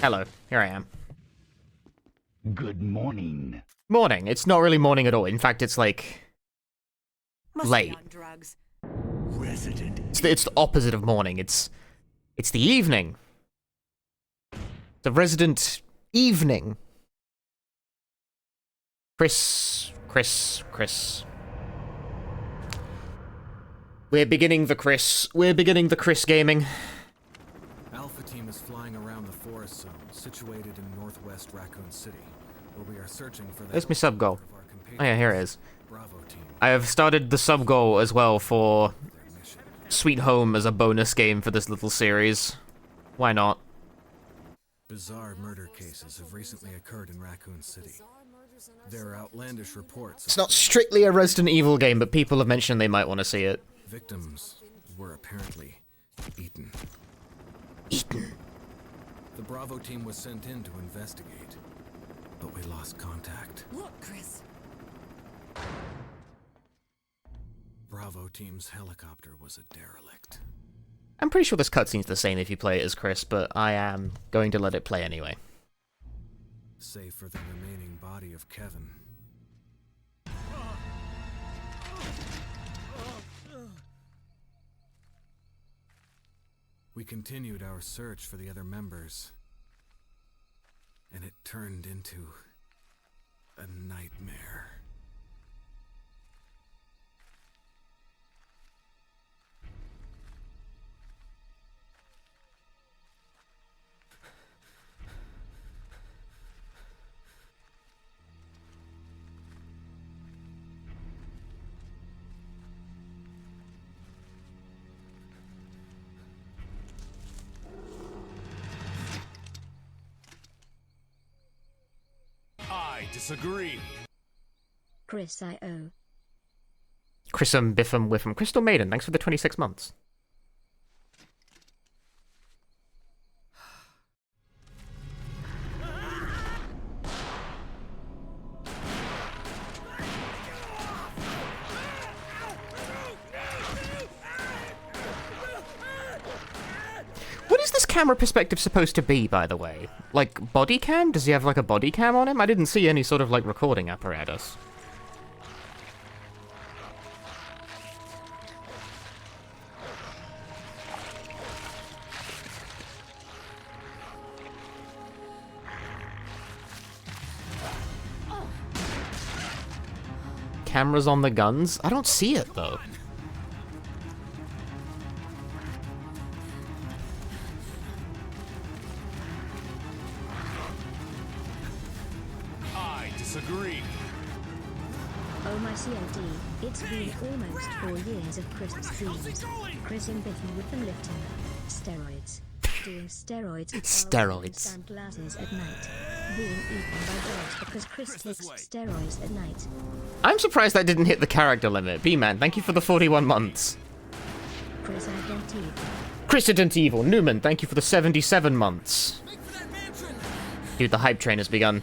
Hello, here I am. Good morning. Morning. It's not really morning at all. In fact, it's like late. On drugs. Resident. It's the opposite of morning. It's the evening. The resident evening. Chris. We're beginning the Chris. We're beginning the Chris gaming. Alpha team is flying around the forest zone, situated in northwest Raccoon City, where we are searching for the There's my sub goal. Oh yeah, here it is. Bravo team. I have started the sub goal as well for Sweet Home as a bonus game for this little series. Why not? Bizarre murder cases have recently occurred in Raccoon City. There are outlandish reports. It's not strictly a Resident Evil game, but people have mentioned they might want to see it. Victims were apparently eaten. Eaten. The Bravo team was sent in to investigate, but we lost contact. Look, Chris. Bravo team's helicopter was a derelict. I'm pretty sure this cutscene's the same if you play it as Chris, but I am going to let it play anyway. Save for the remaining body of Kevin. We continued our search for the other members, and it turned into a nightmare. I disagree. Chris I.O. Chris'em, Biff'em, Whiff'em. Crystal Maiden, thanks for the 26 months. What is this camera perspective supposed to be, by the way? Like, body cam? Does he have, like, a body cam on him? I didn't see any sort of, like, recording apparatus. Cameras on the guns? I don't see it, though. I disagree. Oh my COD, it's been almost 4 years of Chris's dreams. Chris and Biffy with them lifting steroids. Doing steroids Steroids. sunglasses at night. Being eaten by dogs because Chris takes steroids at night. I'm surprised that didn't hit the character limit. B-Man, thank you for the 41 months. Chris Identity. Resident Evil, Newman, thank you for the 77 months. Dude, the hype train has begun.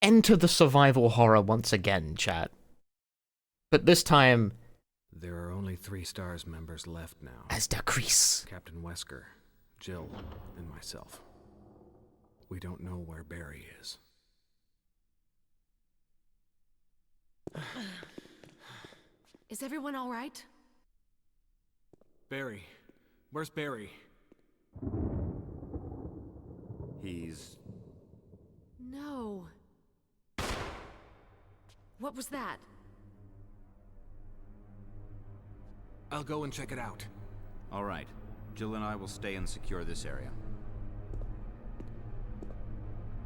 Enter the survival horror once again, chat. But this time, There are only 3 STARS members left now. as the Chris. Captain Wesker, Jill, and myself. We don't know where Barry is. Is everyone all right? Barry. Where's Barry? He's... No. What was that? I'll go and check it out. All right. Jill and I will stay and secure this area.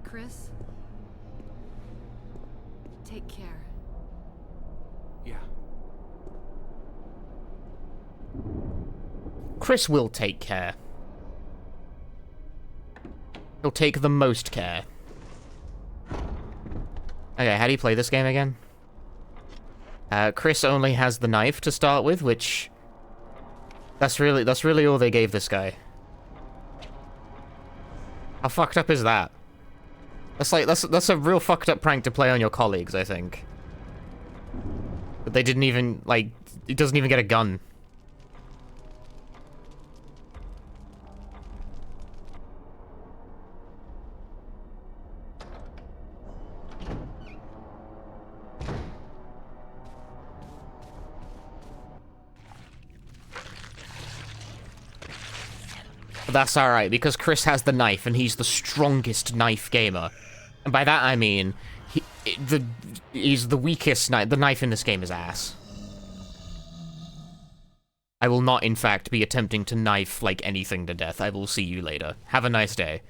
Chris? Take care. Yeah. Chris will take care. He'll take the most care. Okay, how do you play this game again? Chris only has the knife to start with, which... That's really all they gave this guy. How fucked up is that? That's a real fucked up prank to play on your colleagues, I think. But they didn't even, like, he doesn't even get a gun. But that's alright, because Chris has the knife, and he's the strongest knife gamer. And by that I mean, he's the weakest knife. The knife in this game is ass. I will not, in fact, be attempting to knife, like, anything to death. I will see you later. Have a nice day.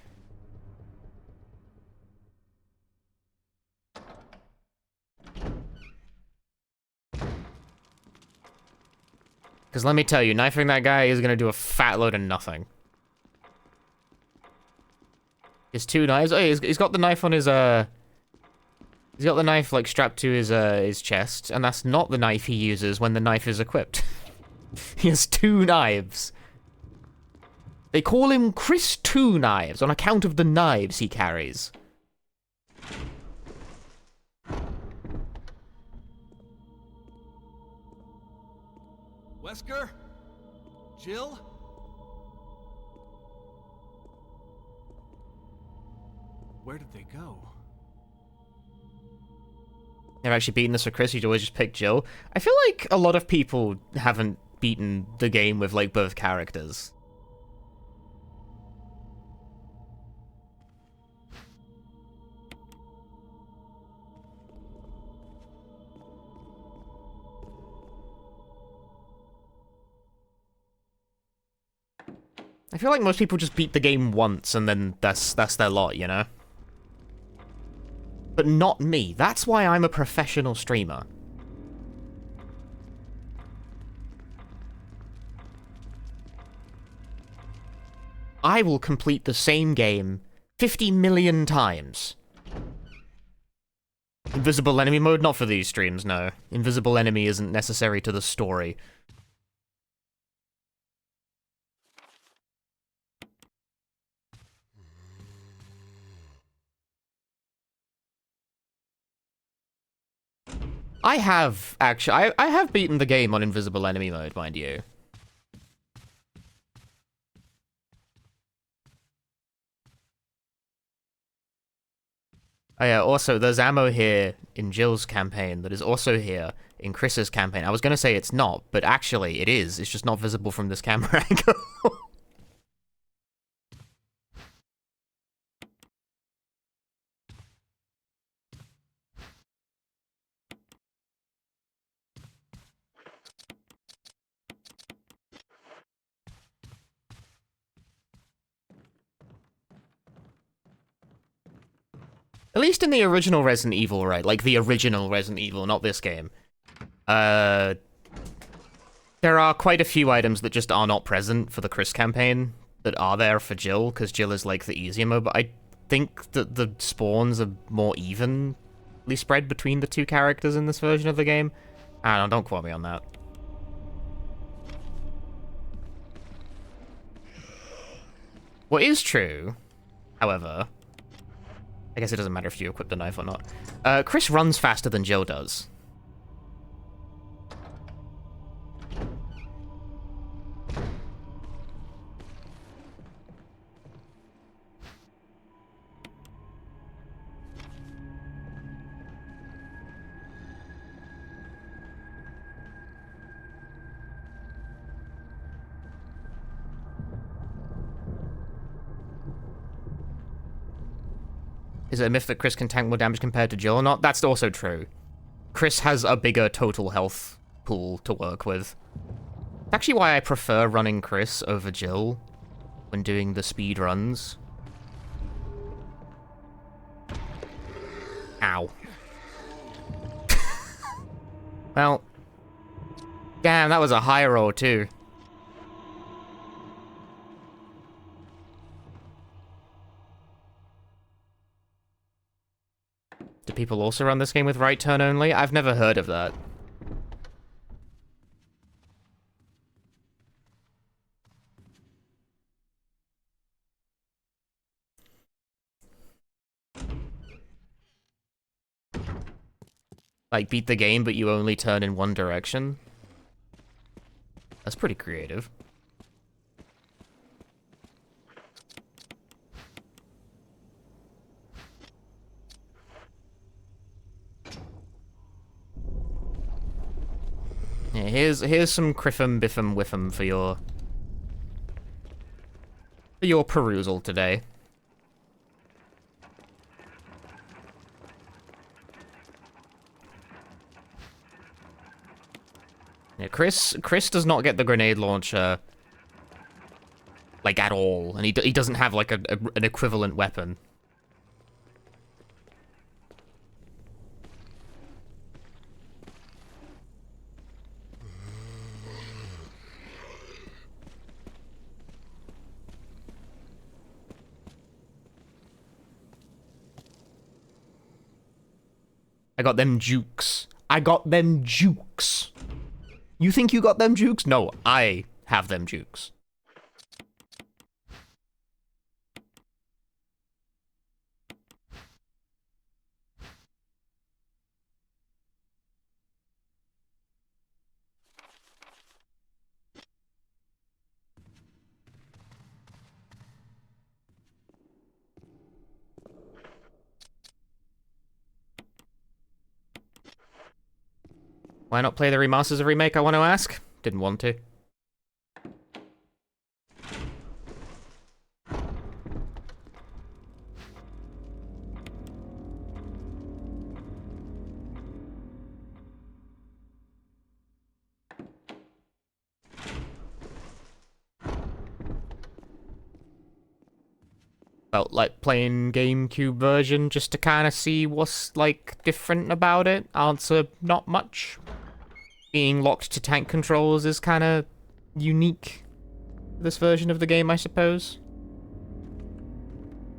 Because let me tell you, knifing that guy is gonna do a fat load of nothing. His 2 knives. Oh, he's got the knife on his, he's got the knife, like, strapped to his chest, and that's not the knife he uses when the knife is equipped. He has 2 knives. They call him Chris 2 Knives on account of the knives he carries. Wesker? Jill? Where did they go? Never actually beaten this with Chris, you'd always just pick Jill. I feel like a lot of people haven't beaten the game with, like, both characters. I feel like most people just beat the game once and then that's their lot, you know? But not me. That's why I'm a professional streamer. I will complete the same game 50 million times. Invisible enemy mode? Not for these streams, no. Invisible enemy isn't necessary to the story. I have, actually, I have beaten the game on invisible enemy mode, mind you. Oh yeah, also, there's ammo here in Jill's campaign that is also here in Chris's campaign. I was gonna say it's not, but actually it is. It's just not visible from this camera angle. At least in the original Resident Evil, right? Like, the original Resident Evil, not this game. There are quite a few items that just are not present for the Chris campaign that are there for Jill, because Jill is, like, the easier mode, but I think that the spawns are more evenly spread between the 2 characters in this version of the game. I don't know, don't quote me on that. What is true, however... I guess it doesn't matter if you equip the knife or not. Chris runs faster than Jill does. Is it a myth that Chris can tank more damage compared to Jill or not? That's also true. Chris has a bigger total health pool to work with. That's actually why I prefer running Chris over Jill when doing the speed runs. Ow. Well, damn, that was a high roll too. Do people also run this game with right turn only? I've never heard of that. Like, beat the game, but you only turn in one direction? That's pretty creative. Yeah, here's some Criffum Biffum Whiffum for your for your perusal today. Yeah, Chris does not get the grenade launcher, like, at all, and he doesn't have, like, an equivalent weapon. I got them jukes. I got them jukes. You think you got them jukes? No, I have them jukes. Why not play the remasters of Remake, I want to ask? Didn't want to. Felt like playing Gamecube version just to kind of see what's, like, different about it. Answer, not much. Being locked to tank controls is kind of unique to this version of the game, I suppose.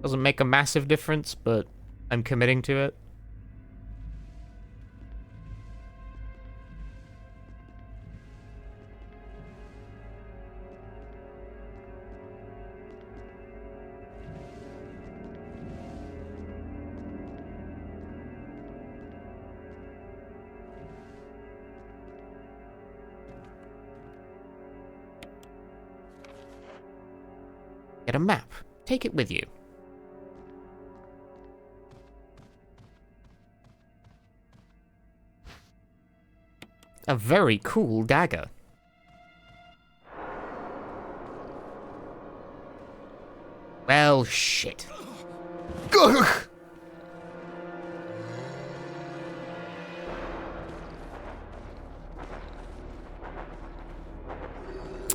Doesn't make a massive difference, but I'm committing to it. Get a map. Take it with you. A very cool dagger. Well, shit. Ugh.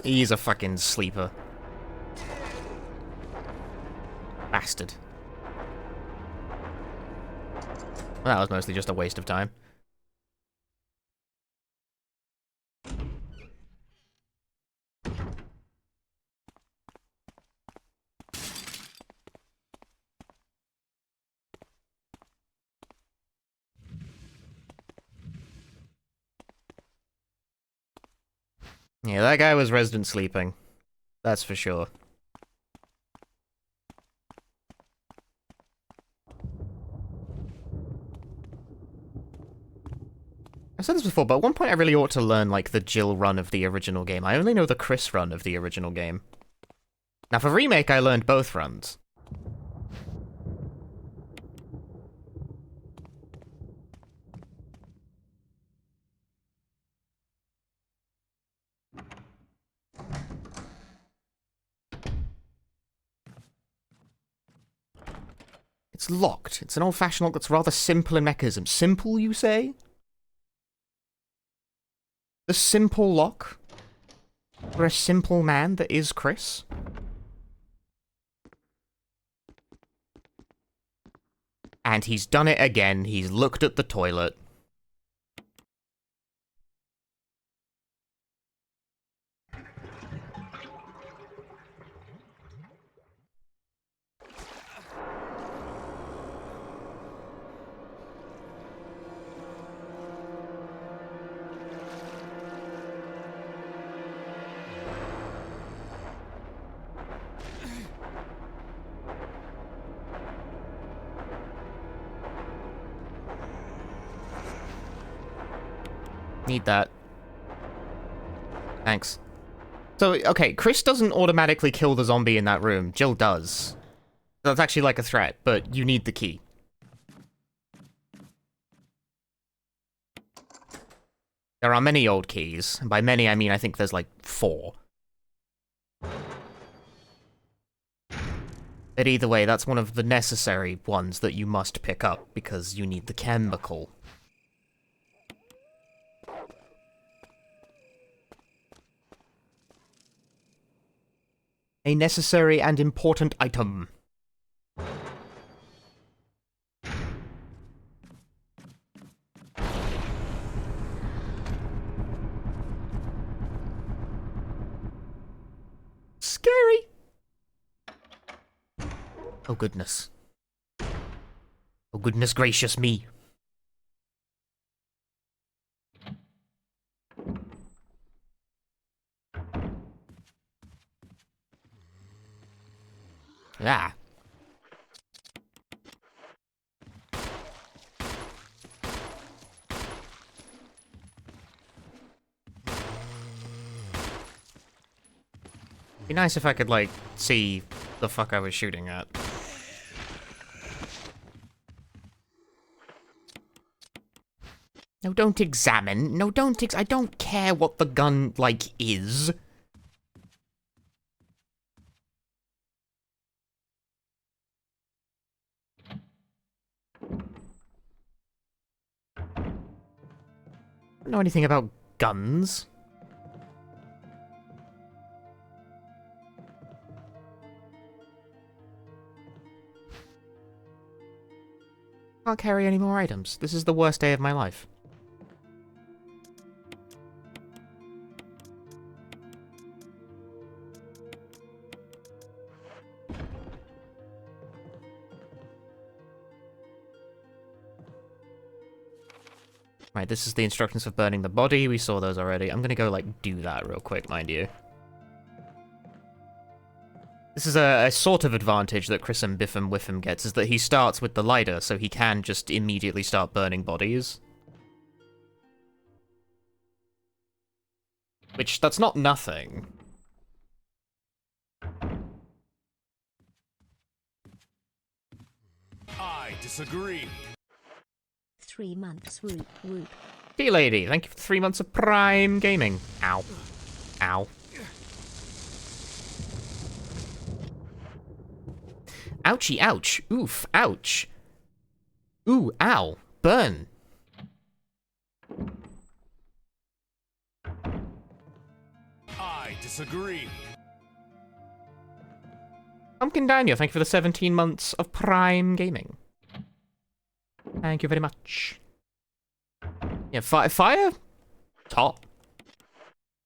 He's a fucking sleeper. Bastard. Well, that was mostly just a waste of time. Yeah, that guy was resident sleeping. That's for sure. I've said this before, but at one point I really ought to learn, like, the Jill run of the original game. I only know the Chris run of the original game. Now, for Remake, I learned both runs. It's locked. It's an old-fashioned lock that's rather simple in mechanism. Simple, you say? The simple lock? For a simple man that is Chris? And he's done it again. He's looked at the toilet. Need that. Thanks. So, okay, Chris doesn't automatically kill the zombie in that room. Jill does. That's actually like a threat, but you need the key. There are many old keys. And by many, I mean I think there's like 4. But either way, that's one of the necessary ones that you must pick up, because you need the chemical. A necessary and important item. Scary! Oh goodness. Oh goodness gracious me. Ah. Be nice if I could, like, see the fuck I was shooting at. No, don't examine. No, don't I don't care what the gun, like, is. I don't know anything about guns. Can't carry any more items. This is the worst day of my life. Right, this is the instructions for burning the body. We saw those already. I'm gonna go, like, do that real quick, mind you. This is a sort of advantage that Chris and Biffum Whiffum gets, is that he starts with the lighter, so he can just immediately start burning bodies. Which, that's not nothing. I disagree. 3 months, whoop whoop. Hey lady, thank you for 3 months of Prime Gaming. Ow. Ow. Ouchie, ouch. Oof, ouch. Ooh, ow. Burn. I disagree. Pumpkin Daniel, thank you for the 17 months of Prime Gaming. Thank you very much. Yeah, fire? Top.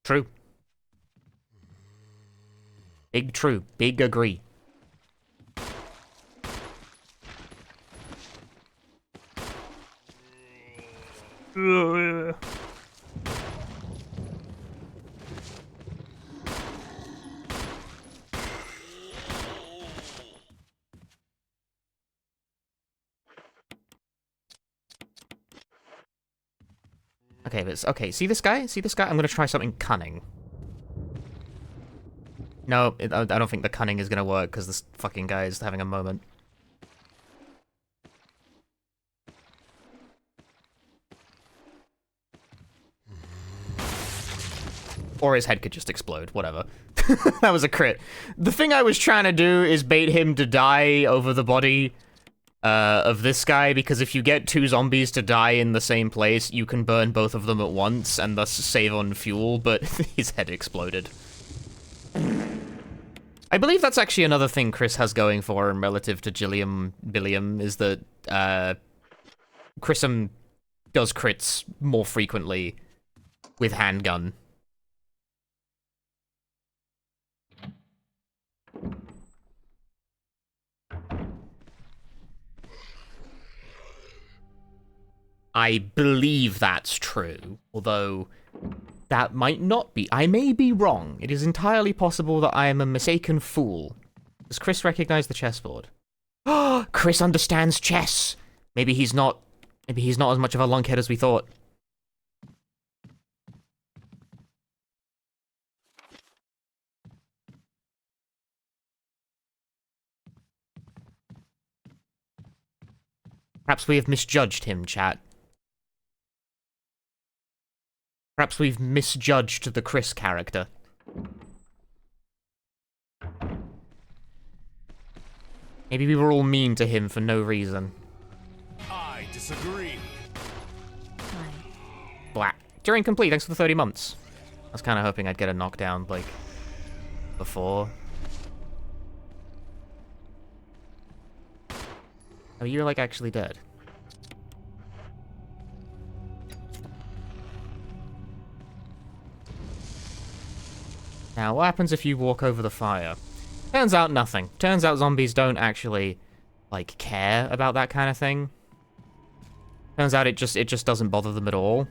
True. Big true. Big agree. Okay, but okay, see this guy? See this guy? I'm gonna try something cunning. No, I don't think the cunning is gonna work, because this fucking guy is having a moment. Or his head could just explode, whatever. That was a crit. The thing I was trying to do is bait him to die over the body of this guy, because if you get 2 zombies to die in the same place, you can burn both of them at once, and thus save on fuel, but his head exploded. I believe that's actually another thing Chris has going for him relative to Billiam, is that, Chrisum does crits more frequently with handgun. I believe that's true, although that might not be. I may be wrong. It is entirely possible that I am a mistaken fool. Does Chris recognize the chessboard? Oh, Chris understands chess! Maybe he's not as much of a lunkhead as we thought. Perhaps we have misjudged him, chat. Perhaps we've misjudged the Chris character. Maybe we were all mean to him for no reason. I disagree. Hi. Blah. During complete, thanks for the 30 months. I was kind of hoping I'd get a knockdown, like, before. Oh, you're, like, actually dead. Now, what happens if you walk over the fire? Turns out nothing. Turns out zombies don't actually, like, care about that kind of thing. Turns out it just doesn't bother them at all.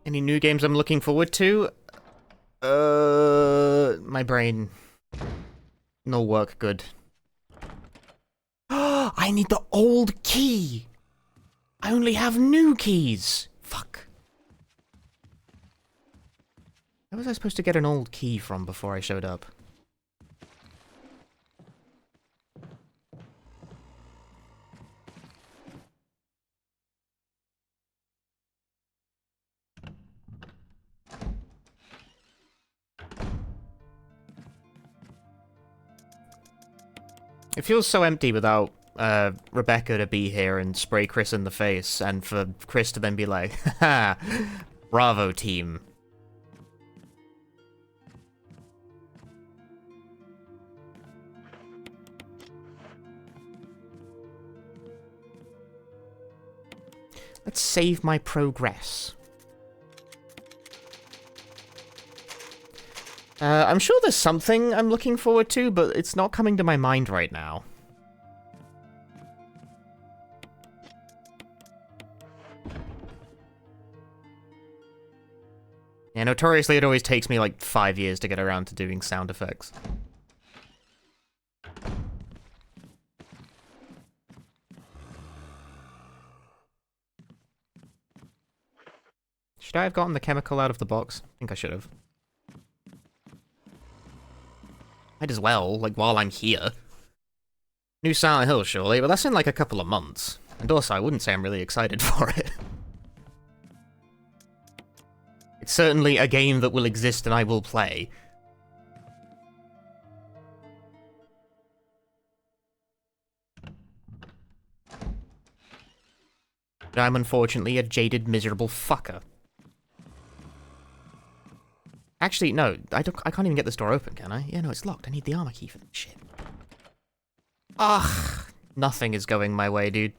Any new games I'm looking forward to? My brain. No work good. I need the old key! I only have new keys! Fuck. Where was I supposed to get an old key from before I showed up? It feels so empty without Rebecca to be here and spray Chris in the face, and for Chris to then be like, haha, bravo team. Let's save my progress. I'm sure there's something I'm looking forward to, but it's not coming to my mind right now. Yeah, notoriously it always takes me like 5 years to get around to doing sound effects. Should I have gotten the chemical out of the box? I think I should have. Might as well, like, while I'm here. New Silent Hill, surely, but that's in, like, a couple of months. And also, I wouldn't say I'm really excited for it. It's certainly a game that will exist and I will play. But I'm unfortunately a jaded, miserable fucker. Actually, no, I can't even get this door open, can I? Yeah, no, it's locked. I need the armor key for that shit. Ugh, nothing is going my way, dude.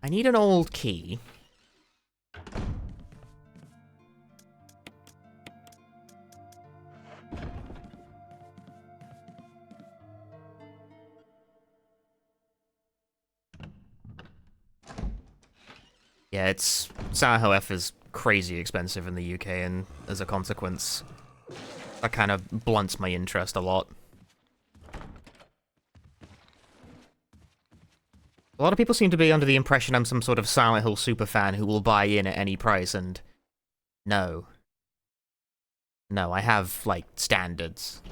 I need an old key. Yeah, it's... Silent Hill F is crazy expensive in the UK, and as a consequence, that kind of blunts my interest a lot. A lot of people seem to be under the impression I'm some sort of Silent Hill superfan who will buy in at any price, and... No. No, I have, like, standards.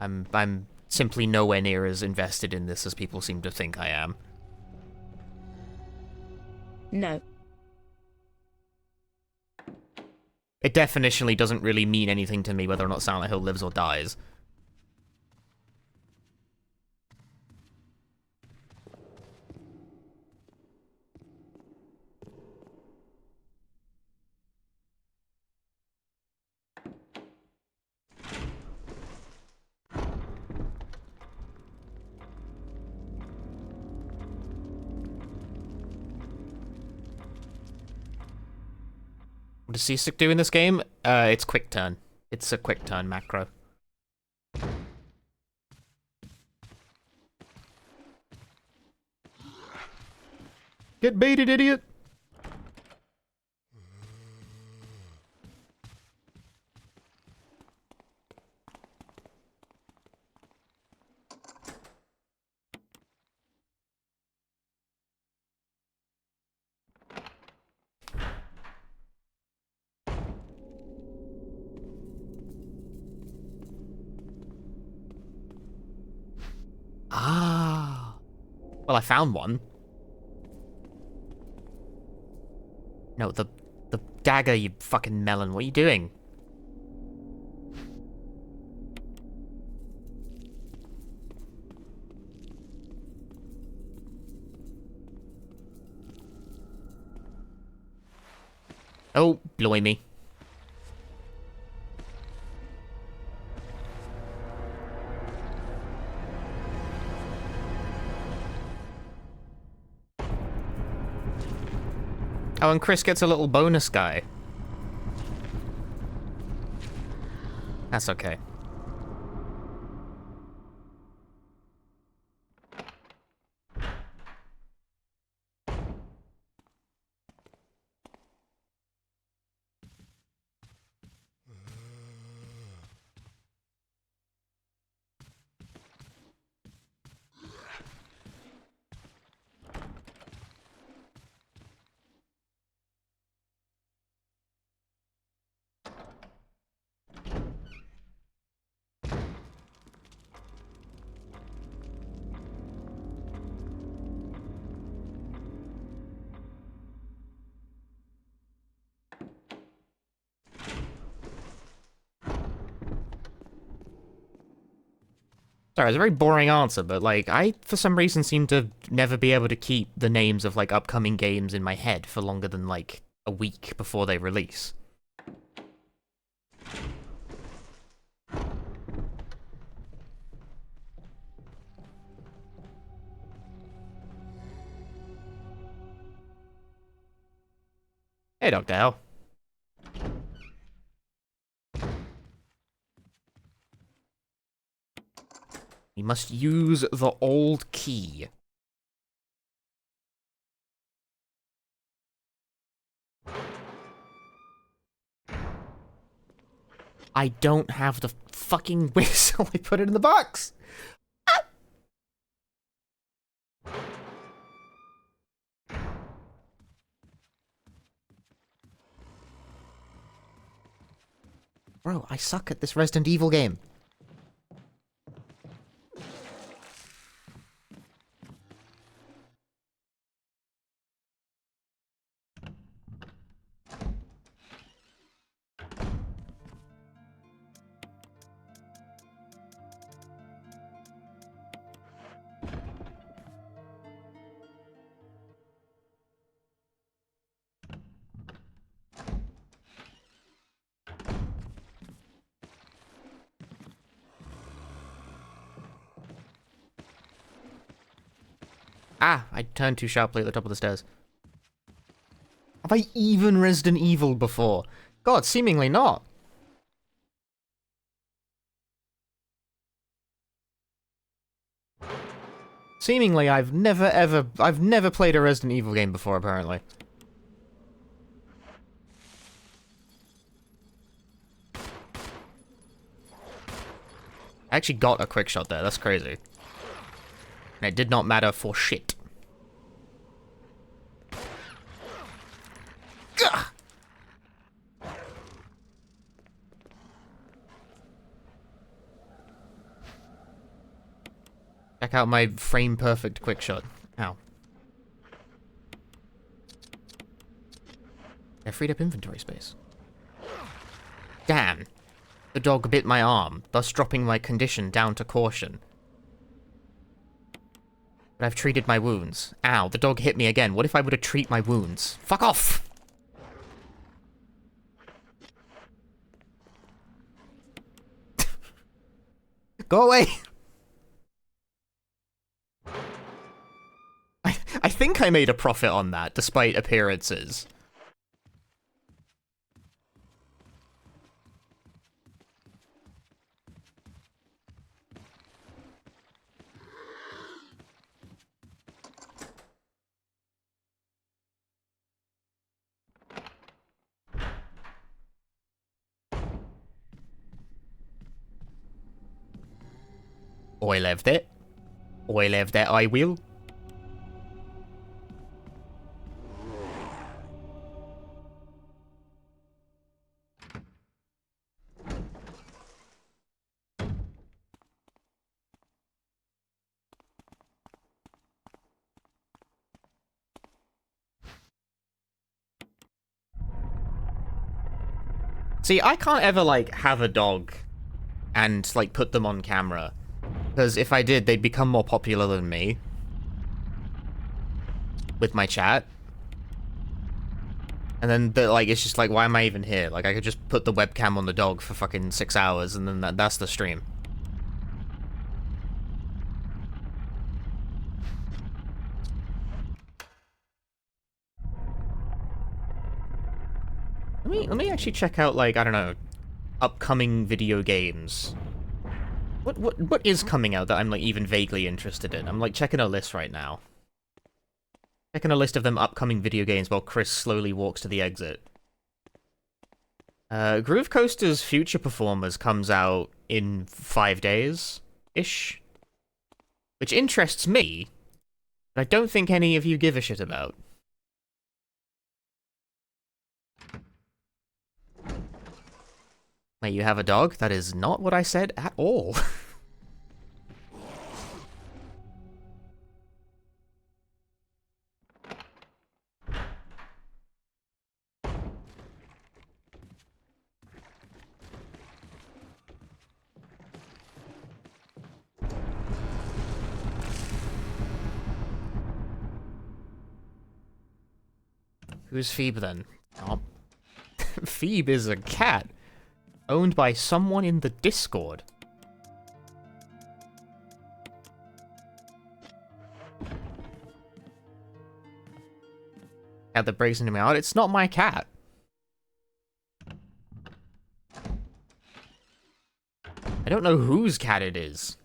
I'm simply nowhere near as invested in this as people seem to think I am. No. It definitionally doesn't really mean anything to me whether or not Silent Hill lives or dies. What does C-Stick do in this game? It's quick turn. It's a quick turn macro. Get baited, idiot! Ah. Well, I found one. No, the dagger, you fucking melon. What are you doing? Oh, blimey. Oh, and Chris gets a little bonus guy. That's okay. Sorry, it's a very boring answer, but, like, I, for some reason, seem to never be able to keep the names of, like, upcoming games in my head for longer than, like, a week before they release. Hey, Dr. Hell. You must use the old key. I don't have the fucking whistle. I put it in the box. Ah! Bro, I suck at this Resident Evil game. Ah, I turned too sharply at the top of the stairs. Have I even Resident Evil before? God, seemingly not. Seemingly, I've never played a Resident Evil game before, apparently. I actually got a quick shot there, that's crazy. And it did not matter for shit. Gah! Check out my frame-perfect quick shot. Ow. I freed up inventory space. Damn. The dog bit my arm, thus dropping my condition down to caution. But I've treated my wounds. Ow, the dog hit me again. What if I were to treat my wounds? Fuck off! Go away! I think I made a profit on that, despite appearances. I left it. I left that, I will. See, I can't ever, like, have a dog and, like, put them on camera. Because if I did, they'd become more popular than me. With my chat. And then, like, it's just like, why am I even here? Like, I could just put the webcam on the dog for fucking 6 hours, and then that's the stream. Let me actually check out, like, I don't know, upcoming video games. What is coming out that I'm, like, even vaguely interested in? I'm, like, checking a list right now. Checking a list of them upcoming video games while Chris slowly walks to the exit. Groove Coaster's Future Performers comes out in 5 days-ish. Which interests me, but I don't think any of you give a shit about. Wait, you have a dog? That is not what I said at all. Who's Phoebe then? Oh. Phoebe is a cat. Owned by someone in the Discord. Cat that breaks into my heart. It's not my cat. I don't know whose cat it is.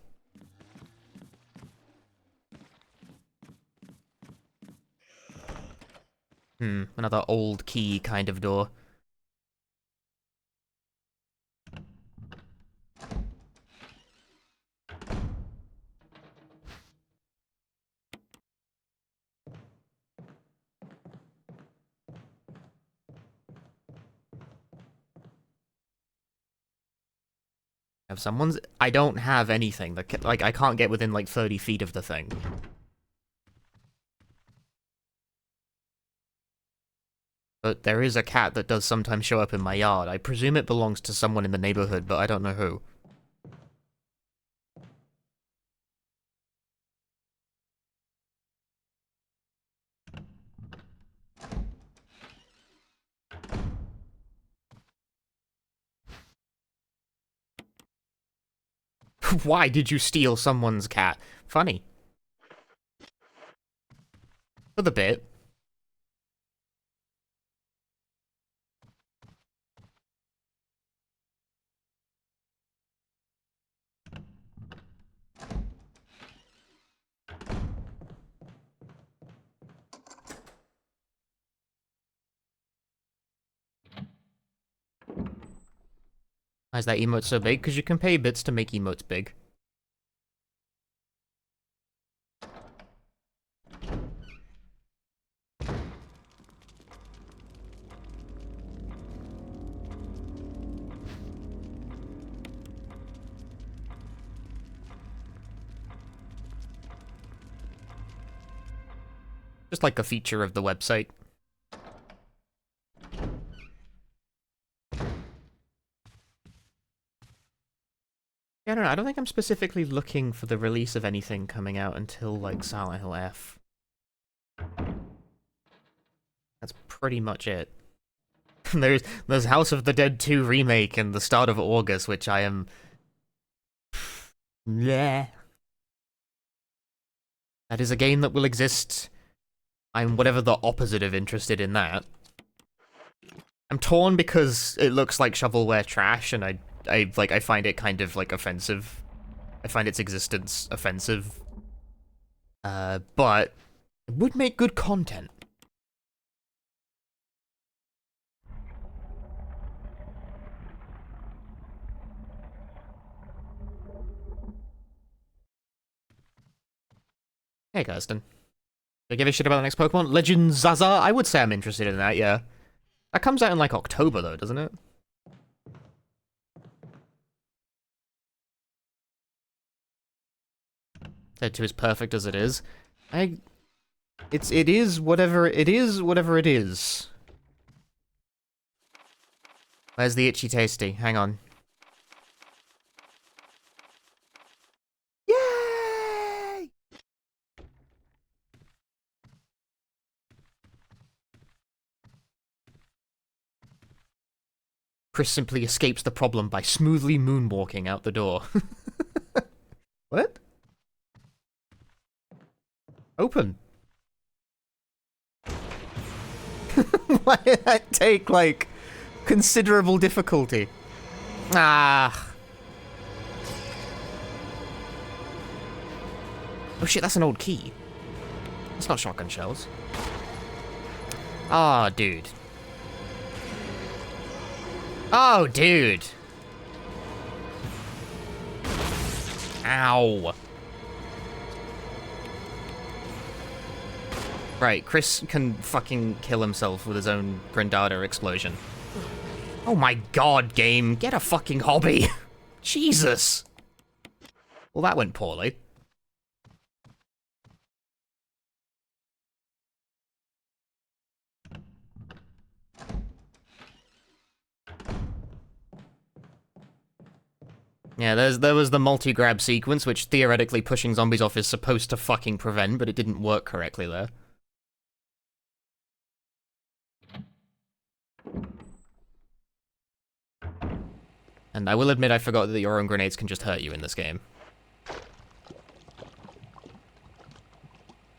Another old key kind of door. Have someone's... I don't have anything. Like, I can't get within, like, 30 feet of the thing. But there is a cat that does sometimes show up in my yard. I presume it belongs to someone in the neighborhood, but I don't know who. Why did you steal someone's cat? Funny. For the bit. Why is that emote so big? Because you can pay bits to make emotes big. Just like a feature of the website. I don't know, I don't think I'm specifically looking for the release of anything coming out until, like, Silent Hill F. That's pretty much it. There's House of the Dead 2 Remake in the start of August, which I am... Yeah. That is a game that will exist. I'm whatever the opposite of interested in that. I'm torn because it looks like shovelware trash, and I find it kind of, like, offensive. I find its existence offensive. But it would make good content. Hey, Kirsten. Do I give a shit about the next Pokemon? Legend Zaza? I would say I'm interested in that, yeah. That comes out in, like, October, though, doesn't it? Said to as perfect as it is. It is whatever it is. Where's the itchy tasty? Hang on. Yay! Chris simply escapes the problem by smoothly moonwalking out the door. What? Open. Why did that take, like, considerable difficulty? Ah. Oh shit, that's an old key. That's not shotgun shells. Oh, dude. Oh, dude. Ow. Right, Chris can fucking kill himself with his own Grandada explosion. Oh my god, game. Get a fucking hobby. Jesus. Well, that went poorly. Yeah, there was the multi-grab sequence, which theoretically pushing zombies off is supposed to fucking prevent, but it didn't work correctly there. And I will admit I forgot that your own grenades can just hurt you in this game.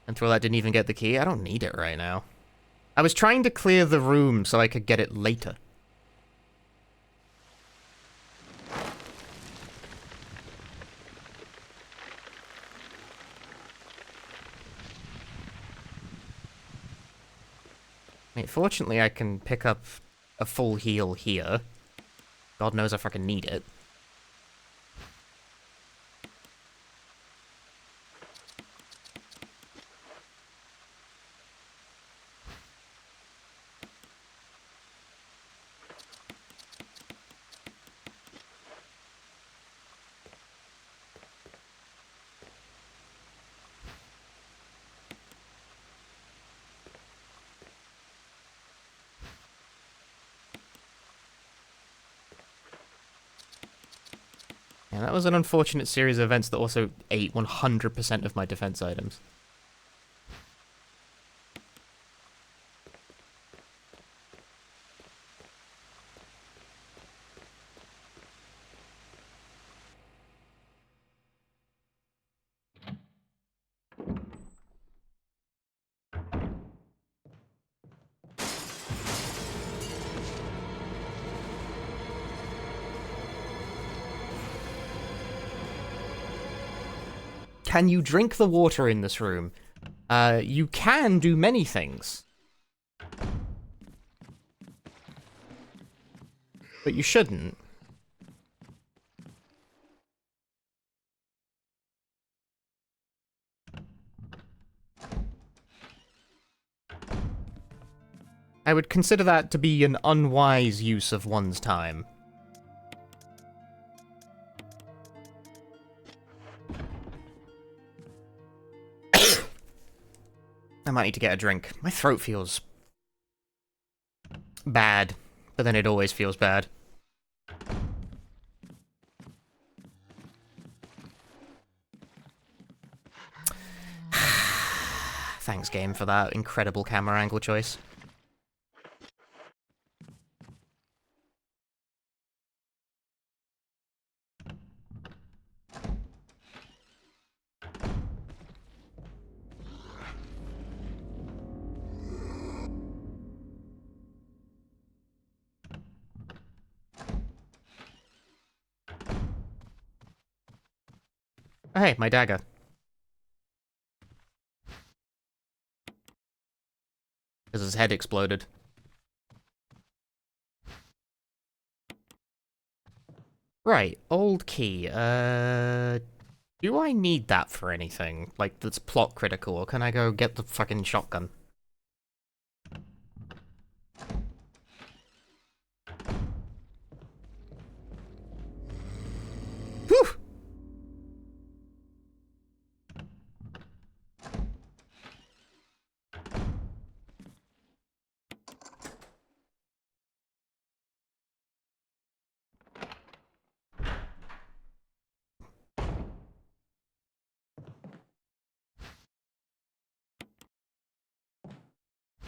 And through all that, didn't even get the key? I don't need it right now. I was trying to clear the room so I could get it later. Wait, fortunately I can pick up a full heal here. God knows I fucking need it. Yeah, that was an unfortunate series of events that also ate 100% of my defense items. Can you drink the water in this room? You can do many things. But you shouldn't. I would consider that to be an unwise use of one's time. I might need to get a drink. My throat feels bad, but then it always feels bad. Thanks, game, for that incredible camera angle choice. Oh, hey, my dagger. Because his head exploded. Right, old key. Do I need that for anything? Like, that's plot critical, or can I go get the fucking shotgun? Whew!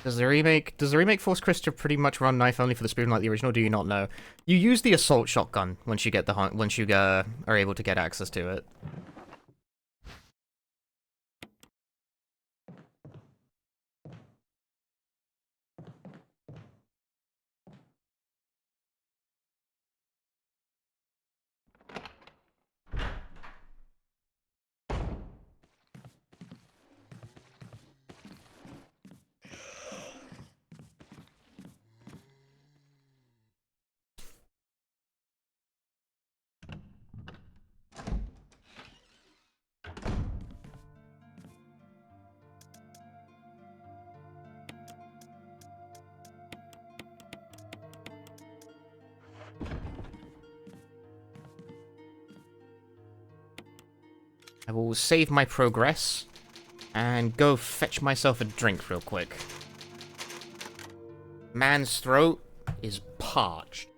Does the remake force Chris to pretty much run knife only for the spoon like the original? Do you not know? You use the assault shotgun once you get the once you are able to get access to it. I will save my progress and go fetch myself a drink real quick. Man's throat is parched.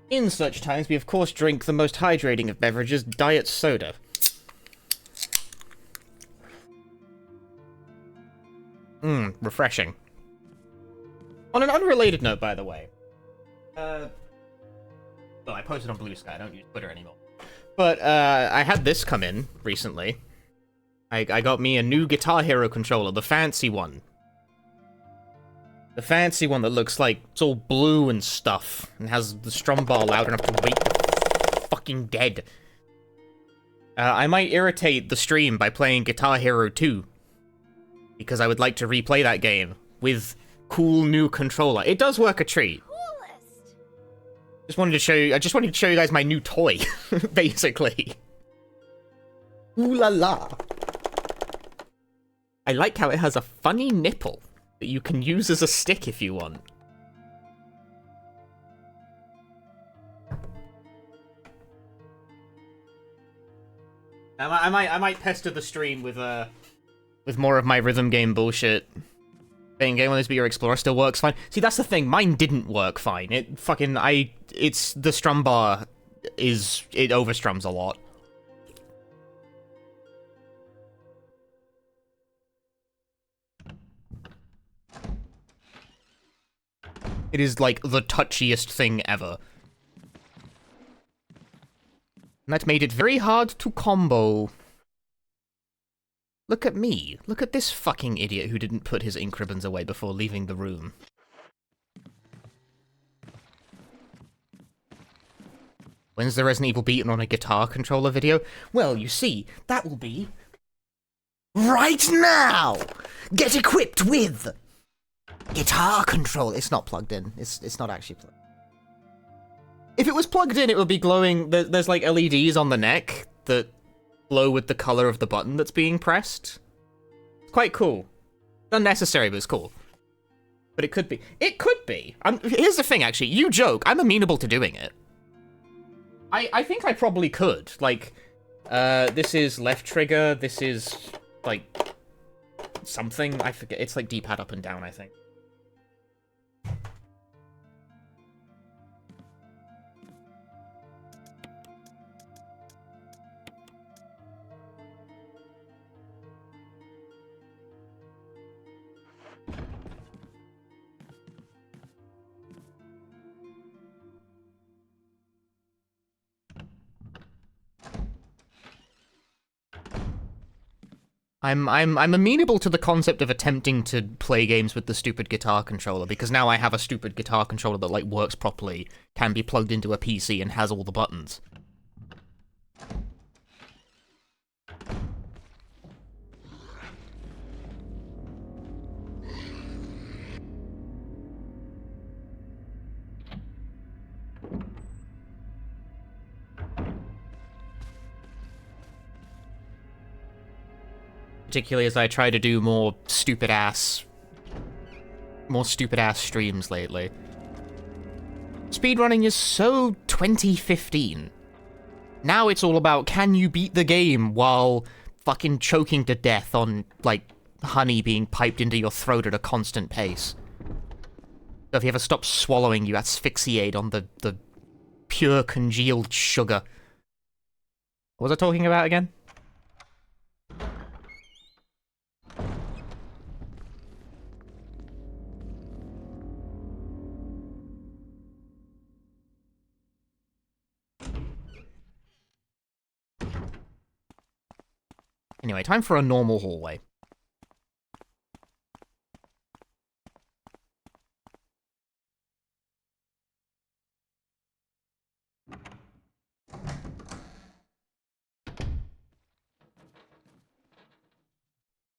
In such times, we of course drink the most hydrating of beverages, diet soda. Refreshing. On an unrelated note, by the way. Well, I posted on Blue Sky, I don't use Twitter anymore. But, I had this come in recently. I got me a new Guitar Hero controller, the fancy one. The fancy one that looks like it's all blue and stuff, and has the strum bar loud enough to wake the fucking dead. I might irritate the stream by playing Guitar Hero 2, because I would like to replay that game with cool new controller. It does work a treat. Coolest. Just wanted to show you. I just wanted to show you guys my new toy, basically. Ooh la la! I like how it has a funny nipple that you can use as a stick if you want. I might pester the stream with more of my rhythm game bullshit. Playing game on this, but your Explorer still works fine. See, that's the thing. Mine didn't work fine. It fucking it's the strum bar it overstrums a lot. It is, like, the touchiest thing ever. And that made it very hard to combo. Look at me. Look at this fucking idiot who didn't put his ink ribbons away before leaving the room. When's the Resident Evil beaten on a guitar controller video? Well, you see, that will be... right now! Get equipped with... guitar control. It's not plugged in. It's not actually plugged. If it was plugged in, it would be glowing. There's like LEDs on the neck that glow with the color of the button that's being pressed. It's quite cool. Unnecessary, but it's cool. But it could be. It could be. Here's the thing, actually. You joke. I'm amenable to doing it. I think I probably could. Like, this is left trigger. This is, like, something. I forget. It's like D-pad up and down, I think. I'm amenable to the concept of attempting to play games with the stupid guitar controller, because now I have a stupid guitar controller that, like, works properly, can be plugged into a PC, and has all the buttons. Particularly as I try to do more stupid-ass streams lately. Speedrunning is so 2015. Now it's all about, can you beat the game while fucking choking to death on, like, honey being piped into your throat at a constant pace. So if you ever stop swallowing, you asphyxiate on the pure congealed sugar. What was I talking about again? Anyway, time for a normal hallway.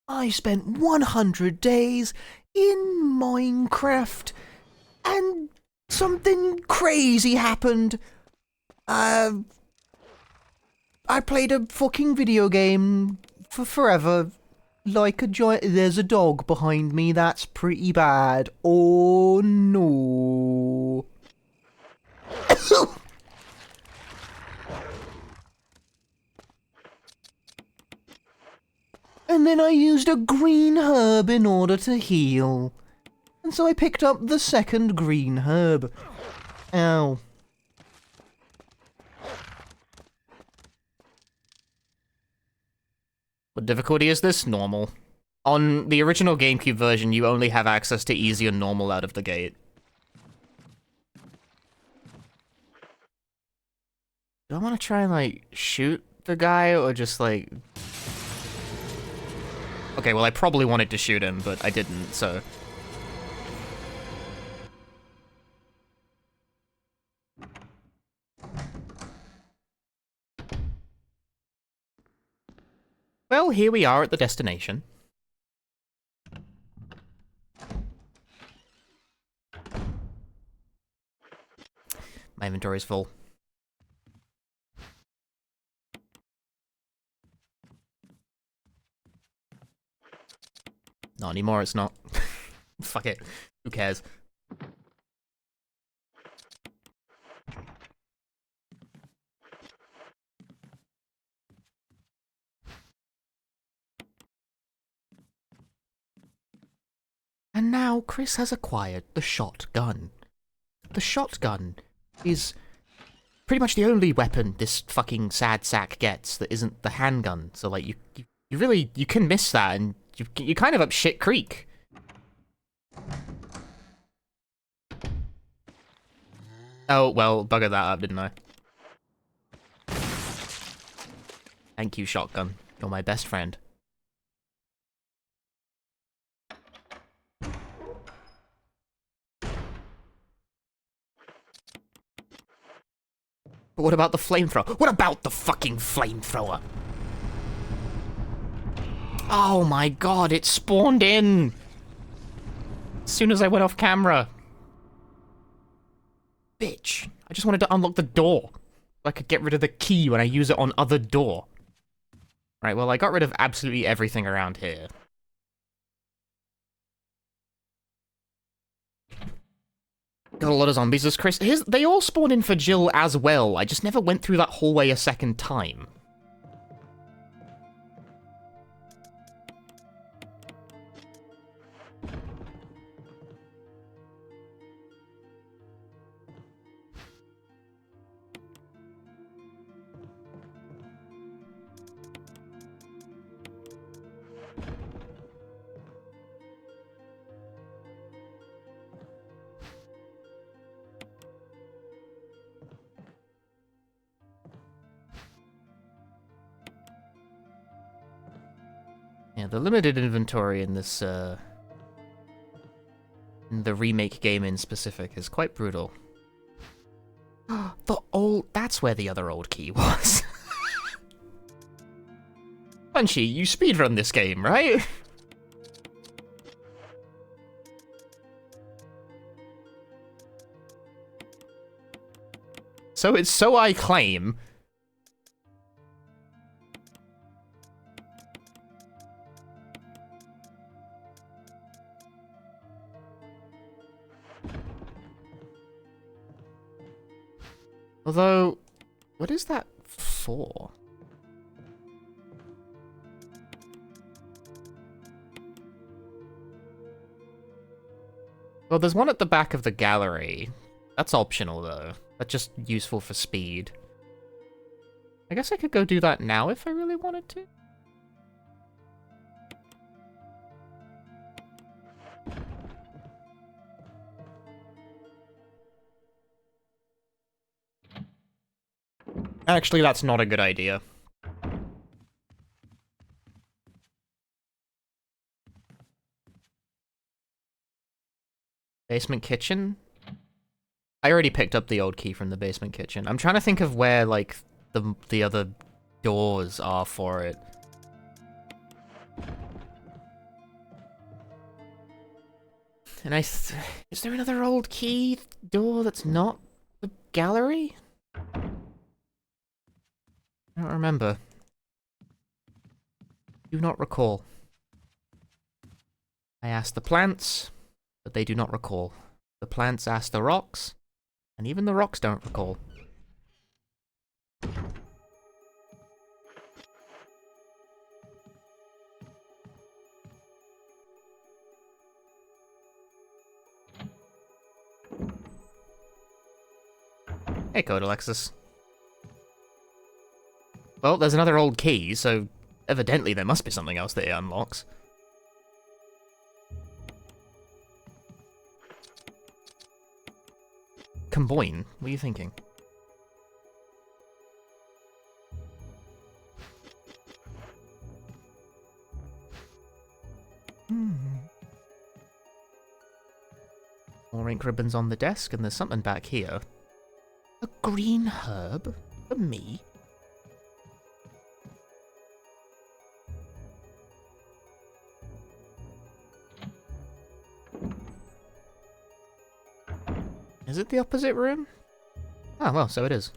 I spent 100 days in Minecraft, and something crazy happened. I played a fucking video game for forever, like a giant. There's a dog behind me, that's pretty bad. Oh no. And then I used a green herb in order to heal. And so I picked up the second green herb. Ow. What difficulty is this? Normal. On the original Gamecube version, you only have access to easy and normal out of the gate. Do I want to try and, like, shoot the guy, or just, like... Okay, well, I probably wanted to shoot him, but I didn't, so... Well, here we are at the destination. My inventory's full. Not anymore, it's not. Fuck it. Who cares? And now Chris has acquired the shotgun. The shotgun is pretty much the only weapon this fucking sad sack gets that isn't the handgun. So, like, you really, you can miss that, and you're kind of up shit creek. Oh, well, bugger that up, didn't I? Thank you, shotgun. You're my best friend. But what about the flamethrower? What about the fucking flamethrower? Oh my god, it spawned in! As soon as I went off camera. Bitch. I just wanted to unlock the door. So I could get rid of the key when I use it on other door. Right, well, I got rid of absolutely everything around here. Got a lot of zombies as Chris. They all spawn in for Jill as well. I just never went through that hallway a second time. Yeah, the limited inventory in this, in the remake game in specific is quite brutal. That's where the other old key was. Punchy, you speedrun this game, right? So I claim. Although, what is that for? Well, there's one at the back of the gallery. That's optional, though. That's just useful for speed. I guess I could go do that now if I really wanted to. Actually, that's not a good idea. Basement kitchen? I already picked up the old key from the basement kitchen. I'm trying to think of where, like, the other doors are for it. And is there another old key door that's not the gallery? I don't remember. Do not recall. I asked the plants, but they do not recall. The plants ask the rocks, and even the rocks don't recall. Hey, Code Alexis. Well, there's another old key, so evidently there must be something else that it unlocks. Combine? What are you thinking? More ink ribbons on the desk, and there's something back here. A green herb? For me? Is it the opposite room? Oh, well, so it is.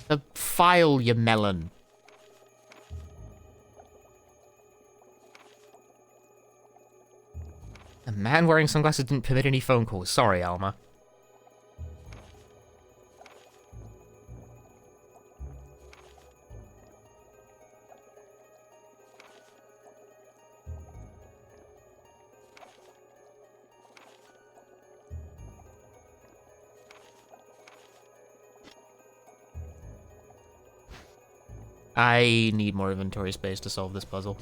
The file, you melon. A man wearing sunglasses didn't permit any phone calls. Sorry, Alma. I need more inventory space to solve this puzzle.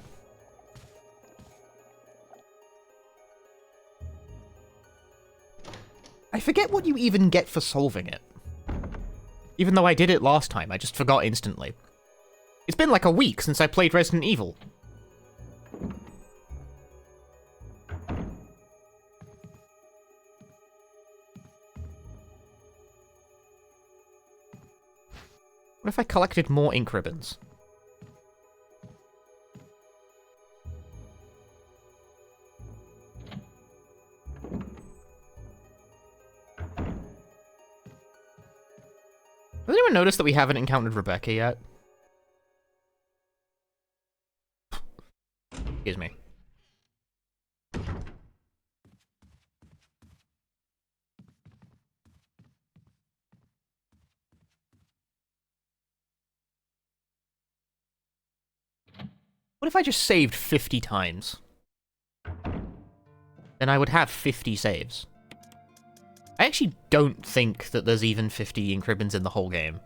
I forget what you even get for solving it. Even though I did it last time, I just forgot instantly. It's been like a week since I played Resident Evil. What if I collected more ink ribbons? Has anyone noticed that we haven't encountered Rebecca yet? Excuse me. What if I just saved 50 times? Then I would have 50 saves. I actually don't think that there's even 50 ink ribbons in the whole game.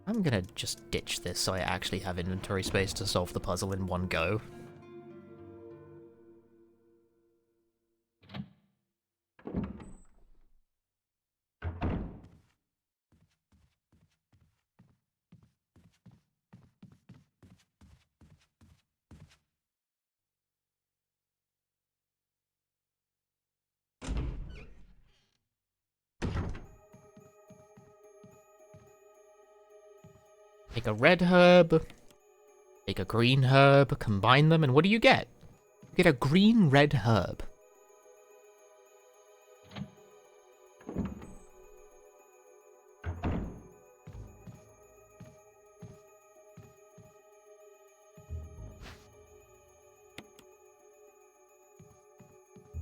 I'm gonna just ditch this so I actually have inventory space to solve the puzzle in one go. Take a red herb, take a green herb, combine them, and what do you get? You get a green-red herb.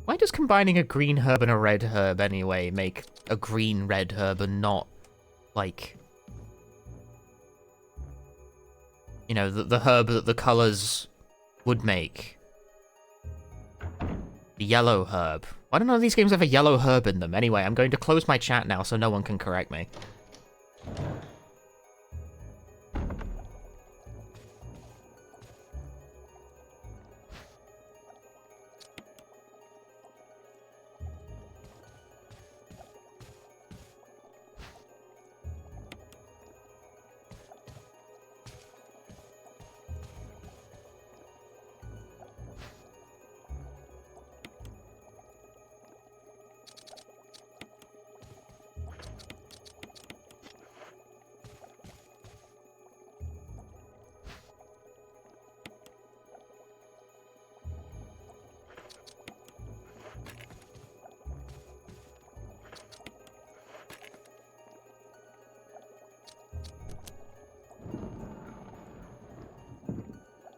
Why does combining a green herb and a red herb anyway make a green-red herb and not, like... You know, the herb that the colors would make? The yellow herb. Why don't none of these games have a yellow herb in them? Anyway, I'm going to close my chat now so no one can correct me.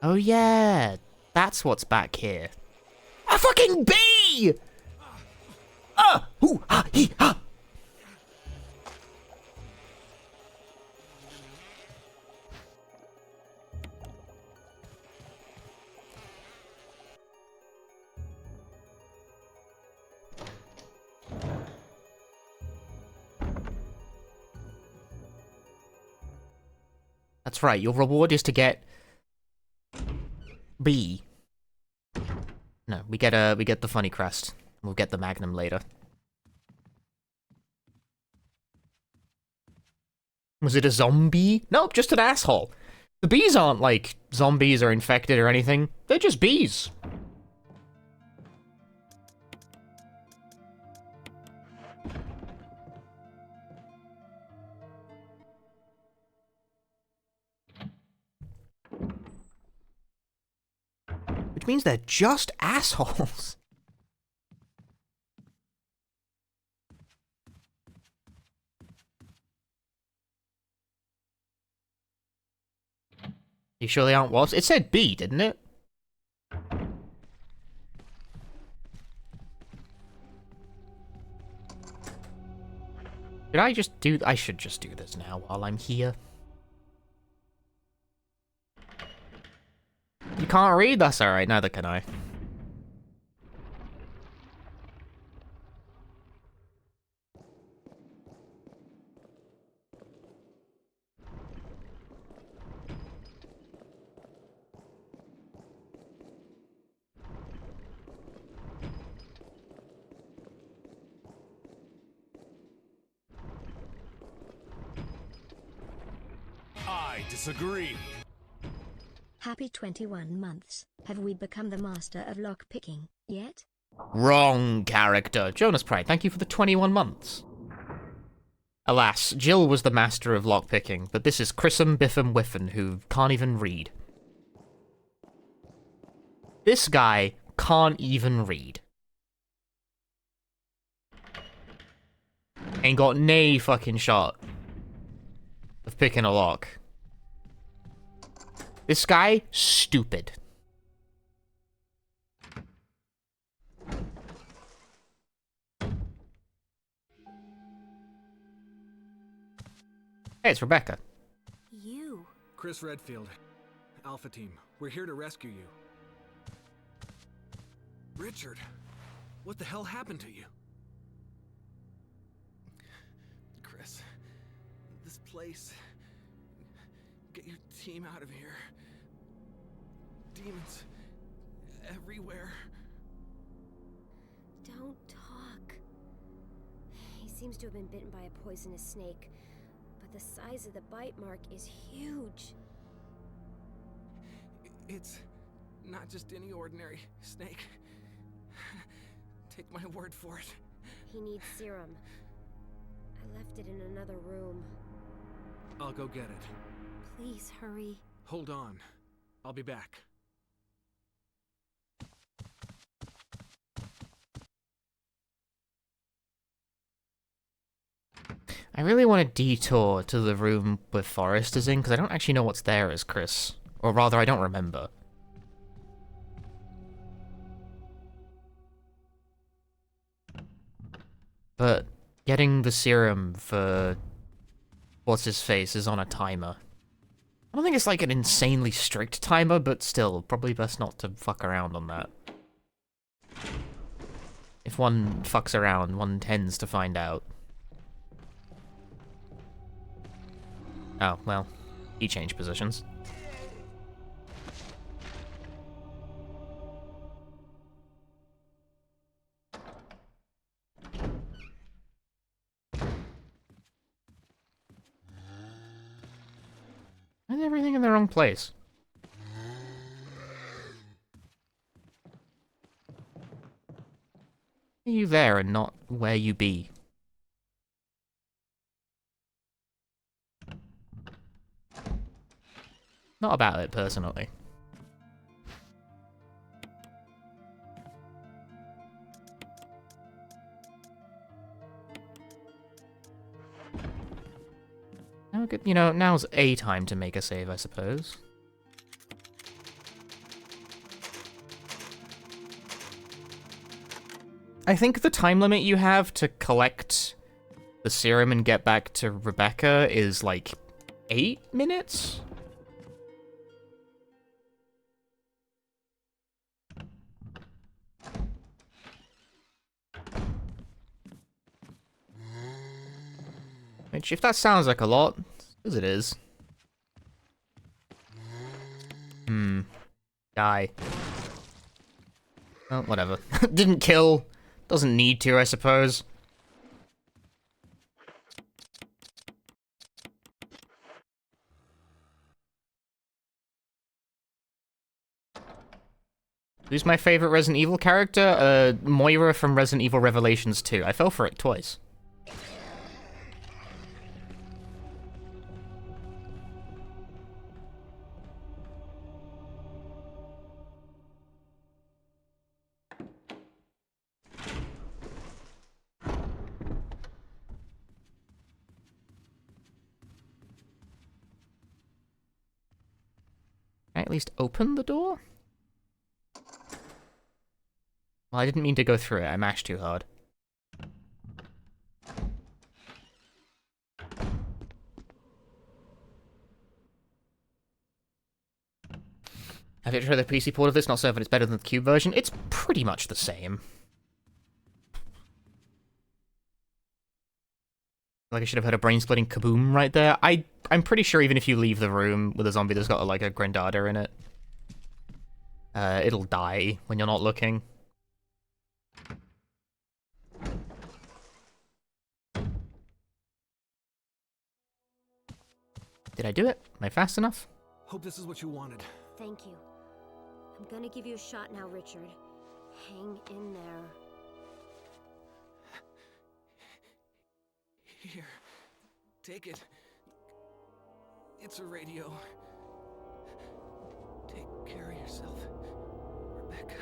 Oh yeah, that's what's back here. A fucking bee! Hoo, ha, hee, ha! That's right, your reward is to get... B. No, we get the funny crest. We'll get the magnum later. Was it a zombie? Nope, just an asshole. The bees aren't like zombies or infected or anything. They're just bees. Which means they're just assholes. You sure they aren't wasps? It said bee, didn't it? Did I just do... I should just do this now while I'm here. You can't read? That's alright, neither can I. I disagree. Happy 21 months. Have we become the master of lock-picking yet? Wrong character. Jonas Pride, thank you for the 21 months. Alas, Jill was the master of lockpicking, but this is Chrisum Biffum Whiffen, who can't even read. This guy can't even read. Ain't got nay fucking shot of picking a lock. This guy, stupid. Hey, it's Rebecca. You. Chris Redfield, Alpha Team. We're here to rescue you. Richard, what the hell happened to you? Chris, this place. Get your team out of here. Demons everywhere. Don't talk. He seems to have been bitten by a poisonous snake, but the size of the bite mark is huge. It's not just any ordinary snake. Take my word for it. He needs serum. I left it in another room. I'll go get it. Please hurry. Hold on. I'll be back. I really want to detour to the room where Forrest is in, because I don't actually know what's there as Chris. Or rather, I don't remember. But getting the serum for what's-his-face is on a timer. I don't think it's like an insanely strict timer, but still, probably best not to fuck around on that. If one fucks around, one tends to find out. Oh, well, he changed positions. Why is everything in the wrong place? Why are you there and not where you be? Not about it, personally. Now, you know, now's a time to make a save, I suppose. I think the time limit you have to collect the serum and get back to Rebecca is like 8 minutes? Which, if that sounds like a lot, as it is. Die. Oh, whatever. Didn't kill. Doesn't need to, I suppose. Who's my favorite Resident Evil character? Moira from Resident Evil Revelations 2. I fell for it twice. Can I at least open the door? Well, I didn't mean to go through it. I mashed too hard. Have you tried the PC port of this? Not certain it's better than the Cube version. It's pretty much the same. Like I should have heard a brain-splitting kaboom right there. I'm pretty sure even if you leave the room with a zombie that's got like a Grandada in it, it'll die when you're not looking. Did I do it? Am I fast enough? Hope this is what you wanted. Thank you. I'm gonna give you a shot now, Richard. Hang in there. Here. Take it. It's a radio. Take care of yourself, Rebecca.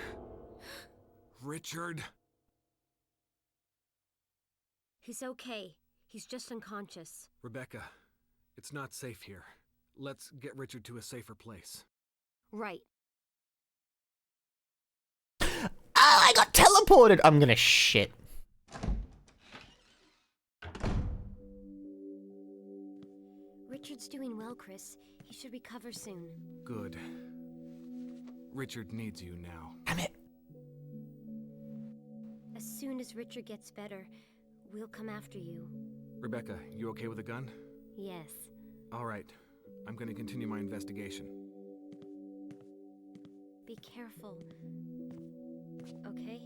Richard! He's okay. He's just unconscious. Rebecca, it's not safe here. Let's get Richard to a safer place. Right. Oh, I got teleported! I'm gonna shit. Richard's doing well, Chris. He should recover soon. Good. Richard needs you now. Damn it. As soon as Richard gets better, we'll come after you. Rebecca, you okay with a gun? Yes. All right. I'm gonna continue my investigation. Be careful. Okay?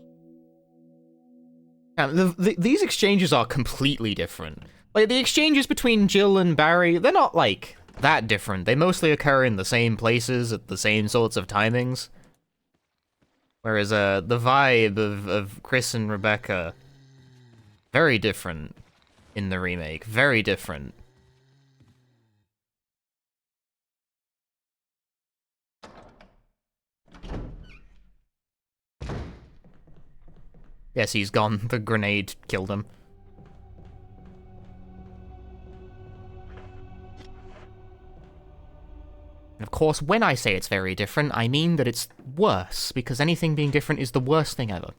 These exchanges are completely different. Like, the exchanges between Jill and Barry, they're not, like, that different. They mostly occur in the same places at the same sorts of timings. Whereas, the vibe of Chris and Rebecca, very different in the remake. Very different. Yes, he's gone. The grenade killed him. And of course, when I say it's very different, I mean that it's worse, because anything being different is the worst thing ever.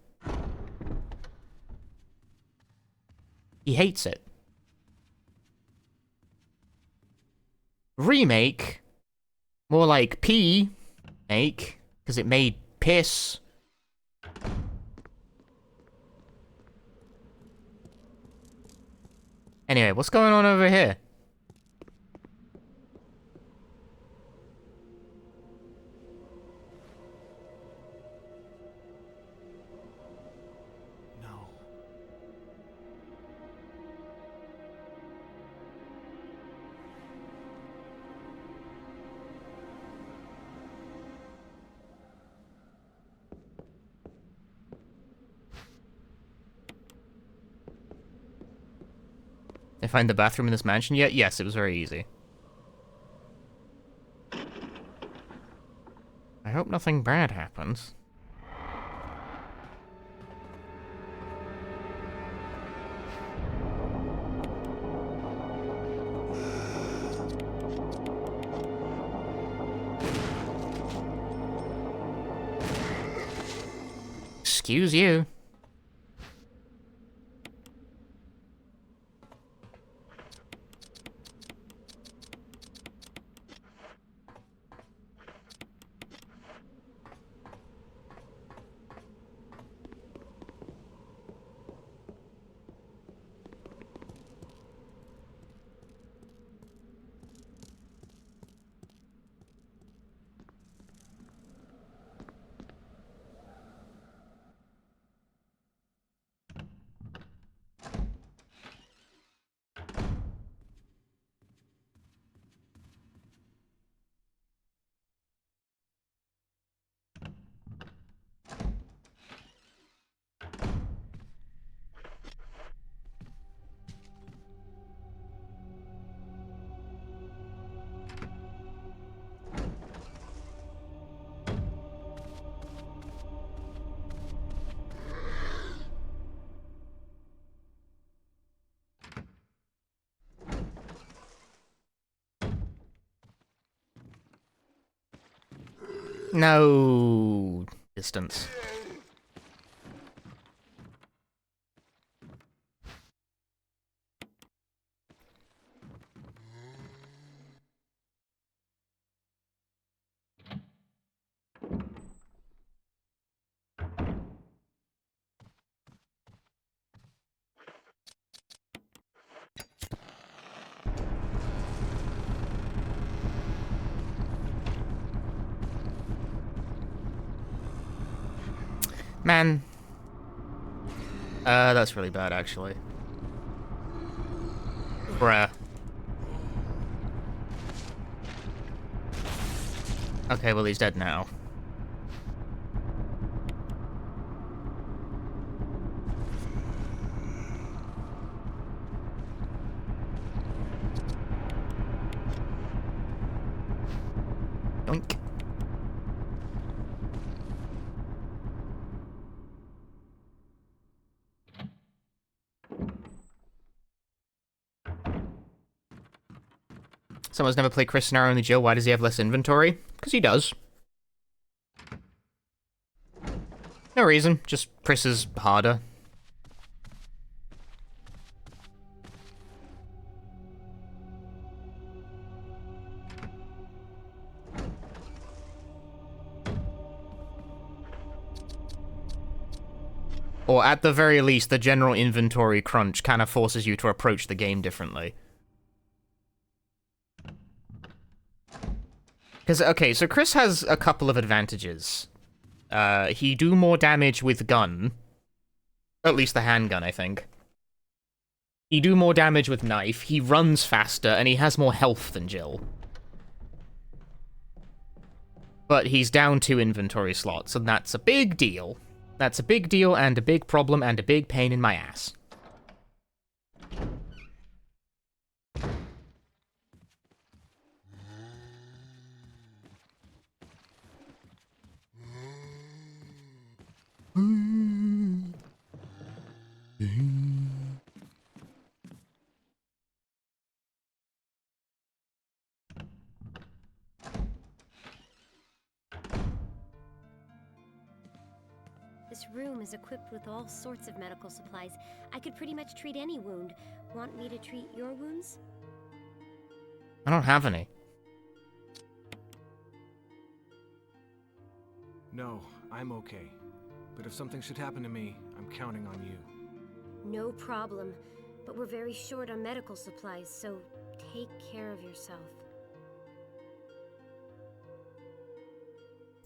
He hates it. Remake, more like P-make, because it made piss. Anyway, what's going on over here? No. Did I find the bathroom in this mansion yet? Yes, it was very easy. I hope nothing bad happens. Excuse you. No distance. Man. That's really bad, actually. Bruh. Okay, well, he's dead now. Yoink. Someone's never played Chris Scenario, only Jill. Why does he have less inventory? Because he does. No reason, just Chris is harder. Or at the very least, the general inventory crunch kind of forces you to approach the game differently. Because, okay, so Chris has a couple of advantages. He do more damage with gun. At least the handgun, I think. He do more damage with knife, he runs faster, and he has more health than Jill. But he's down 2 inventory slots, and that's a big deal. That's a big deal, and a big problem, and a big pain in my ass. This room is equipped with all sorts of medical supplies. I could pretty much treat any wound. Want me to treat your wounds? I don't have any. No, I'm okay. But if something should happen to me, I'm counting on you. No problem. But we're very short on medical supplies, so take care of yourself.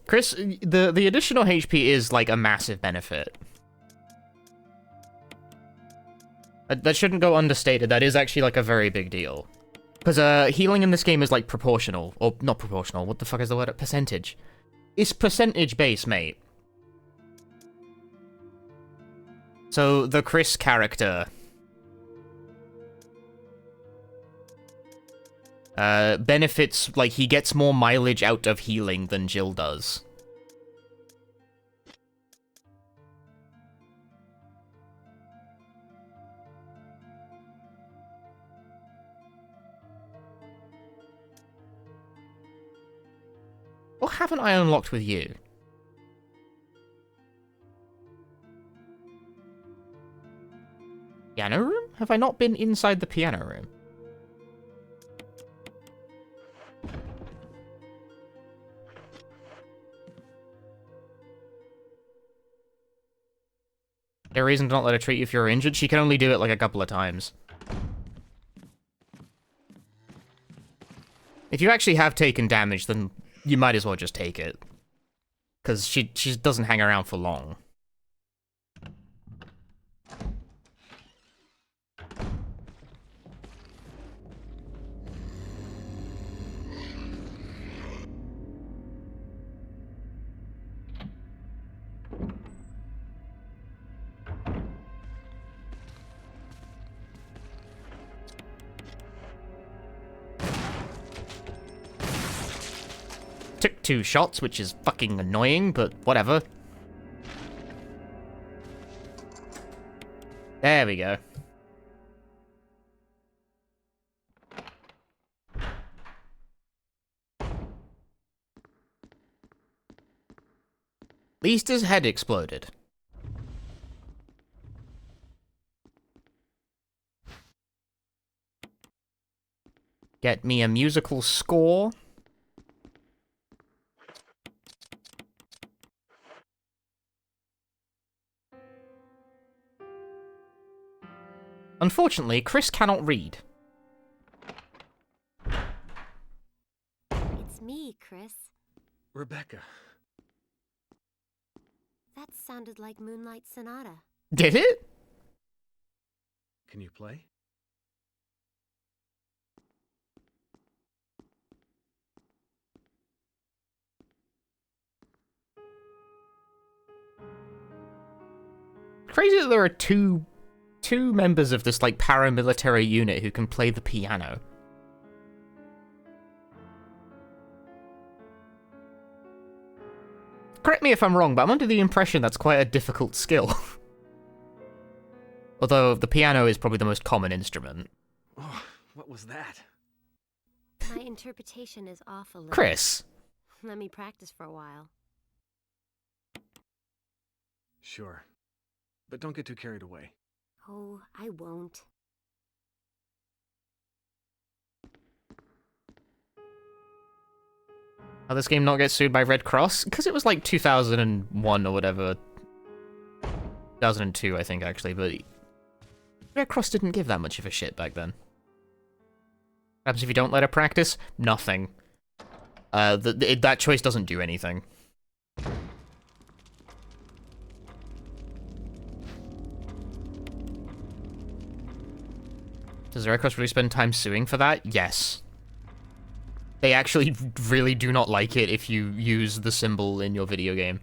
Chris, the additional HP is like a massive benefit. That shouldn't go understated. That is actually like a very big deal. Because healing in this game is like proportional. Or not proportional, what the fuck is the word? Percentage. It's percentage based, mate. So the Chris character benefits, like, he gets more mileage out of healing than Jill does. What haven't I unlocked with you? Piano room? Have I not been inside the piano room? There reason to not let her treat you if you're injured? She can only do it like a couple of times. If you actually have taken damage, then you might as well just take it. Because she doesn't hang around for long. Took 2 shots, which is fucking annoying, but whatever. There we go. At least his head exploded. Get me a musical score. Unfortunately, Chris cannot read. It's me, Chris. Rebecca. That sounded like Moonlight Sonata. Did it? Can you play? Crazy that there are two members of this, like, paramilitary unit who can play the piano. Correct me if I'm wrong, but I'm under the impression that's quite a difficult skill. Although the piano is probably the most common instrument. Oh, what was that? My interpretation is off a little. Chris! Let me practice for a while. Sure. But don't get too carried away. Oh, I won't. How this game not get sued by Red Cross? Because it was like 2001 or whatever. 2002, I think, actually, but Red Cross didn't give that much of a shit back then. Perhaps if you don't let her practice, nothing. That choice doesn't do anything. Does Red Cross really spend time suing for that? Yes. They actually really do not like it if you use the symbol in your video game.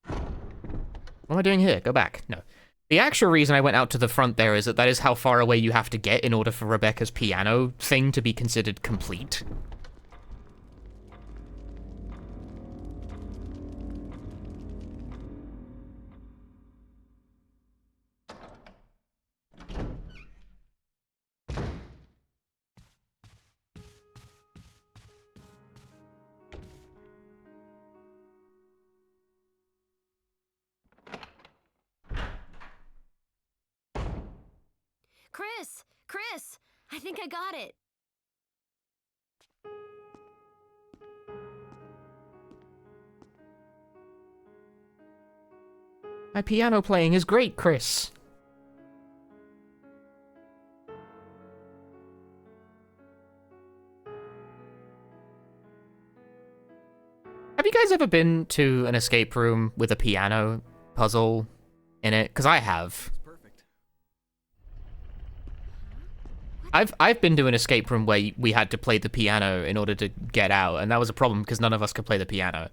What am I doing here? Go back. No. The actual reason I went out to the front there is that is how far away you have to get in order for Rebecca's piano thing to be considered complete. Chris! Chris! I think I got it. My piano playing is great, Chris. Have you guys ever been to an escape room with a piano puzzle in it? Because I have. Perfect. I've been to an escape room where we had to play the piano in order to get out, and that was a problem because none of us could play the piano.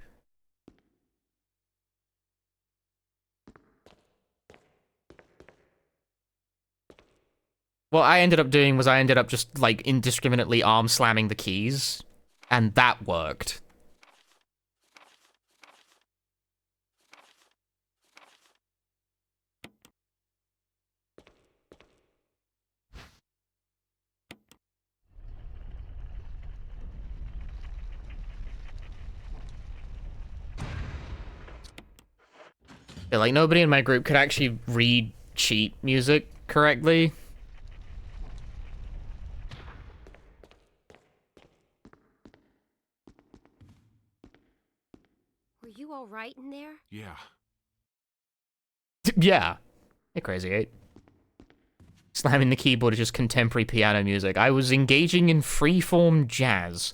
What I ended up doing was I ended up just, like, indiscriminately arm slamming the keys, and that worked. Yeah, like, nobody in my group could actually read sheet music correctly. Were you all right in there? Yeah. Yeah. Hey, Crazy 8. Slamming the keyboard is just contemporary piano music. I was engaging in freeform jazz.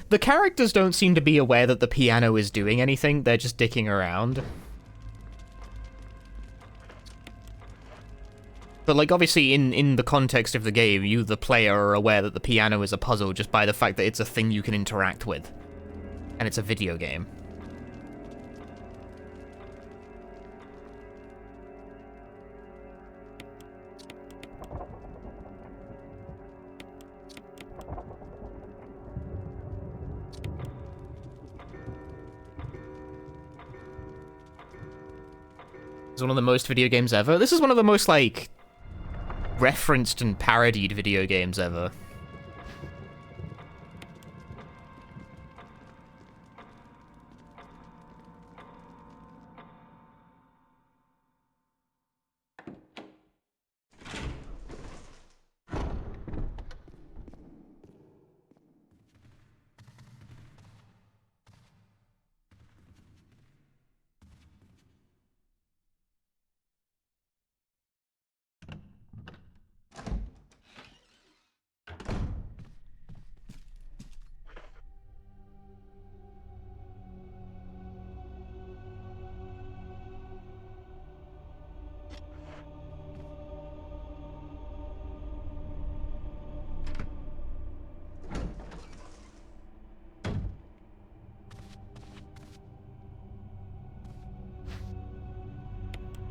The characters don't seem to be aware that the piano is doing anything, they're just dicking around. But, like, obviously, in the context of the game, you, the player, are aware that the piano is a puzzle just by the fact that it's a thing you can interact with. And it's a video game. It's one of the most video games ever. This is one of the most, like, referenced and parodied video games ever.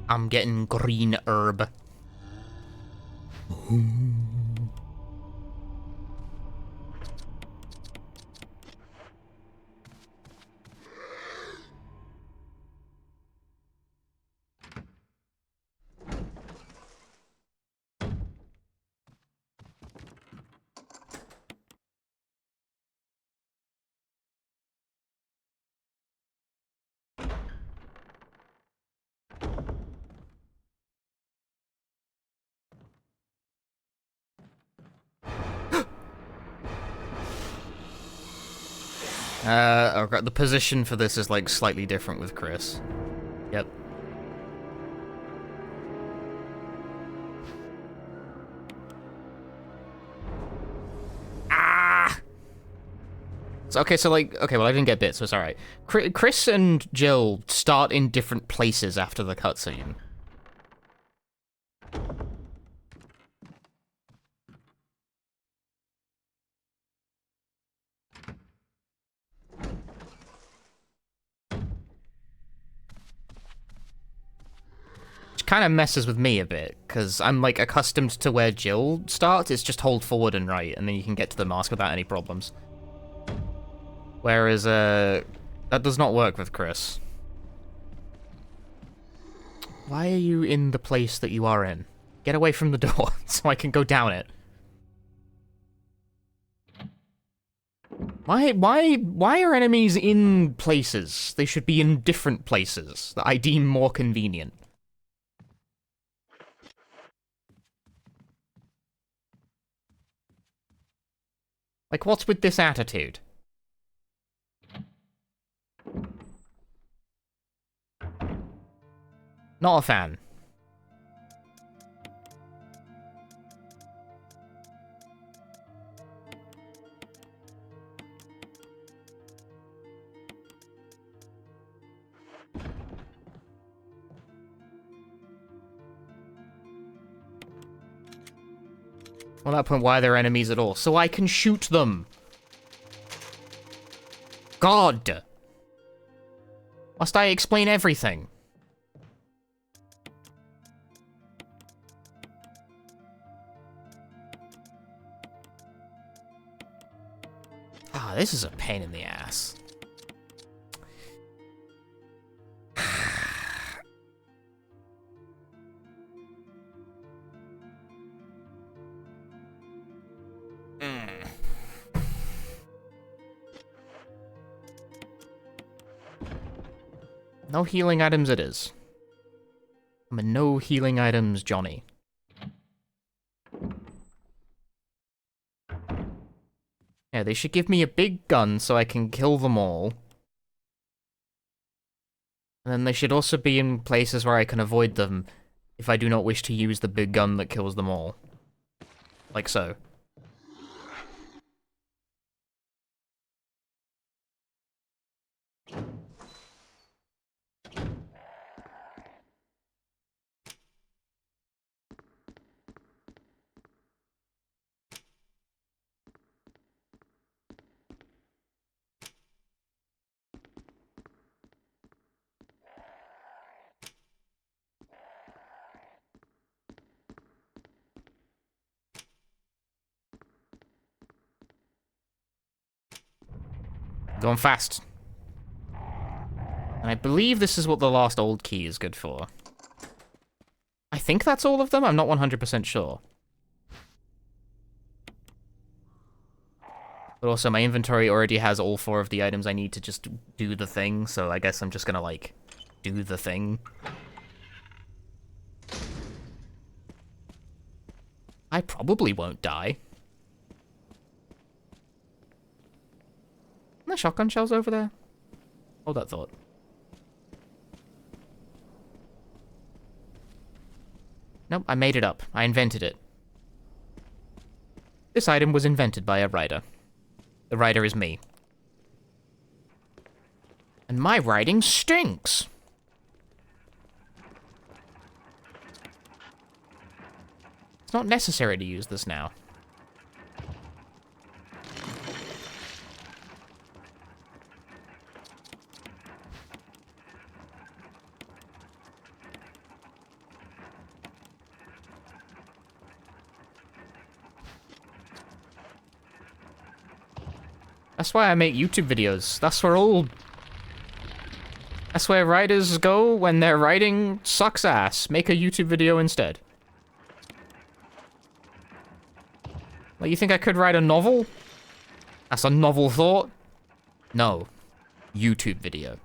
I'm getting green herb. Okay, the position for this is, like, slightly different with Chris. Yep. Ah! So, okay, so, like, okay, well, I didn't get bit, so it's alright. Chris and Jill start in different places after the cutscene. Kind of messes with me a bit, because I'm, like, accustomed to where Jill starts. It's just hold forward and right, and then you can get to the mask without any problems. Whereas, that does not work with Chris. Why are you in the place that you are in? Get away from the door so I can go down it. Why are enemies in places? They should be in different places that I deem more convenient. Like, what's with this attitude? Not a fan. Well, at that point, why are there enemies at all? So I can shoot them! God! Must I explain everything? Ah, this is a pain in the ass. No healing items it is. I'm a no healing items Johnny. Yeah, they should give me a big gun so I can kill them all. And then they should also be in places where I can avoid them if I do not wish to use the big gun that kills them all. Like so. Going fast. And I believe this is what the last old key is good for. I think that's all of them? I'm not 100% sure. But also, my inventory already has all 4 of the items I need to just do the thing, so I guess I'm just gonna, like, do the thing. I probably won't die. Are there shotgun shells over there? Hold that thought. Nope, I made it up. I invented it. This item was invented by a writer. The writer is me. And my writing stinks! It's not necessary to use this now. That's why I make YouTube videos. That's where writers go when their writing sucks ass. Make a YouTube video instead. Like, you think I could write a novel? That's a novel thought? No. YouTube video.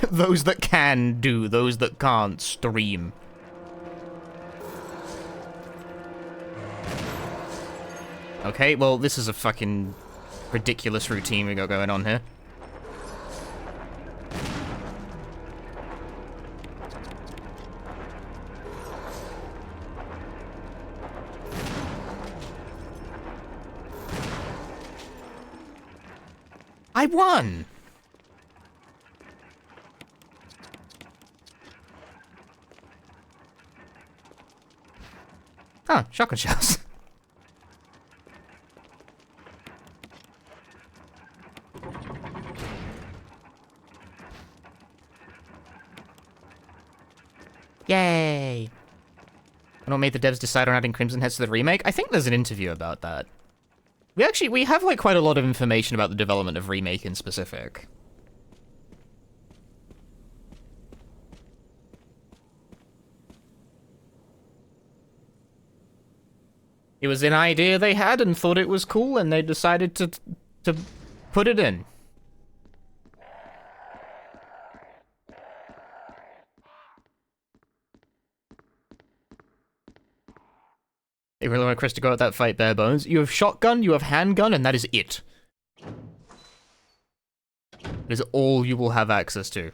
Those that can do, those that can't stream. Okay, well, this is a fucking ridiculous routine we got going on here. I won! Huh, shotgun shells. Yay! And what made the devs decide on adding Crimson Heads to the remake? I think there's an interview about that. We have, like, quite a lot of information about the development of Remake in specific. It was an idea they had and thought it was cool, and they decided to put it in. They really want Chris to go at that fight bare bones. You have shotgun, you have handgun, and that is it. That is all you will have access to.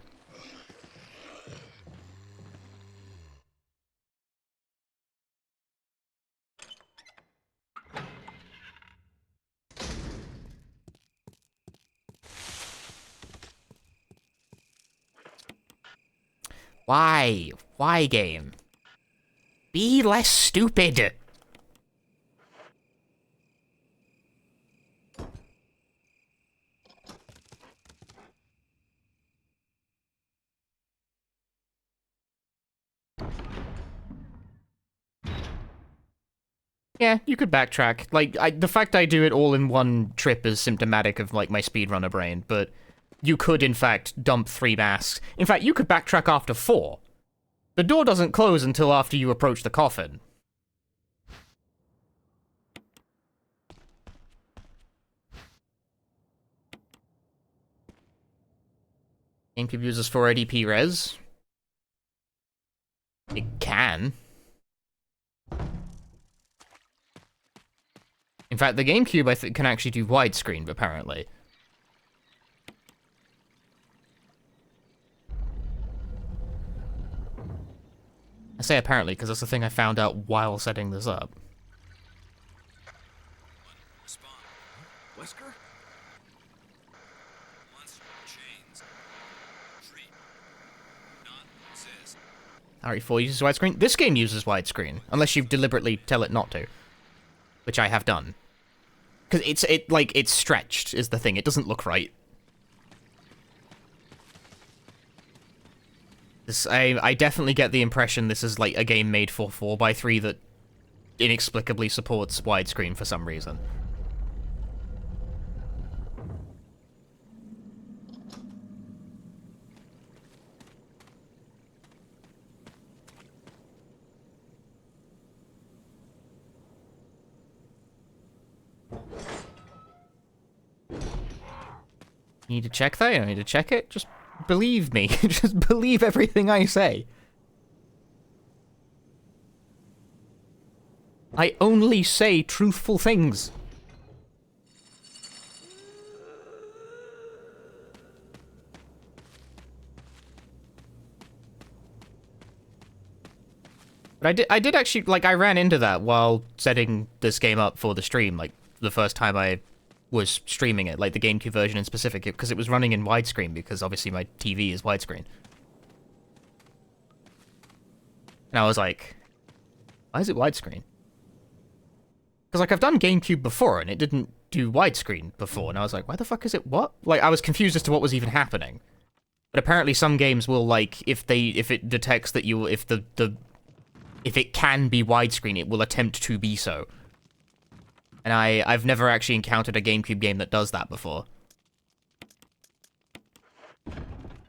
Why? Why, game? Be less stupid! Yeah, you could backtrack. Like, the fact I do it all in one trip is symptomatic of, like, my speedrunner brain, but you could, in fact, dump 3 masks. In fact, you could backtrack after 4. The door doesn't close until after you approach the coffin. GameCube uses 480p res. It can. In fact, the GameCube, I think, can actually do widescreen, apparently. I say apparently, because that's the thing I found out while setting this up. Respond. Wesker? Monster chains. Treat. Not exist. RE4 uses widescreen? This game uses widescreen, unless you deliberately tell it not to. Which I have done. Because it's stretched, is the thing. It doesn't look right. I definitely get the impression this is like a game made for 4x3 that inexplicably supports widescreen for some reason. You need to check that? You don't need to check it? Just believe me. Just believe everything I say. I only say truthful things. But I did actually, like, I ran into that while setting this game up for the stream, like, the first time I was streaming it, like the GameCube version in specific, because it was running in widescreen, because obviously my TV is widescreen. And I was like, why is it widescreen? Because, like, I've done GameCube before, and it didn't do widescreen before, and I was like, why the fuck is it what? Like, I was confused as to what was even happening. But apparently some games will, like, if it detects that you, if it can be widescreen, it will attempt to be so. And I've never actually encountered a GameCube game that does that before.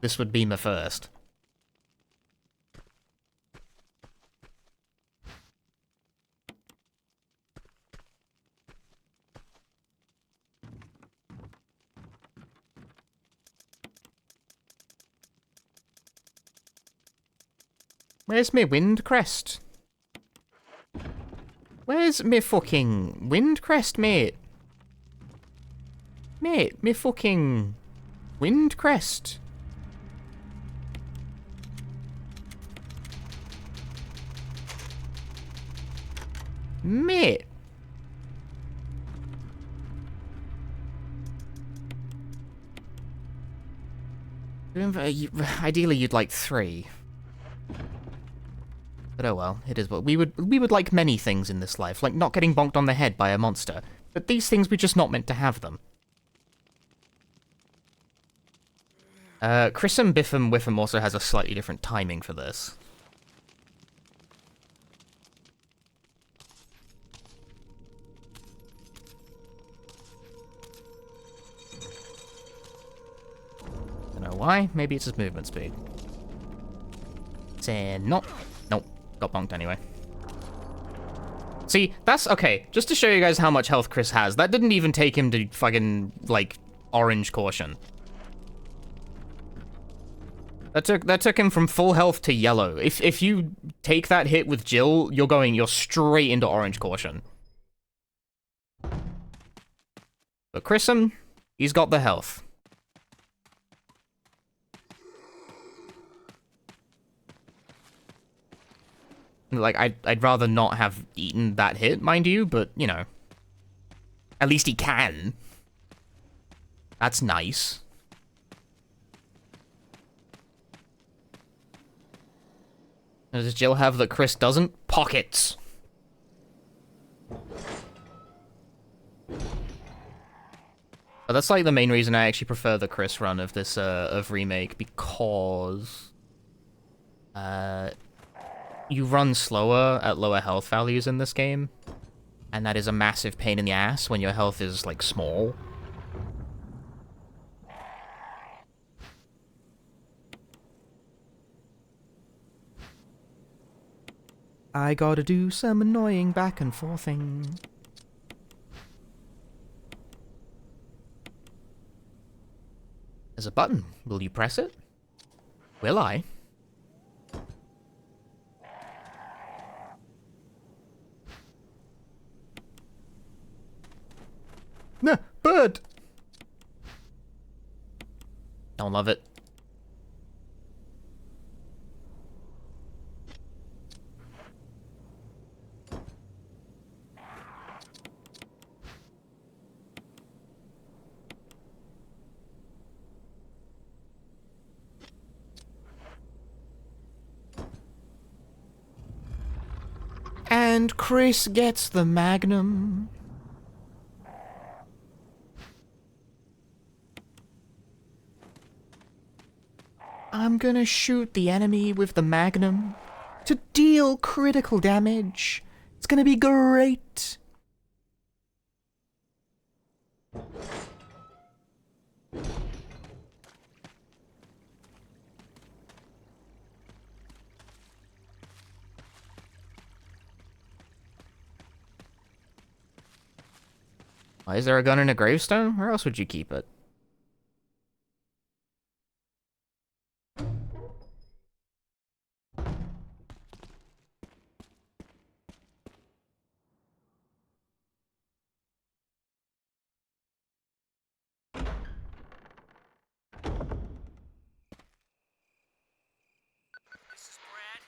This would be my first. Where's my wind crest? Where's me fucking wind crest, mate? Mate, me fucking wind crest. Mate. Ideally, you'd like 3. But oh well, it is what we would like many things in this life, like not getting bonked on the head by a monster. But these things we're just not meant to have them. Chris'em Biff'em Whiff'em also has a slightly different timing for this. why. Maybe it's his movement speed. Say nope. Nope. Got bonked anyway. See, that's okay. Just to show you guys how much health Chris has, that didn't even take him to fucking, like, orange caution. That took him from full health to yellow. If you take that hit with Jill, you're straight into orange caution. But Chris'em, he's got the health. Like, I'd rather not have eaten that hit, mind you, but, you know. At least he can. That's nice. Does Jill have that Chris doesn't? Pockets. But that's like the main reason I actually prefer the Chris run of this of Remake, because you run slower at lower health values in this game, and that is a massive pain in the ass when your health is like small. I gotta do some annoying back and forthing. There's a button. Will you press it? Will I? Nah, bird! Don't love it. And Chris gets the Magnum. I'm gonna shoot the enemy with the Magnum to deal critical damage. It's gonna be great. Why is there a gun in a gravestone? Where else would you keep it? This is Brad.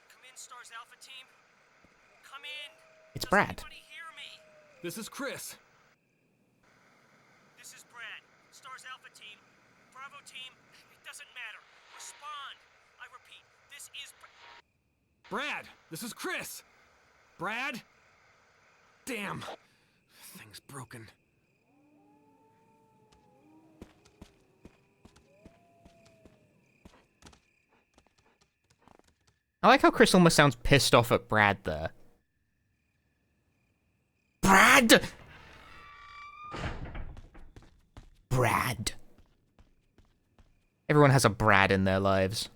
Come in, Stars Alpha Team. Come in. It's Brad. Does anybody hear me? This is Chris. This is Brad. Stars Alpha Team. Bravo Team. It doesn't matter. Respond. I repeat, this is Brad, this is Chris. Brad? Damn. Thing's broken. I like how Chris almost sounds pissed off at Brad there. Brad! Brad. Everyone has a Brad in their lives.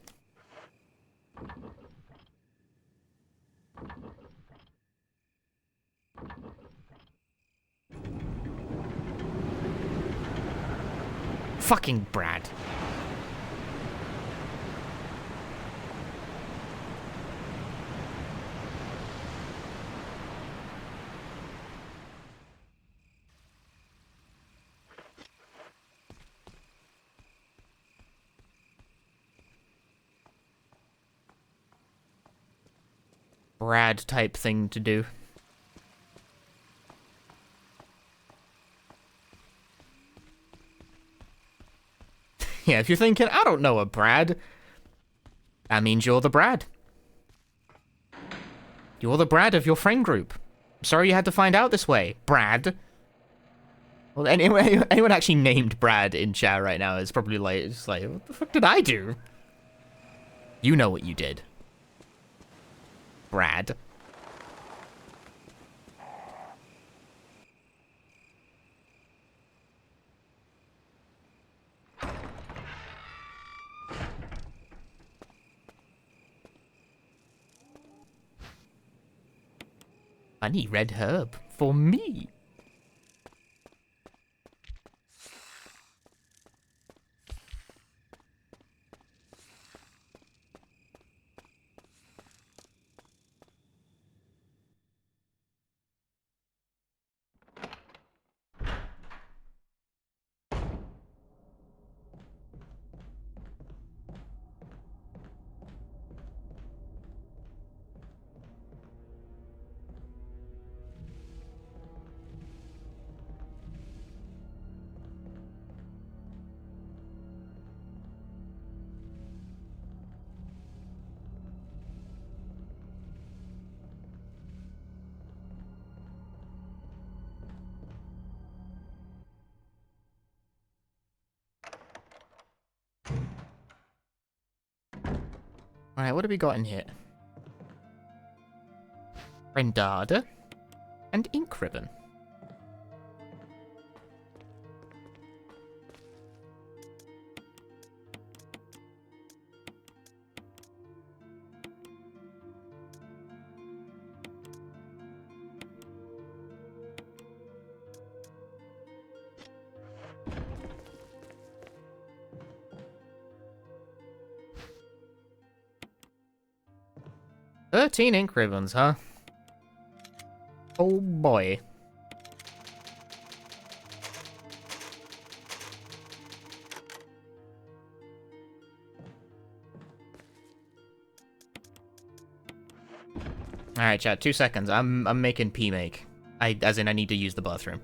Fucking Brad. Brad type thing to do. Yeah, if you're thinking, I don't know a Brad, that means you're the Brad. You're the Brad of your friend group. Sorry you had to find out this way, Brad. Well, anyone actually named Brad in chat right now is probably like, it's like, what the fuck did I do? You know what you did. Brad. Honey red herb for me. Alright, what have we got in here? Rendada and ink ribbon. "13 ink ribbons, huh? Oh boy. Alright, chat, 2 seconds. I'm making pee make. As in I need to use the bathroom.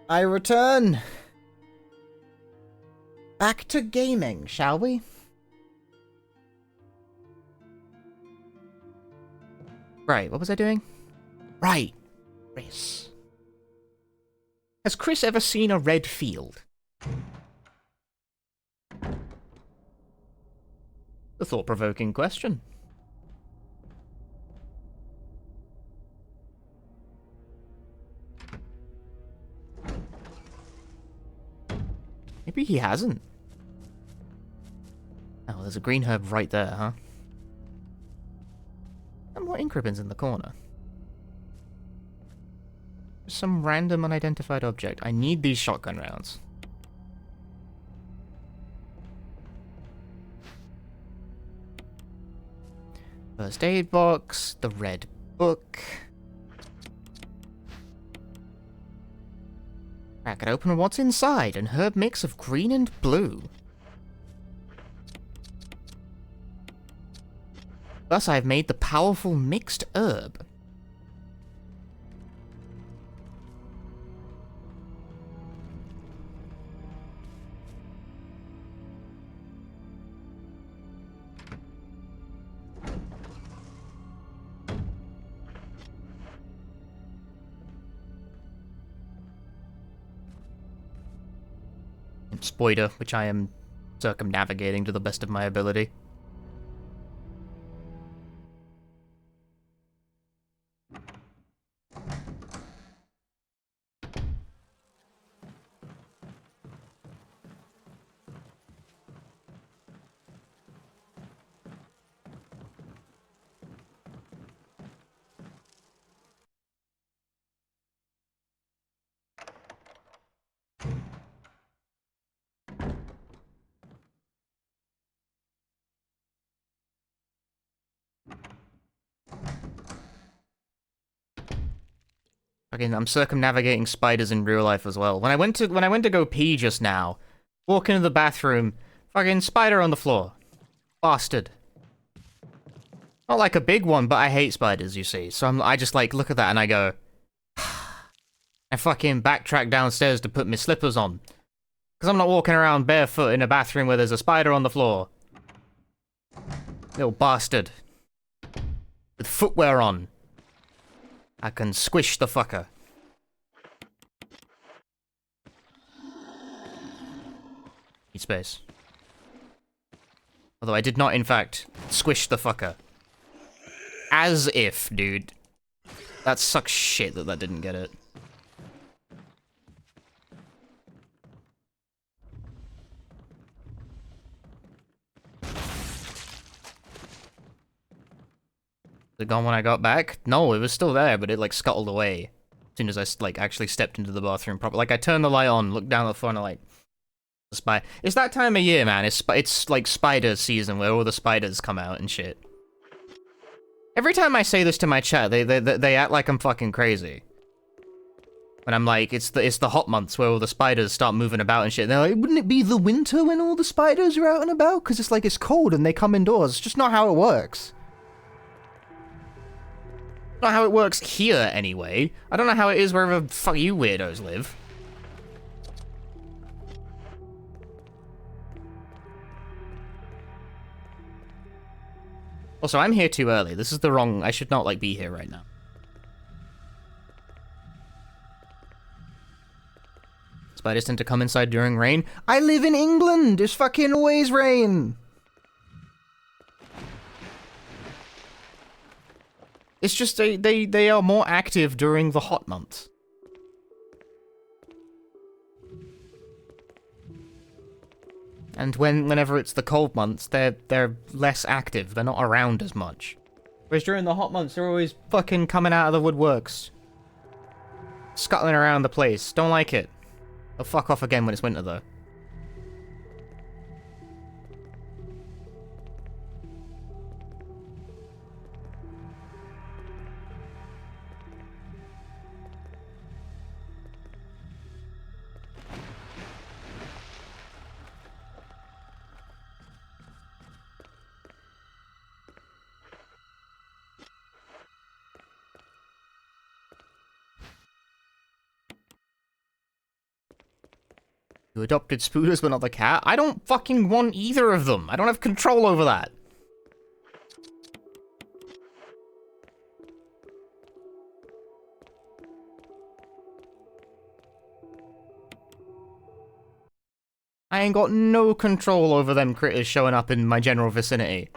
I return. Back to gaming, shall we? Right, what was I doing? Right, Chris. Has Chris ever seen a red field? A thought-provoking question. Maybe he hasn't. Oh, there's a green herb right there, huh? And more ink ribbons in the corner. Some random unidentified object. I need these shotgun rounds. First aid box, the red book. Crack it open, what's inside? An herb mix of green and blue. Thus I have made the powerful mixed herb. Spoiler, which I am circumnavigating to the best of my ability. Again, I'm circumnavigating spiders in real life as well. When I went to go pee just now, walk into the bathroom, fucking spider on the floor. Bastard. Not like a big one, but I hate spiders, you see. So I just like look at that and I go, I fucking backtrack downstairs to put my slippers on. Because I'm not walking around barefoot in a bathroom where there's a spider on the floor. Little bastard. With footwear on. I can squish the fucker. Need space. Although I did not, in fact, squish the fucker. As if, dude. That sucks shit that didn't get it. It gone when I got back? No, it was still there, but it like scuttled away as soon as I like actually stepped into the bathroom proper. Like I turned the light on, looked down the floor, and I like It's that time of year, man. It's like spider season where all the spiders come out and shit. Every time I say this to my chat, they act like I'm fucking crazy. When I'm like, it's the hot months where all the spiders start moving about and shit. And they're like, wouldn't it be the winter when all the spiders are out and about? Because it's like it's cold and they come indoors. It's just not how it works. Not how it works here, anyway. I don't know how it is wherever the fuck you weirdos live. Also, I'm here too early. This is the wrong... I should not, like, be here right now. Spiders tend to come inside during rain. I live in England! It's fucking always rain! It's just they are more active during the hot months. And whenever it's the cold months, they're less active. They're not around as much. Whereas during the hot months, they're always fucking coming out of the woodworks. Scuttling around the place. Don't like it. They'll fuck off again when it's winter, though. You adopted Spooders but not the cat? I don't fucking want either of them. I don't have control over that. I ain't got no control over them critters showing up in my general vicinity.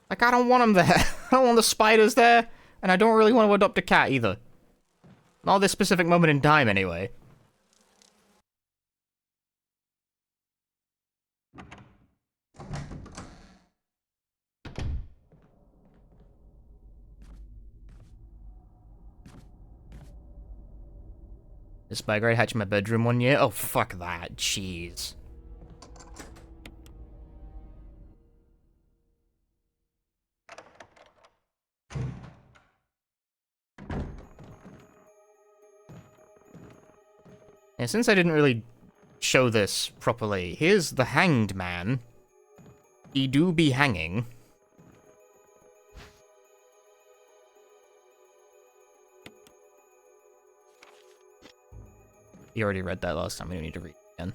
Like, I don't want them there. I don't want the spiders there, and I don't really want to adopt a cat either. Not this specific moment in time, anyway. This spider hatched in my bedroom one year. Oh, fuck that. Jeez. Yeah, since I didn't really show this properly, here's the hanged man. He do be hanging. You already read that last time, we don't need to read it again.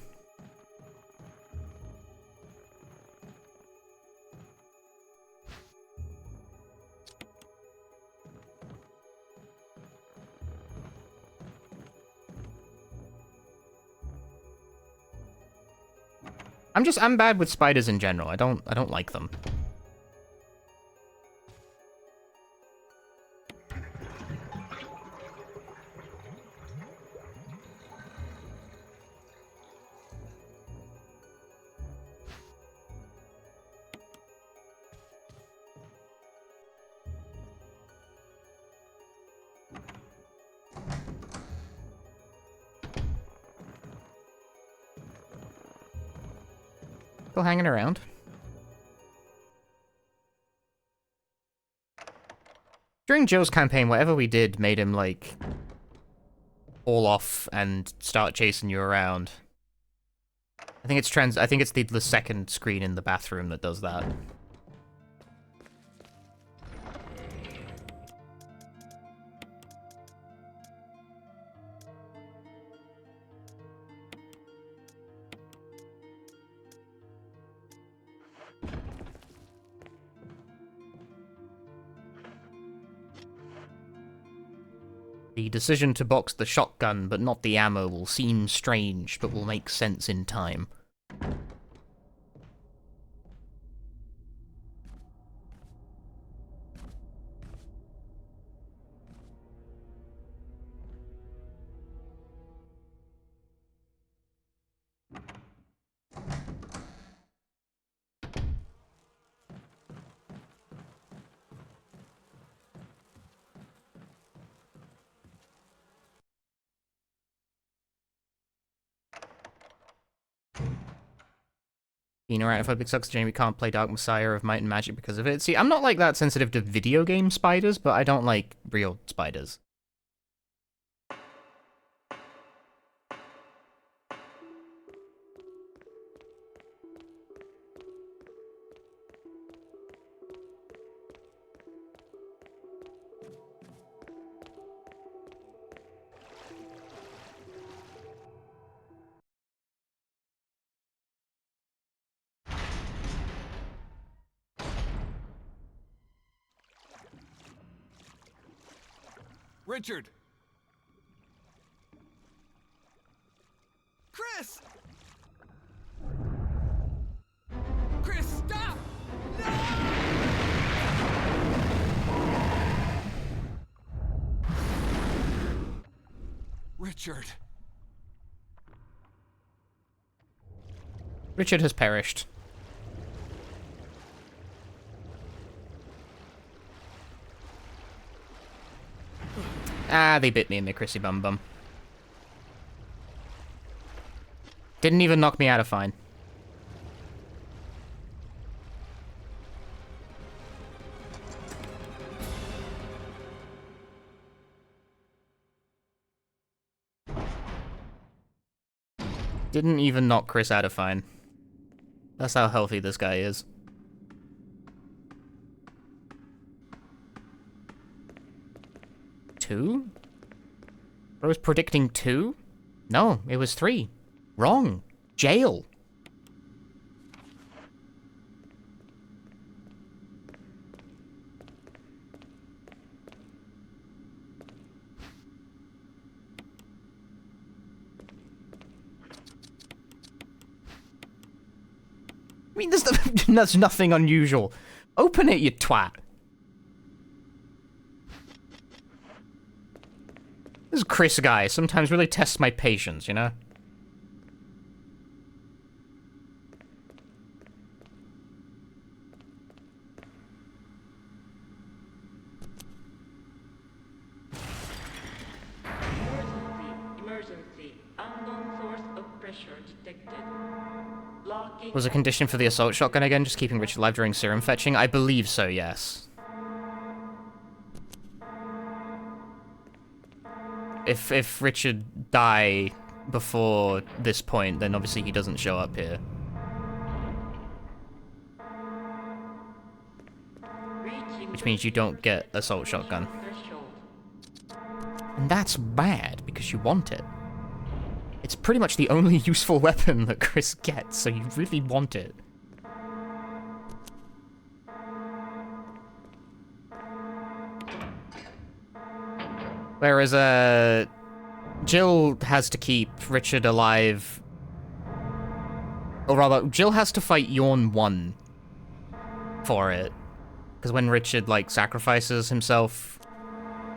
I'm bad with spiders in general. I don't like them. Still hanging around. During Joe's campaign, whatever we did made him, like, fall off and start chasing you around. I think it's the second screen in the bathroom that does that. The decision to box the shotgun but not the ammo will seem strange, but will make sense in time. Being arachnophobic sucks, Jamie can't play Dark Messiah of Might and Magic because of it. See, I'm not like that sensitive to video game spiders, but I don't like real spiders. Richard! Chris! Chris, stop! No! Richard. Richard has perished. Ah, they bit me in the Chrissy Bum Bum. Didn't even knock me out of fine. Didn't even knock Chris out of fine. That's how healthy this guy is. Two? I was predicting 2? No, it was 3. Wrong. Jail. I mean, there's nothing unusual. Open it, you twat. This Chris guy sometimes really tests my patience, you know? Emergency. emergency. Unknown source of pressure detected. Locking. Was a condition for the assault shotgun again, just keeping Richard alive during serum fetching? I believe so, yes. If Richard die before this point, then obviously he doesn't show up here. Which means you don't get assault shotgun. And that's bad, because you want it. It's pretty much the only useful weapon that Chris gets, so you really want it. Whereas, Jill has to keep Richard alive. Or rather, Jill has to fight Yawn 1 for it. Because when Richard, like, sacrifices himself,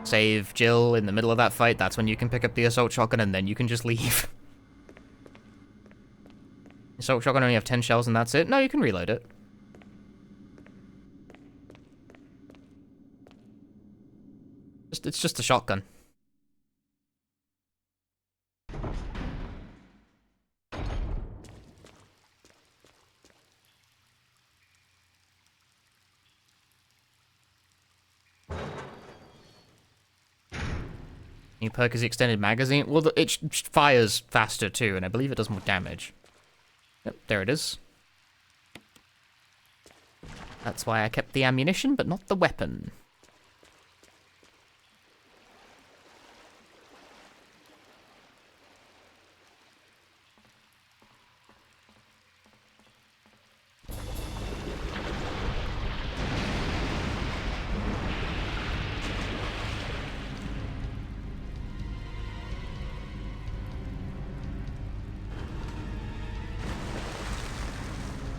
save Jill in the middle of that fight, that's when you can pick up the assault shotgun and then you can just leave. Assault shotgun only have 10 shells and that's it? No, you can reload it. It's just a shotgun. New perk is the extended magazine. Well, it fires faster too, and I believe it does more damage. Yep, there it is. That's why I kept the ammunition, but not the weapon.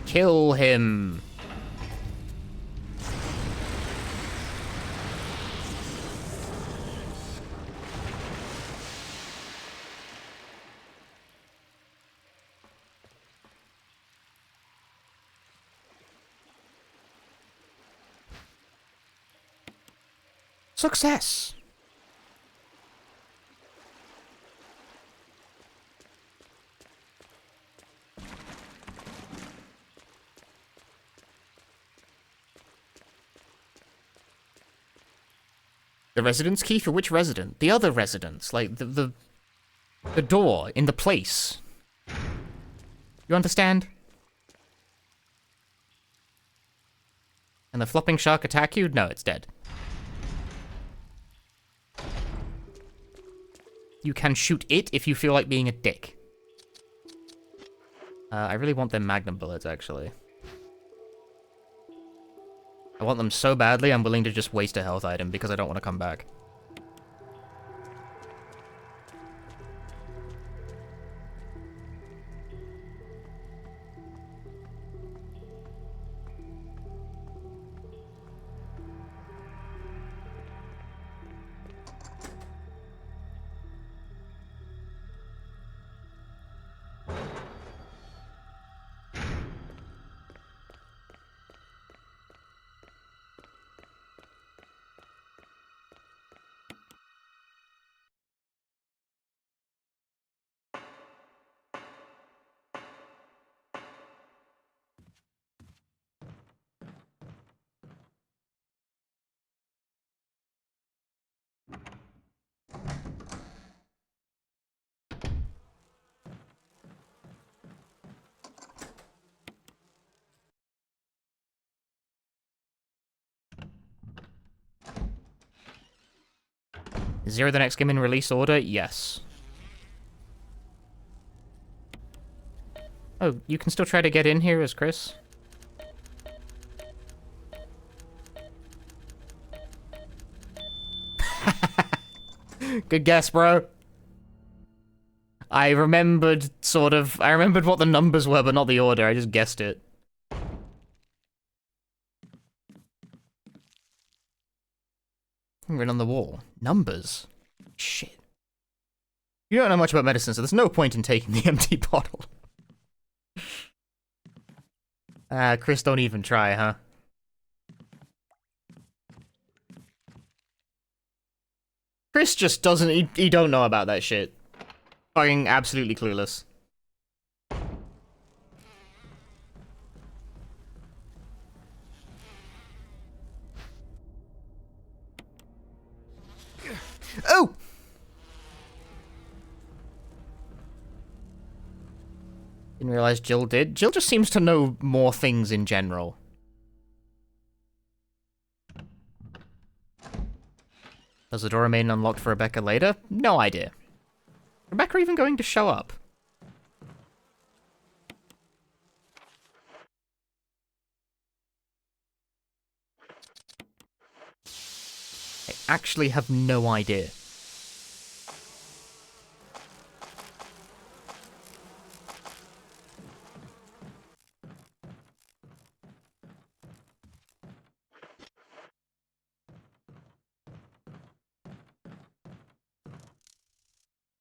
Kill him. Success. The residence key for which resident? The other residence, like the door in the place. You understand? And the flopping shark attack you? No, it's dead. You can shoot it if you feel like being a dick. I really want them magnum bullets, actually. I want them so badly, I'm willing to just waste a health item because I don't want to come back. Is 0 the next game in release order? Yes. Oh, you can still try to get in here as Chris? Good guess, bro. I remembered what the numbers were, but not the order. I just guessed it. Written on the wall. Numbers. Shit. You don't know much about medicine, so there's no point in taking the empty bottle. Chris, don't even try, huh? Chris just doesn't, he don't know about that shit. Fucking absolutely clueless. Oh! Didn't realize Jill did. Jill just seems to know more things in general. Does the door remain unlocked for Rebecca later? No idea. Rebecca even going to show up? I actually have no idea.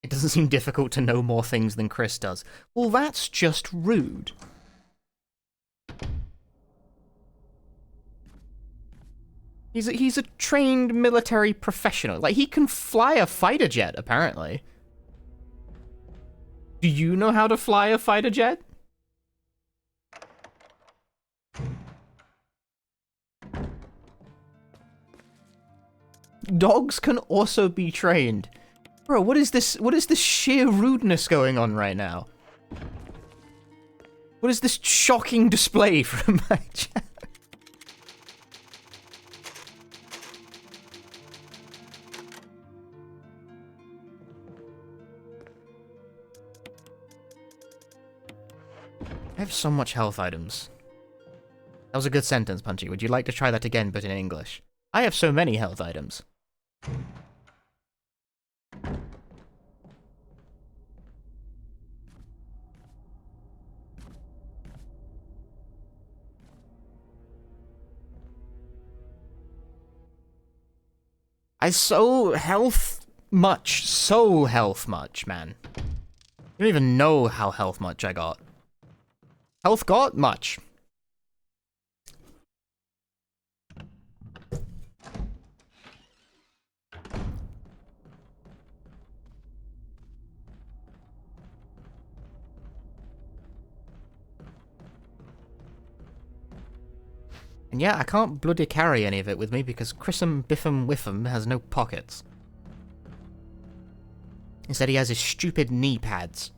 It doesn't seem difficult to know more things than Chris does. Well, that's just rude. He's a trained military professional. Like, he can fly a fighter jet, apparently. Do you know how to fly a fighter jet? Dogs can also be trained. Bro, what is this sheer rudeness going on right now? What is this shocking display from my chat? I have so much health items. That was a good sentence, Punchy. Would you like to try that again, but in English? I have so many health items. So health much, man. You don't even know how health much I got. Health got much. And yeah, I can't bloody carry any of it with me because Chris'em Biff'em Whiff'em has no pockets. Instead he has his stupid knee pads.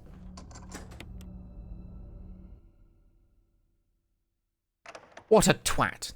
What a twat.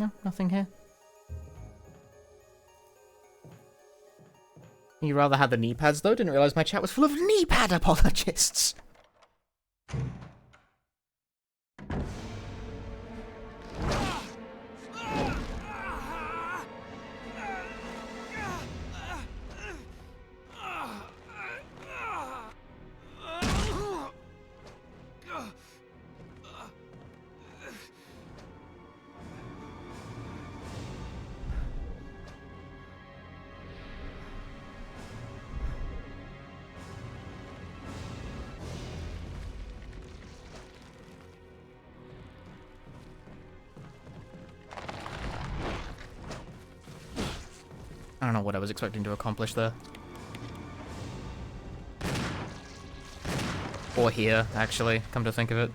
No, nothing here. You rather had the knee pads though? Didn't realize my chat was full of knee pad apologists. I don't know what I was expecting to accomplish there. Or here, actually, come to think of it.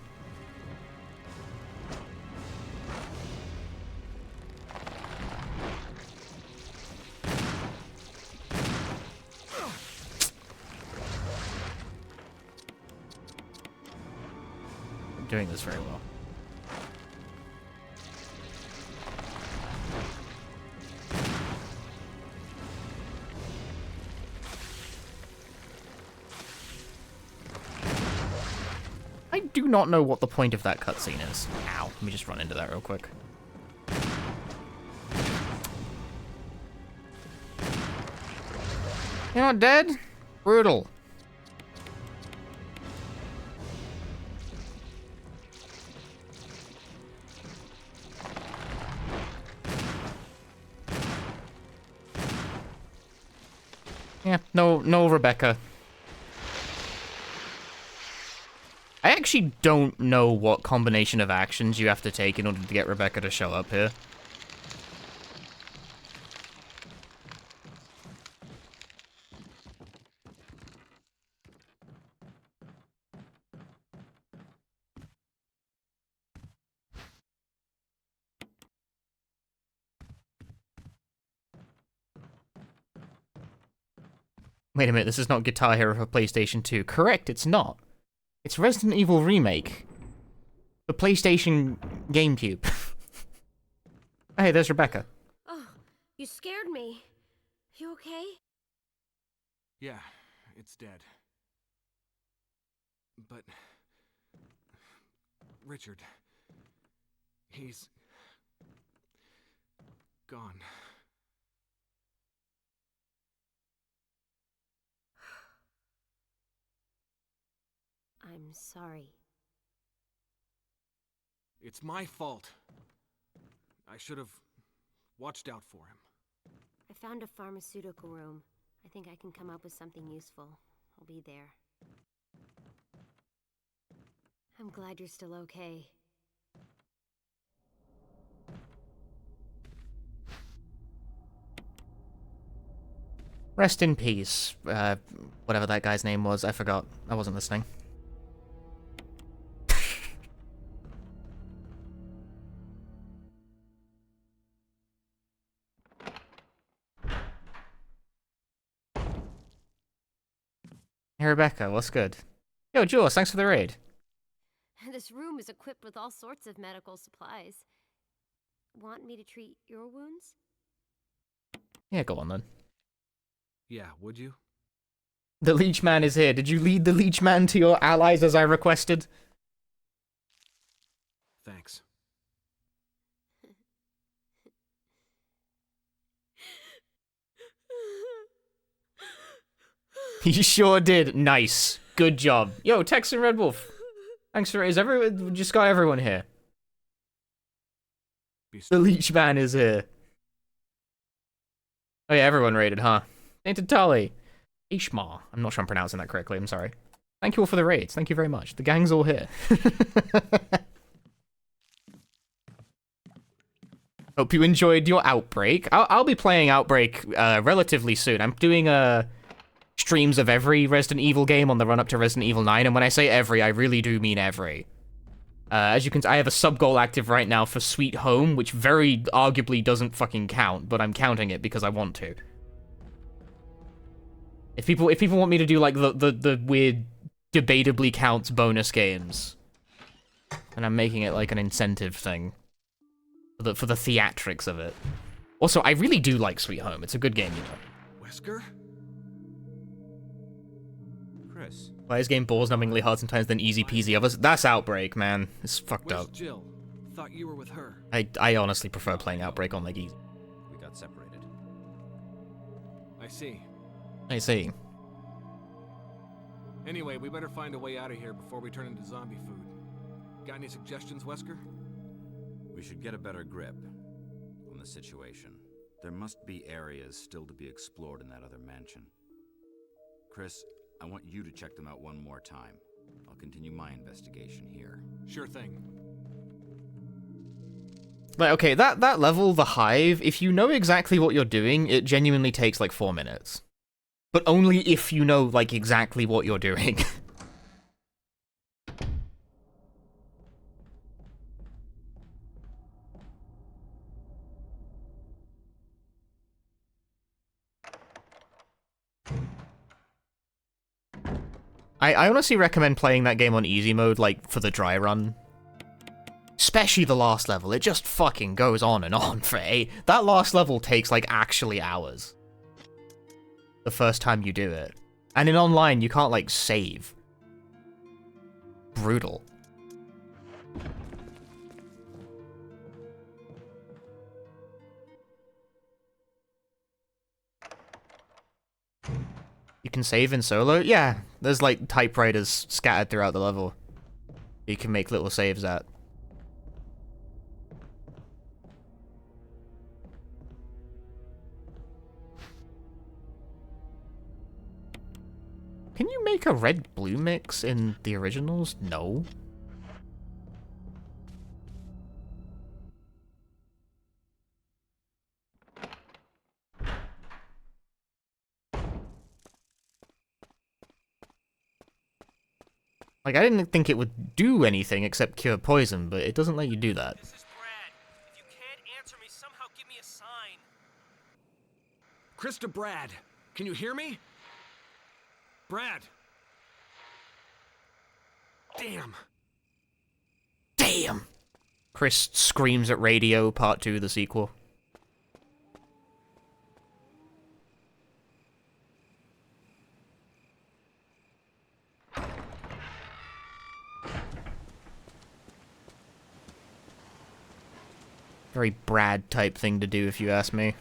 I'm doing this very well. I do not know what the point of that cutscene is. Ow, let me just run into that real quick. You're not dead? Brutal. Yeah, no Rebecca. I actually don't know what combination of actions you have to take in order to get Rebecca to show up here. Wait a minute, this is not Guitar Hero for PlayStation 2. Correct, it's not. It's Resident Evil Remake. For PlayStation Gamecube. Hey, there's Rebecca. Oh, you scared me. You okay? Yeah, it's dead. But... Richard... He's... gone. I'm sorry. It's my fault. I should have watched out for him. I found a pharmaceutical room. I think I can come up with something useful. I'll be there. I'm glad you're still okay. Rest in peace. Whatever that guy's name was, I forgot. I wasn't listening. Hey Rebecca, what's good? Yo, Jules, thanks for the raid. This room is equipped with all sorts of medical supplies. Want me to treat your wounds? Yeah, go on then. Yeah, would you? The Leech Man is here. Did you lead the Leech Man to your allies as I requested? Thanks. You sure did. Nice. Good job. Yo, Texan Red Wolf. Thanks for is everyone just got everyone here. The Leech Man is here. Oh yeah, everyone raided, huh? Tainted Tully. Ishmar. I'm not sure I'm pronouncing that correctly, I'm sorry. Thank you all for the raids. Thank you very much. The gang's all here. Hope you enjoyed your Outbreak. I'll be playing Outbreak relatively soon. I'm doing streams of every Resident Evil game on the run-up to Resident Evil 9, and when I say every, I really do mean every. As you can see, I have a sub-goal active right now for Sweet Home, which very arguably doesn't fucking count, but I'm counting it because I want to. If people want me to do, like, the weird, debatably counts bonus games, and I'm making it, like, an incentive thing. For the theatrics of it. Also, I really do like Sweet Home. It's a good game, you know. Wesker? Chris. Why is game balls-numbingly hard sometimes than easy peasy others? That's Outbreak, man. It's fucked Where's up. Jill? Thought you were with her. I honestly prefer playing Outbreak on, like, easy. We got separated. I see. I see. Anyway, we better find a way out of here before we turn into zombie food. Got any suggestions, Wesker? We should get a better grip on the situation. There must be areas still to be explored in that other mansion. Chris, I want you to check them out one more time. I'll continue my investigation here. Sure thing. Like, okay, that level, the Hive, if you know exactly what you're doing, it genuinely takes, like, 4 minutes. But only if you know, like, exactly what you're doing. I honestly recommend playing that game on easy mode, like, for the dry run. Especially the last level. It just fucking goes on and on for that last level takes, like, actually hours. The first time you do it. And in online, you can't, like, save. brutal. You can save in solo? Yeah, there's like typewriters scattered throughout the level. You can make little saves at. Can you make a red-blue mix in the originals? No. Like, I didn't think it would do anything except cure poison, but it doesn't let you do that. This is Brad. If you can't answer me, somehow give me a sign. Chris to Brad. Can you hear me? Brad. Damn. Damn! Chris screams at radio, part 2, the sequel. Very Brad type thing to do, if you ask me.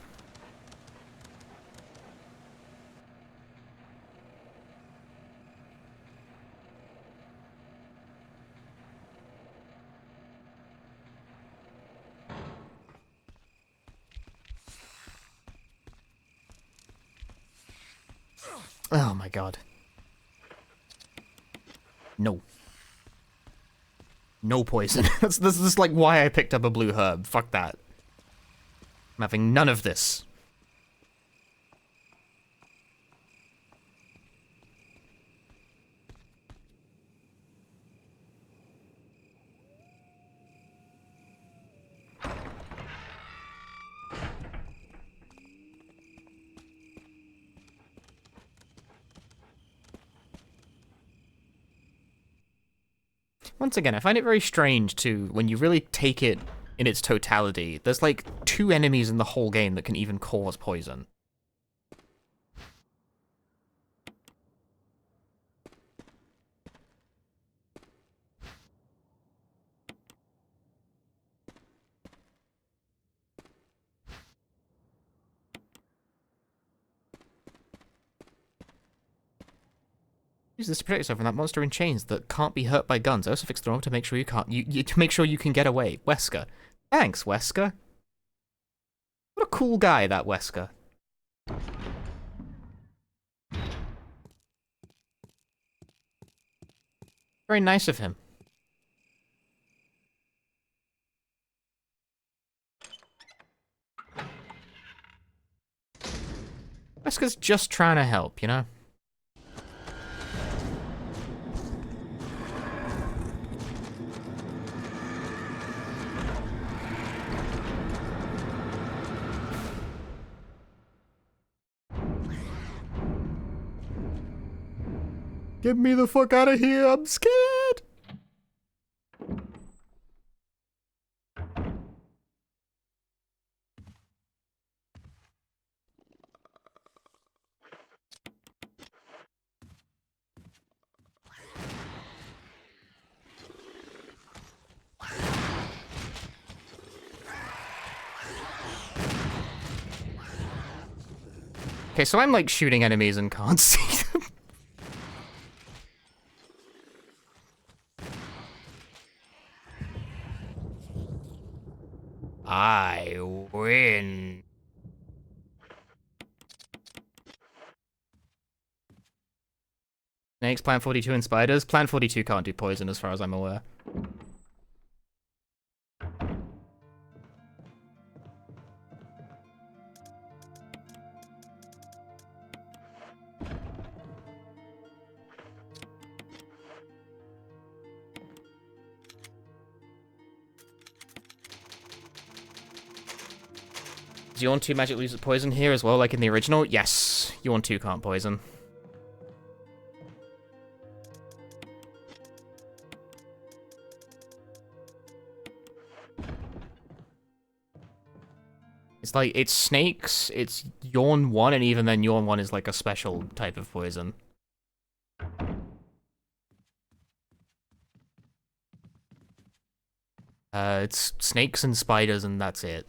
Oh my god. No. No poison. This is like why I picked up a blue herb. Fuck that. I'm having none of this. Once again, I find it very strange, too, when you really take it in its totality. There's like 2 enemies in the whole game that can even cause poison. Use this to protect yourself from that monster in chains that can't be hurt by guns. I also fixed the armor to make sure you can't. To make sure you can get away. Wesker. Thanks, Wesker. What a cool guy, that Wesker. Very nice of him. Wesker's just trying to help, you know? Get me the fuck out of here, I'm scared! Okay, so I'm like shooting enemies and can't see them. I win. Snakes, Plan 42, and spiders. Plan 42 can't do poison as far as I'm aware. Does Yawn 2 magic lose poison here as well, like in the original? Yes, Yawn 2 can't poison. It's like, it's snakes, it's Yawn 1, and even then Yawn 1 is like a special type of poison. It's snakes and spiders, and that's it.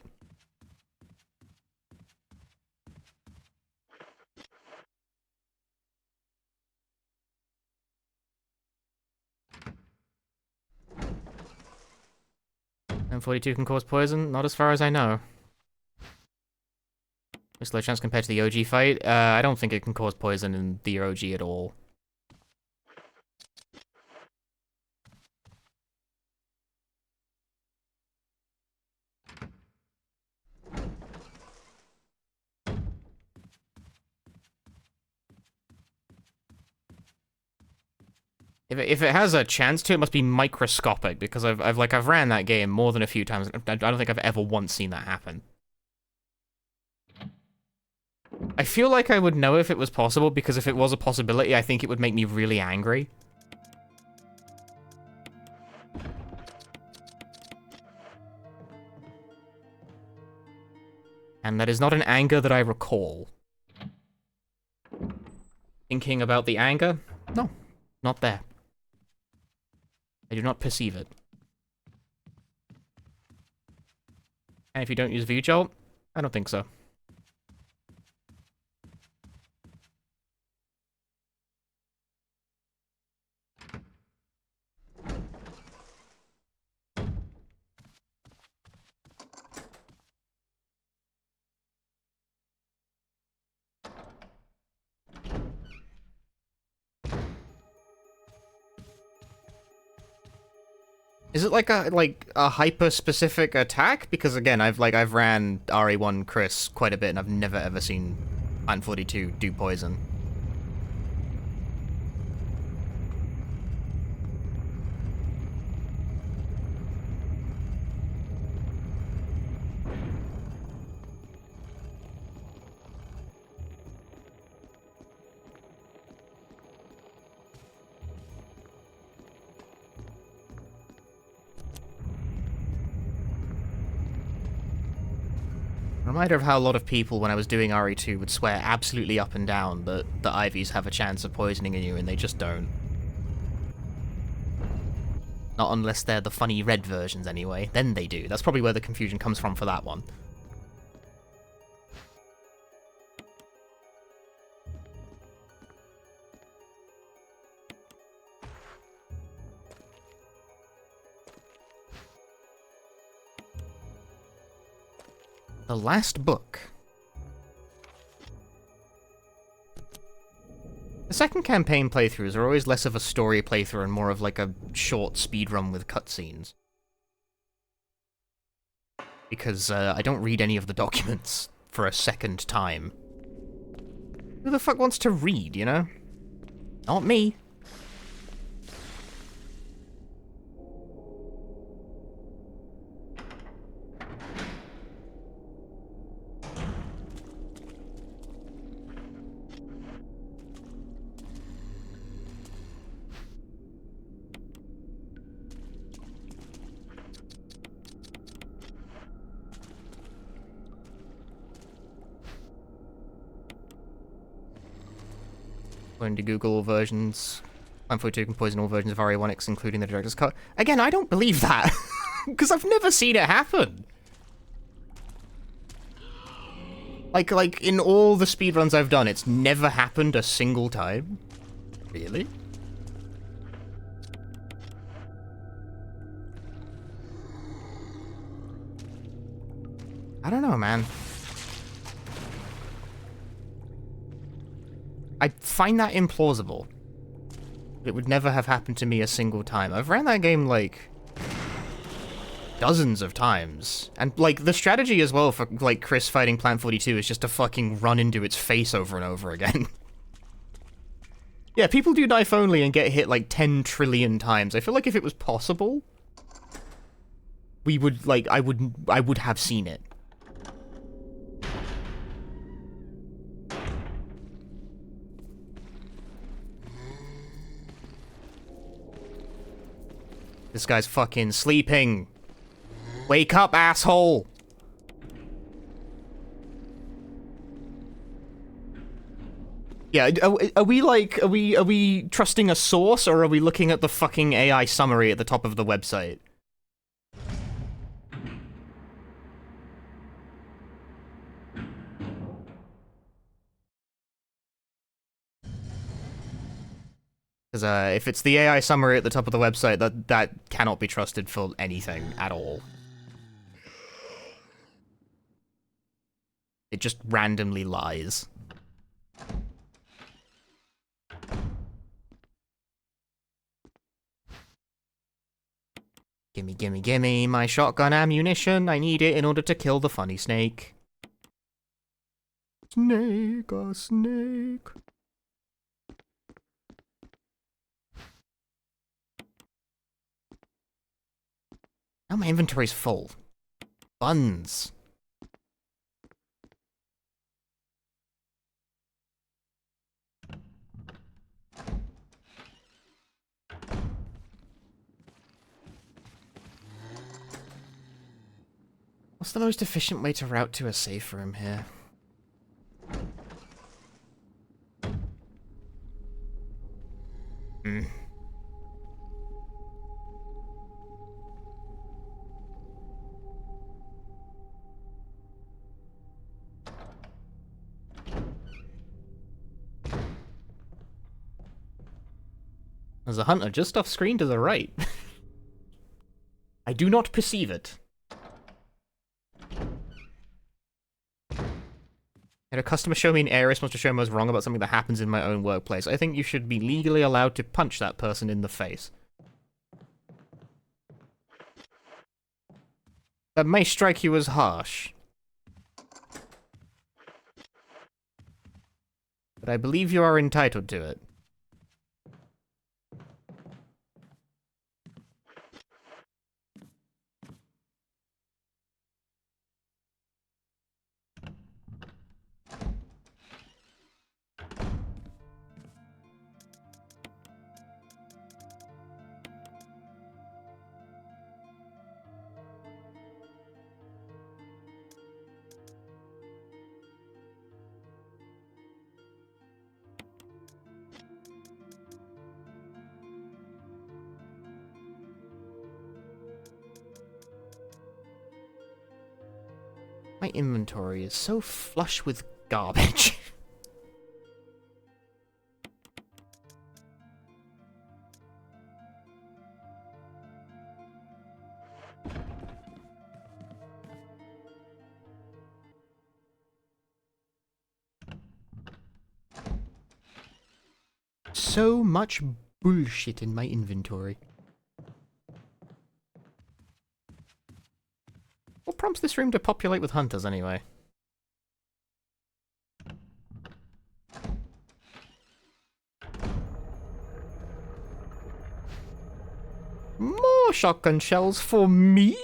M42 can cause poison? Not as far as I know. Just low chance compared to the OG fight? I don't think it can cause poison in the OG at all. If it has a chance to, it must be microscopic, because I've ran that game more than a few times. I don't think I've ever once seen that happen. I feel like I would know if it was possible, because if it was a possibility, I think it would make me really angry. And that is not an anger that I recall. Thinking about the anger? No, not there. I do not perceive it. And if you don't use V-Jolt, I don't think so. Is it like a hyper specific attack? Because again, I've ran RE1 Chris quite a bit, and I've never ever seen Plant 42 do poison. Reminder of how a lot of people, when I was doing RE2, would swear absolutely up and down that the IVs have a chance of poisoning you, and they just don't. Not unless they're the funny red versions, anyway. Then they do. That's probably where the confusion comes from for that one. The last book. The second campaign playthroughs are always less of a story playthrough and more of like a short speedrun with cutscenes. Because I don't read any of the documents for a second time. Who the fuck wants to read, you know? Not me. Going to Google all versions. Plant42 can poison all versions of RE1X, including the director's cut. Again, I don't believe that. Because I've never seen it happen. Like, in all the speedruns I've done, it's never happened a single time. Really? I don't know, man. I find that implausible. It would never have happened to me a single time. I've ran that game, like, dozens of times. And, like, the strategy as well for, like, Chris fighting Plant 42 is just to fucking run into its face over and over again. Yeah, people do knife only and get hit, like, 10 trillion times. I feel like if it was possible, we would, like, I would have seen it. This guy's fucking sleeping. Wake up, asshole! Yeah, are we trusting a source, or are we looking at the fucking AI summary at the top of the website? Because if it's the AI summary at the top of the website, that cannot be trusted for anything at all. It just randomly lies. Gimme, gimme, gimme my shotgun ammunition. I need it in order to kill the funny snake. Snake, a snake. Now my inventory's full. Buns. What's the most efficient way to route to a safe room here? There's a hunter just off screen to the right. I do not perceive it. Had a customer show me an area supposed to show me I was wrong about something that happens in my own workplace. I think you should be legally allowed to punch that person in the face. That may strike you as harsh. But I believe you are entitled to it. My inventory is so flush with garbage. So much bullshit in my inventory. What prompts this room to populate with hunters, anyway? More shotgun shells for me?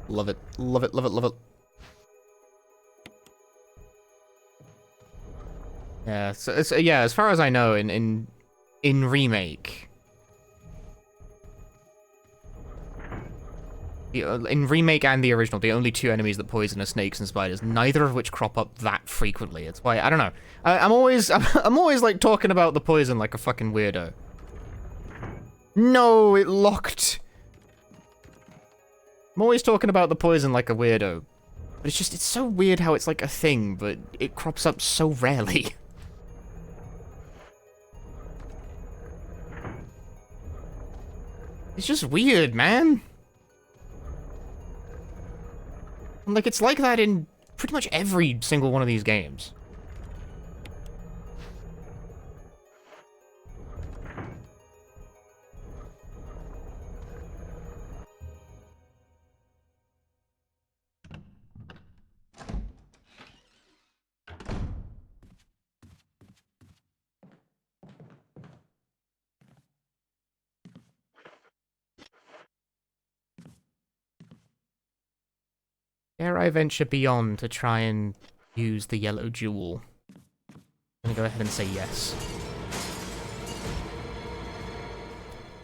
Love it, love it, love it, love it. Yeah, so it's, yeah, as far as I know, in Remake... In Remake and the original, the only two enemies that poison are snakes and spiders, neither of which crop up that frequently. It's why, I don't know. I'm always like talking about the poison like a fucking weirdo. No, it locked. I'm always talking about the poison like a weirdo. But it's just, it's so weird how it's like a thing, but it crops up so rarely. It's just weird, man. Like, it's like that in pretty much every single one of these games. Dare I venture beyond to try and use the yellow jewel? I'm gonna go ahead and say yes.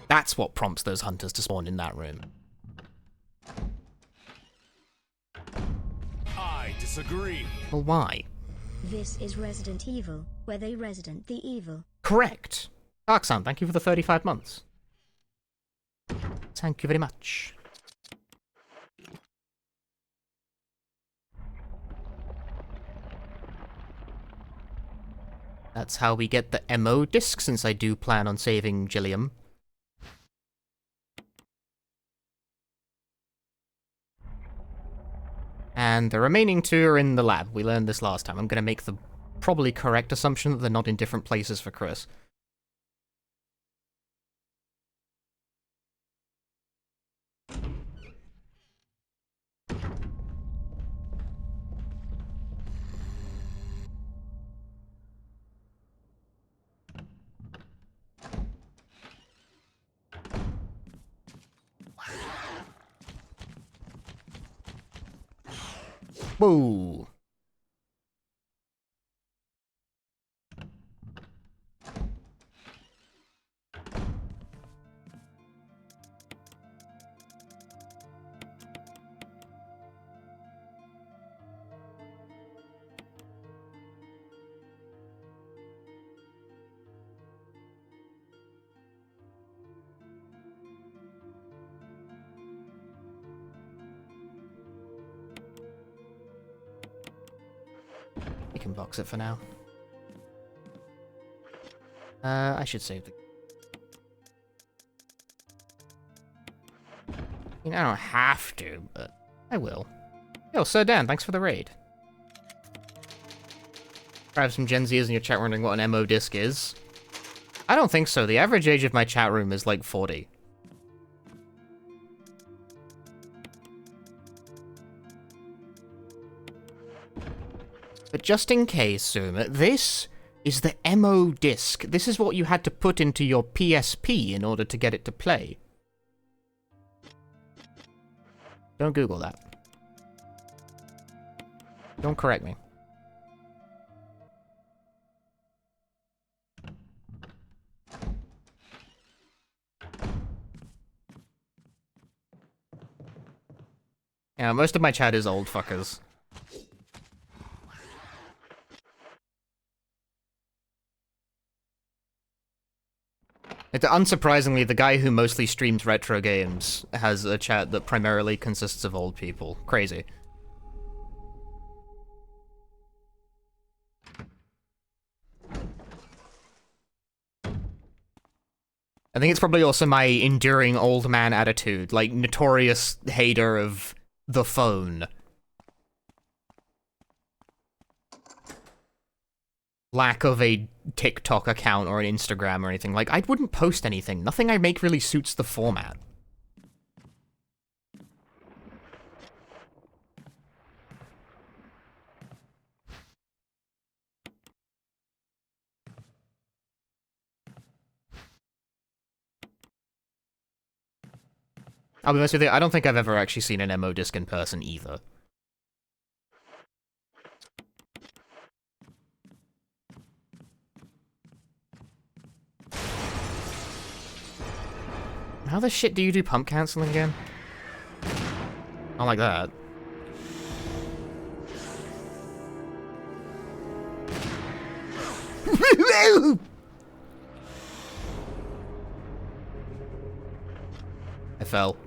That's what prompts those hunters to spawn in that room. I disagree. Well, why? This is Resident Evil, where they resident the evil. Correct. Darksound, thank you for the 35 months. Thank you very much. That's how we get the MO disc, since I do plan on saving Gilliam. And the remaining 2 are in the lab. We learned this last time. I'm gonna make the probably correct assumption that they're not in different places for Chris. Whoa! We can box it for now. I should save the... I mean, I don't have to, but I will. Yo, Sir Dan, thanks for the raid. I have some Gen Zers in your chat wondering what an MO disc is. I don't think so. The average age of my chat room is like 40. But just in case, Suma, this is the MO disc. This is what you had to put into your PSP in order to get it to play. Don't Google that. Don't correct me. Yeah, most of my chat is old fuckers. Unsurprisingly, the guy who mostly streams retro games has a chat that primarily consists of old people. Crazy. I think it's probably also my enduring old man attitude, like notorious hater of the phone. Lack of a TikTok account or an Instagram or anything. Like, I wouldn't post anything. Nothing I make really suits the format. I'll be honest with you, I don't think I've ever actually seen an MO disc in person either. How the shit do you do pump cancelling again? Not like that. I fell.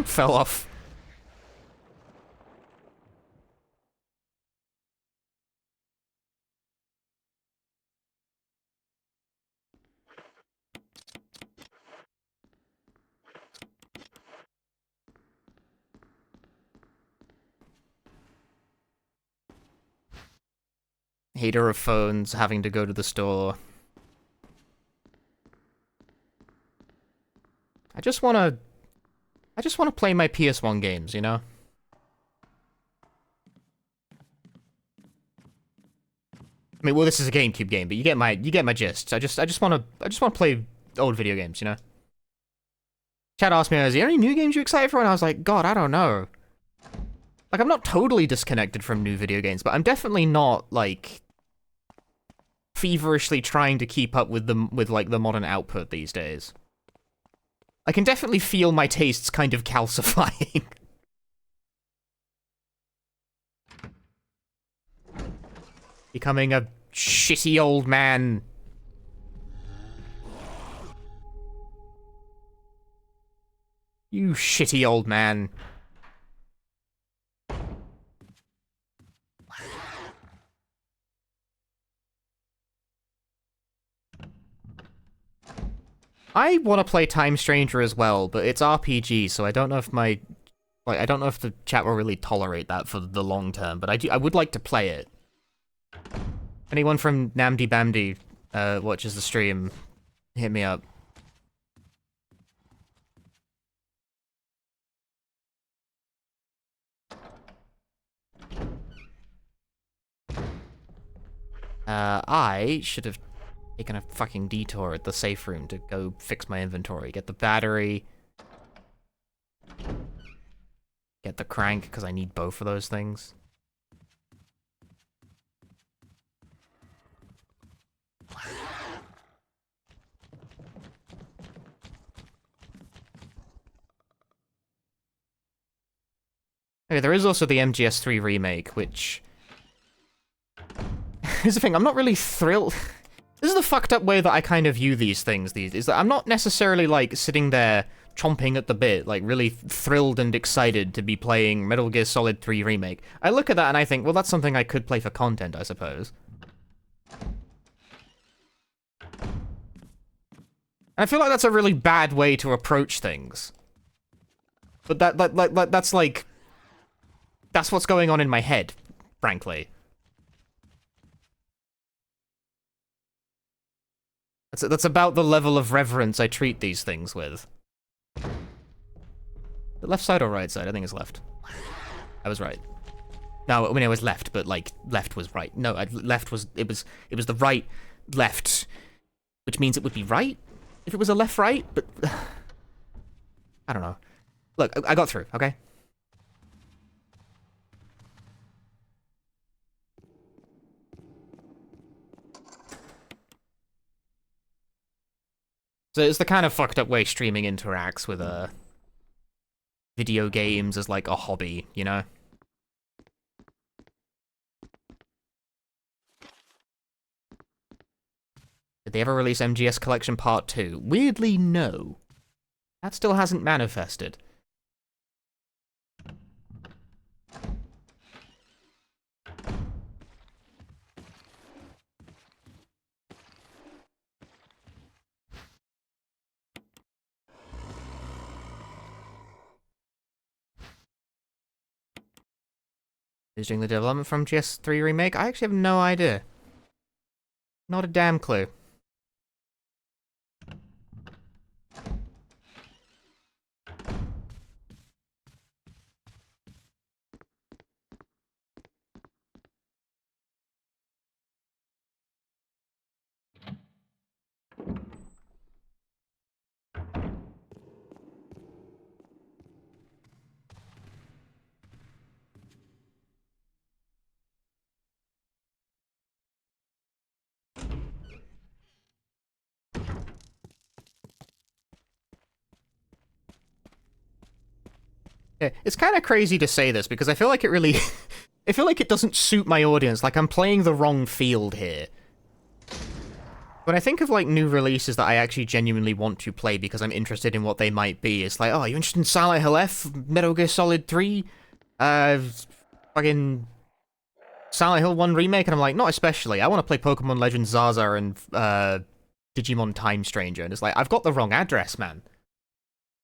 Fell off. Hater of phones, having to go to the store. I just wanna play my PS1 games, you know? I mean, well, this is a GameCube game, but you get my gist. I just wanna play old video games, you know? Chad asked me, is there any new games you're excited for? And I was like, God, I don't know. Like, I'm not totally disconnected from new video games, but I'm definitely not, like, feverishly trying to keep up with them, with, like, the modern output these days. I can definitely feel my tastes kind of calcifying. Becoming a shitty old man. You shitty old man. I want to play Time Stranger as well, but it's RPG, so I don't know if my... Like, I don't know if the chat will really tolerate that for the long term, but I would like to play it. Anyone from Namdi Bamdi watches the stream, hit me up. I should have taken a fucking detour at the safe room to go fix my inventory. Get the battery. Get the crank, because I need both of those things. Okay, there is also the MGS3 remake, which... Here's the thing, I'm not really thrilled... This is the fucked up way that I kind of view these things, is that I'm not necessarily, like, sitting there chomping at the bit, like, really thrilled and excited to be playing Metal Gear Solid 3 Remake. I look at that and I think, well, that's something I could play for content, I suppose. And I feel like that's a really bad way to approach things. But that's like... That's what's going on in my head, frankly. That's about the level of reverence I treat these things with. The left side or right side? I think it's left. I was right. No, I mean, it was left, but, like, left was right. No, left was... It was the right, left, which means it would be right if it was a left-right, but... I don't know. Look, I got through, okay? So it's the kind of fucked up way streaming interacts with video games as like a hobby, you know? Did they ever release MGS Collection Part 2? Weirdly, no. That still hasn't manifested. Who's doing the development from GS3 Remake? I actually have no idea. Not a damn clue. Yeah, it's kind of crazy to say this because I feel like it really... I feel like it doesn't suit my audience, like I'm playing the wrong field here. When I think of, like, new releases that I actually genuinely want to play because I'm interested in what they might be, it's like, oh, you interested in Silent Hill F, Metal Gear Solid 3, fucking Silent Hill 1 Remake? And I'm like, not especially. I want to play Pokemon Legends Zaza and, Digimon Time Stranger. And it's like, I've got the wrong address, man.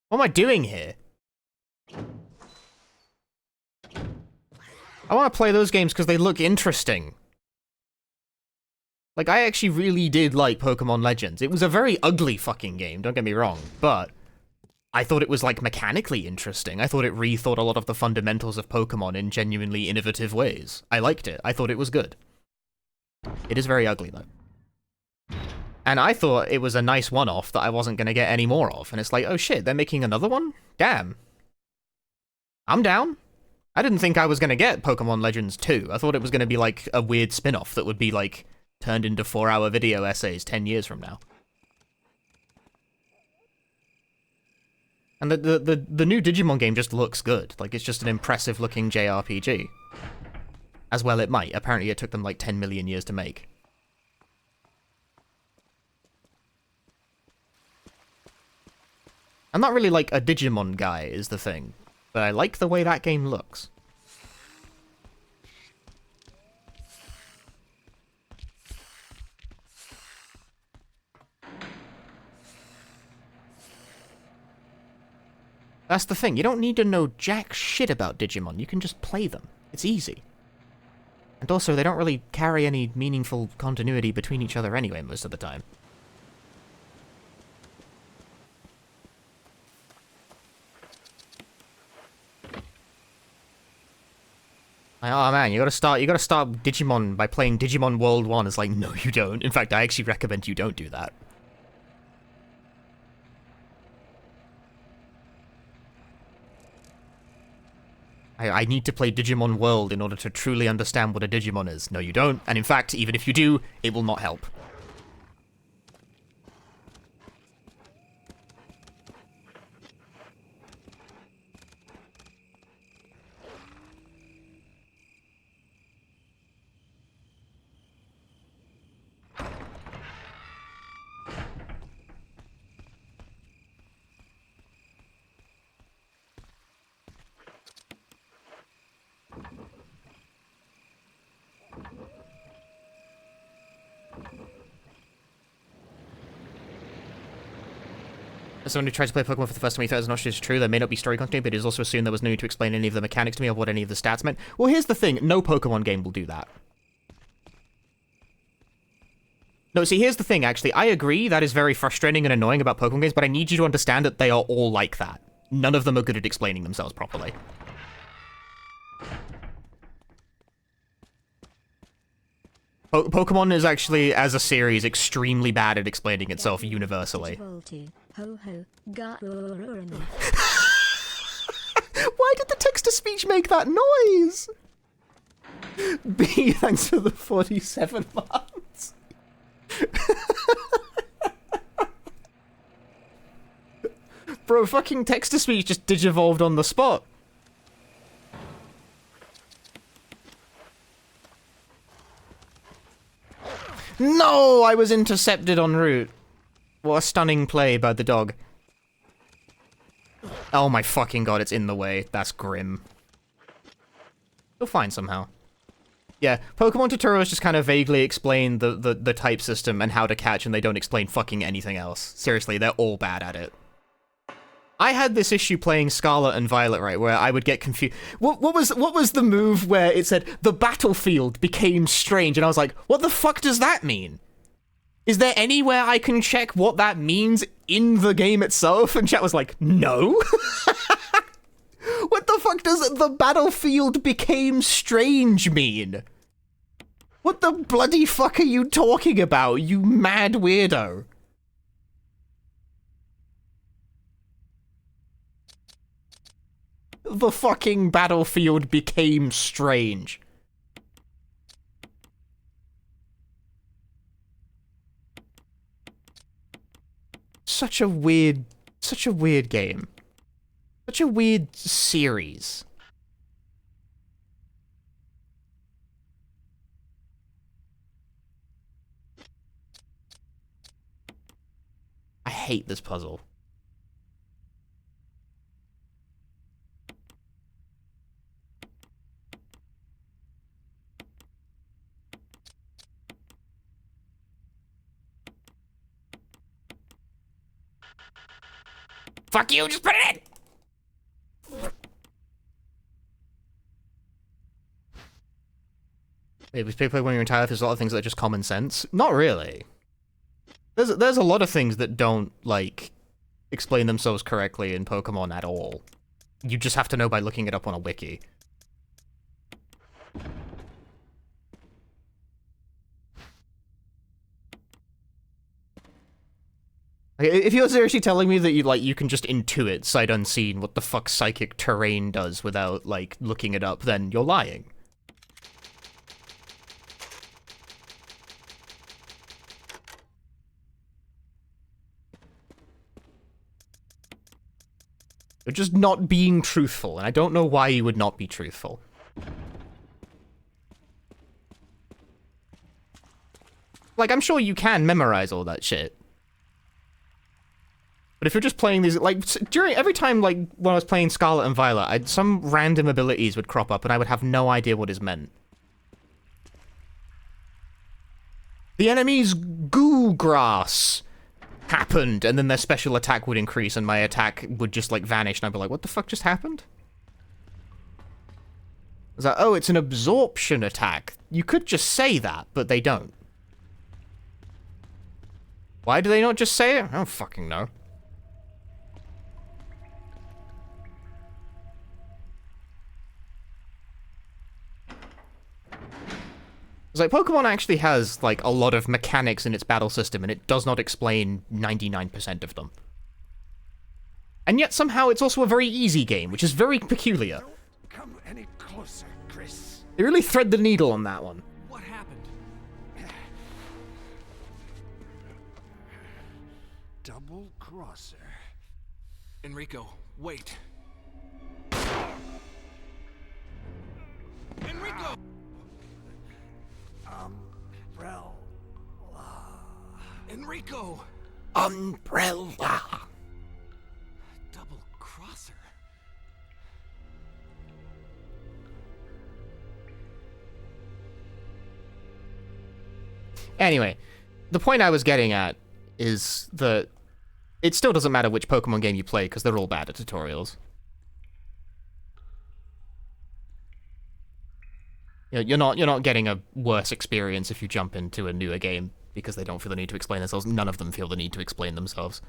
What am I doing here? I want to play those games because they look interesting. Like, I actually really did like Pokemon Legends. It was a very ugly fucking game, don't get me wrong, but I thought it was, like, mechanically interesting. I thought it rethought a lot of the fundamentals of Pokemon in genuinely innovative ways. I liked it. I thought it was good. It is very ugly, though. And I thought it was a nice one-off that I wasn't going to get any more of, and it's like, oh shit, they're making another one? Damn. I'm down. I didn't think I was going to get Pokemon Legends 2. I thought it was going to be, like, a weird spin-off that would be, like, turned into 4-hour video essays 10 years from now. And the new Digimon game just looks good. Like, it's just an impressive-looking JRPG. As well it might. Apparently it took them, like, 10 million years to make. I'm not really like a Digimon guy is the thing, but I like the way that game looks. That's the thing, you don't need to know jack shit about Digimon, you can just play them. It's easy. And also, they don't really carry any meaningful continuity between each other anyway most of the time. Like, oh man, you gotta start Digimon by playing Digimon World 1. It's like, no you don't. In fact, I actually recommend you don't do that. I need to play Digimon World in order to truly understand what a Digimon is. No, you don't. And in fact, even if you do, it will not help. As someone who tried to play Pokemon for the first time, he thought it was not just true. There may not be story continuity, but it is also assumed there was no need to explain any of the mechanics to me or what any of the stats meant. Well, here's the thing. No Pokemon game will do that. No, see, here's the thing, actually. I agree that is very frustrating and annoying about Pokemon games, but I need you to understand that they are all like that. None of them are good at explaining themselves properly. Pokemon is actually, as a series, extremely bad at explaining itself universally. Why did the text-to-speech make that noise? B, thanks for the 47 months. Bro, fucking text-to-speech just digivolved on the spot. No! I was intercepted en route. What a stunning play by the dog. Oh my fucking god, it's in the way. That's grim. You'll find somehow. Yeah, Pokemon tutorials just kind of vaguely explain the type system and how to catch, and they don't explain fucking anything else. Seriously, they're all bad at it. I had this issue playing Scarlet and Violet, right, where I would get confused. What was the move where it said, the battlefield became strange, and I was like, what the fuck does that mean? Is there anywhere I can check what that means in the game itself? And chat was like, no? What the fuck does the battlefield became strange mean? What the bloody fuck are you talking about, you mad weirdo? The fucking battlefield became strange. Such a weird game. Such a weird series. I hate this puzzle. Fuck you, just put it in! Wait, we pick when you're entirely, there's a lot of things that are just common sense. Not really. There's a lot of things that don't, like, explain themselves correctly in Pokemon at all. You just have to know by looking it up on a wiki. If you're seriously telling me that you can just intuit sight unseen what the fuck psychic terrain does without, like, looking it up, then you're lying. You're just not being truthful, and I don't know why you would not be truthful. Like, I'm sure you can memorize all that shit. But if you're just playing these, like, during every time, like, when I was playing Scarlet and Violet, some random abilities would crop up and I would have no idea what it meant. The enemy's goo grass happened, and then their special attack would increase, and my attack would just, like, vanish, and I'd be like, what the fuck just happened? It's like, oh, it's an absorption attack. You could just say that, but they don't. Why do they not just say it? I don't fucking know. It's like, Pokemon actually has, like, a lot of mechanics in its battle system, and it does not explain 99% of them. And yet, somehow, it's also a very easy game, which is very peculiar. Don't come any closer, Chris. They really thread the needle on that one. What happened? Double crosser. Enrico, wait. Enrico! Umbrella. Enrico! Umbrella. Double crosser. Anyway, the point I was getting at is that it still doesn't matter which Pokemon game you play, because they're all bad at tutorials. You know, you're not getting a worse experience if you jump into a newer game because they don't feel the need to explain themselves. None of them feel the need to explain themselves.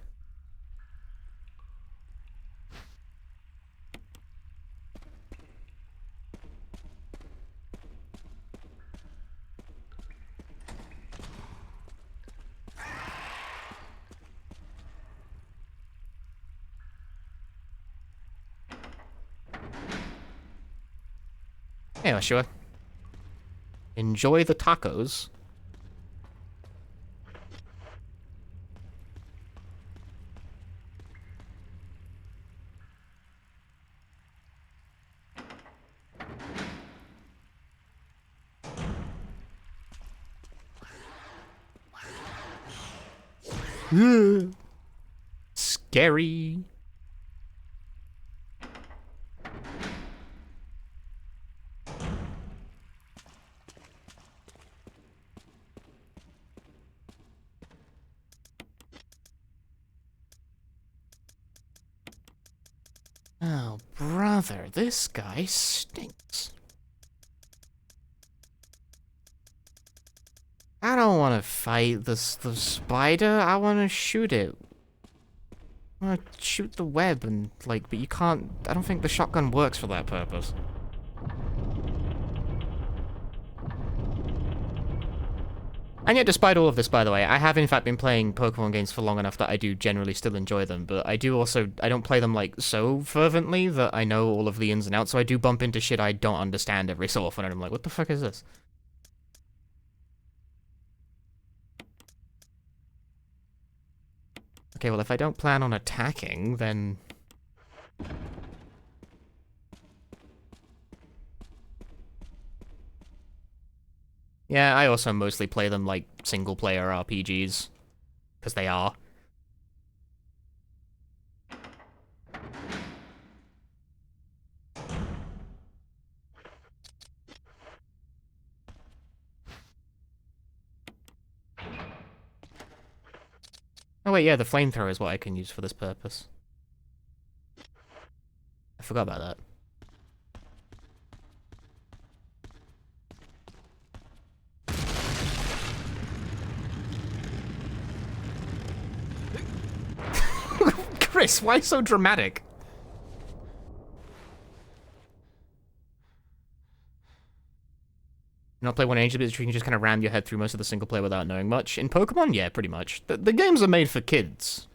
Yeah, sure. Enjoy the tacos. Scary. Oh, brother, this guy stinks. I don't want to fight the spider. I want to shoot it. I want to shoot the web and, like, but you can't... I don't think the shotgun works for that purpose. And yet, despite all of this, by the way, I have in fact been playing Pokemon games for long enough that I do generally still enjoy them, but I do also... I don't play them, like, so fervently that I know all of the ins and outs, so I do bump into shit I don't understand every so often, and I'm like, what the fuck is this? Okay, well, if I don't plan on attacking, then... Yeah, I also mostly play them like single-player RPGs, because they are. Oh wait, yeah, the flamethrower is what I can use for this purpose. I forgot about that. Chris, why so dramatic? You not play one Angel because you can just kind of ram your head through most of the single player without knowing much. In Pokemon, yeah, pretty much. The games are made for kids.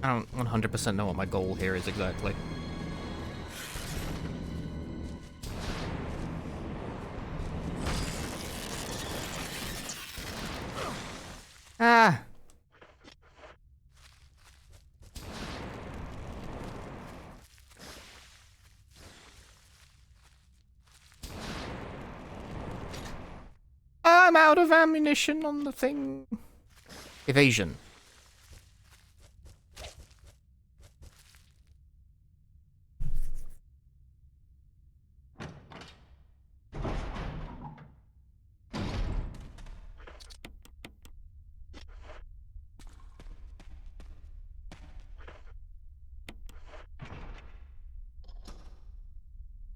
I don't 100% know what my goal here is exactly. Ah! I'm out of ammunition on the thing. Evasion.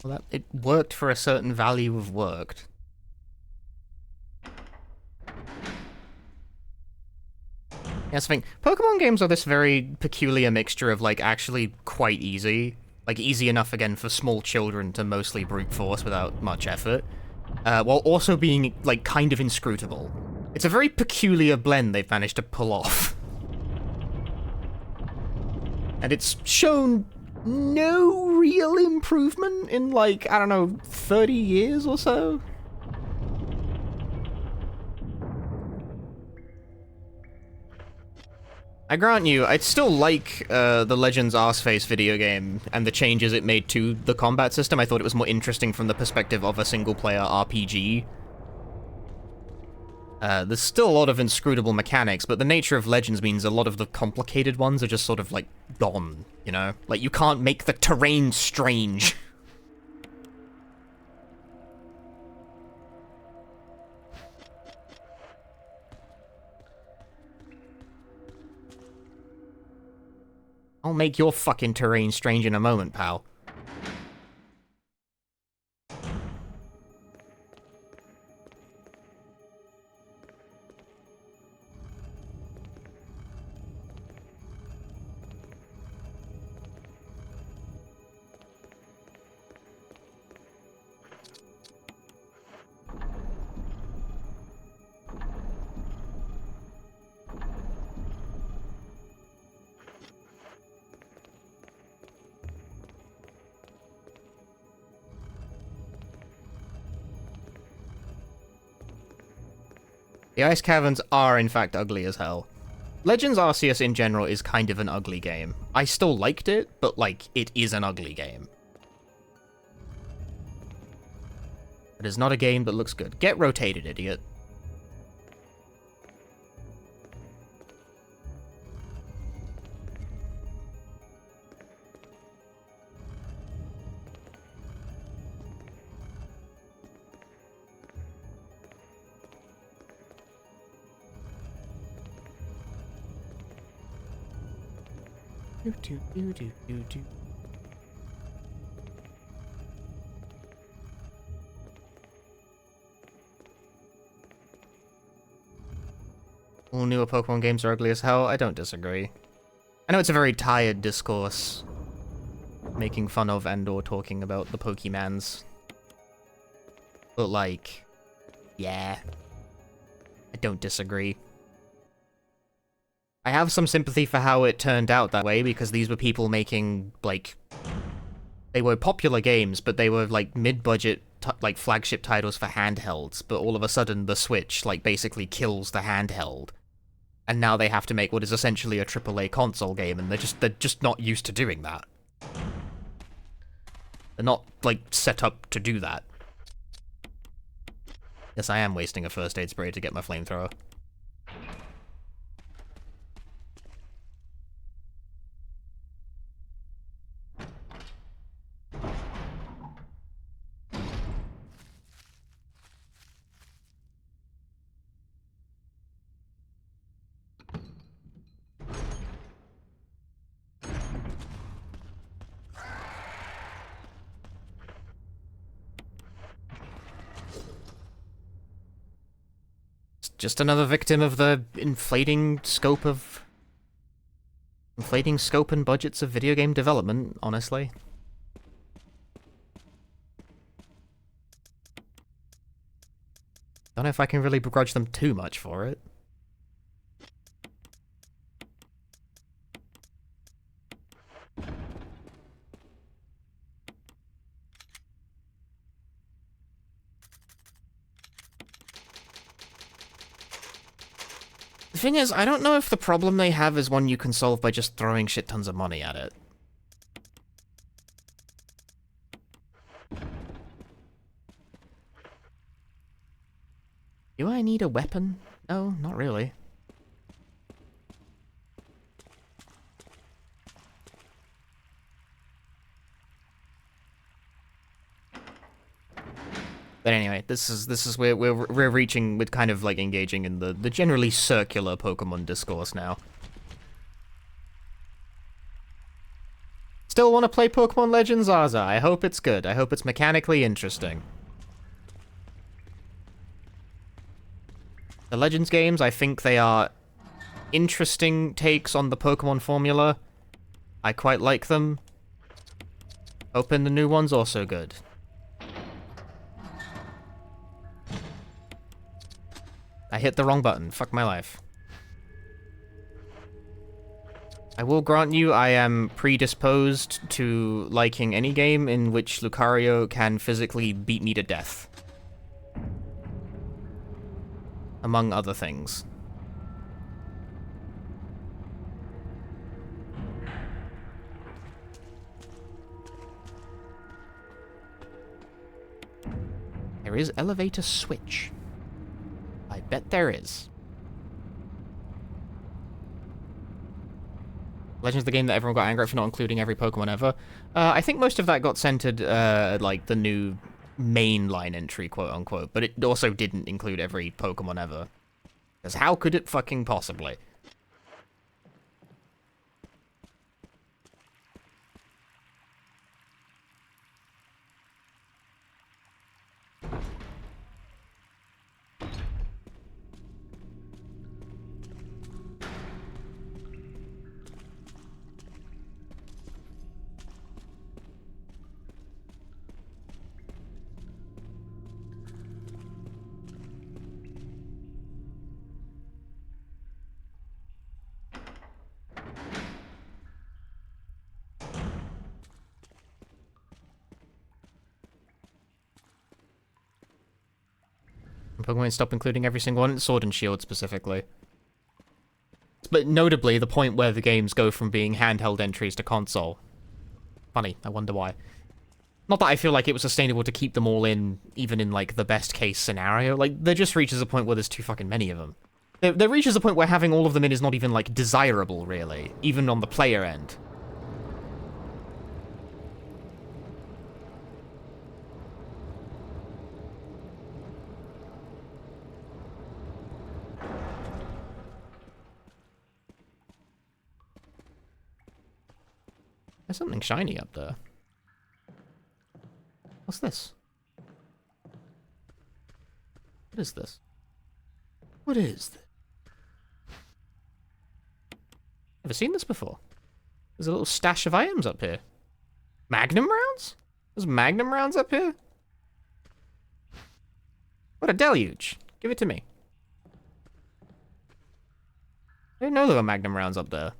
Well, it worked for a certain value of worked. That's the thing. Pokemon games are this very peculiar mixture of, like, actually quite easy. Like, easy enough, again, for small children to mostly brute force without much effort. While also being, like, kind of inscrutable. It's a very peculiar blend they've managed to pull off. And it's shown no real improvement in, like, I don't know, 30 years or so? I grant you, I'd still like the Legends Arceface video game and the changes it made to the combat system. I thought it was more interesting from the perspective of a single-player RPG. There's still a lot of inscrutable mechanics, but the nature of Legends means a lot of the complicated ones are just sort of, like, gone, you know? Like, you can't make the terrain strange. I'll make your fucking terrain strange in a moment, pal. The ice caverns are, in fact, ugly as hell. Legends Arceus in general is kind of an ugly game. I still liked it, but, like, it is an ugly game. It is not a game that looks good. Get rotated, idiot. Do. All newer Pokemon games are ugly as hell. I don't disagree. I know it's a very tired discourse, making fun of and or talking about the Pokemans. But, like, yeah. I don't disagree. I have some sympathy for how it turned out that way, because these were people making, like... They were popular games, but they were, like, mid-budget, like, flagship titles for handhelds, but all of a sudden the Switch, like, basically kills the handheld. And now they have to make what is essentially a AAA console game, and they're just not used to doing that. They're not, like, set up to do that. Yes, I am wasting a first aid spray to get my flamethrower. Just another victim of the inflating scope and budgets of video game development, honestly. Don't know if I can really begrudge them too much for it. thing is, I don't know if the problem they have is one you can solve by just throwing shit tons of money at it. Do I need a weapon? No, not really. But anyway, this is where we're reaching with kind of like engaging in the generally circular Pokemon discourse now. Still want to play Pokemon Legends Arza? I hope it's good. I hope it's mechanically interesting. The Legends games, I think they are interesting takes on the Pokemon formula. I quite like them. Hoping the new one's also good. I hit the wrong button. Fuck my life. I will grant you I am predisposed to liking any game in which Lucario can physically beat me to death. Among other things. There is elevator switch. I bet there is. Legends of the game that everyone got angry at for not including every Pokemon ever. I think most of that got centered, like, the new mainline entry, quote-unquote, but it also didn't include every Pokemon ever. Because how could it fucking possibly? Pokemon stop including every single one, Sword and Shield specifically. But notably, the point where the games go from being handheld entries to console. Funny, I wonder why. Not that I feel like it was sustainable to keep them all in, even in, like, the best case scenario. Like, there just reaches a point where there's too fucking many of them. There reaches a point where having all of them in is not even, like, desirable, really. Even on the player end. There's something shiny up there. What's this? What is this? What is this? Never seen this before. There's a little stash of items up here. Magnum rounds? There's Magnum rounds up here? What a deluge. Give it to me. I didn't know there were Magnum rounds up there.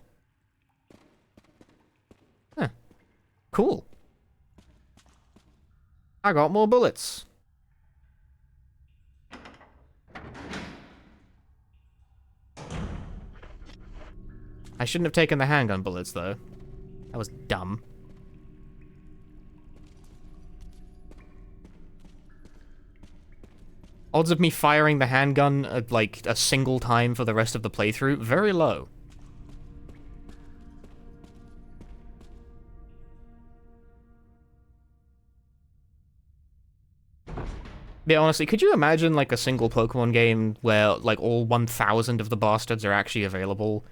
Huh. Cool. I got more bullets. I shouldn't have taken the handgun bullets, though. That was dumb. Odds of me firing the handgun at, like, a single time for the rest of the playthrough, very low. Yeah, honestly, could you imagine, like, a single Pokemon game where, like, all 1,000 of the bastards are actually available?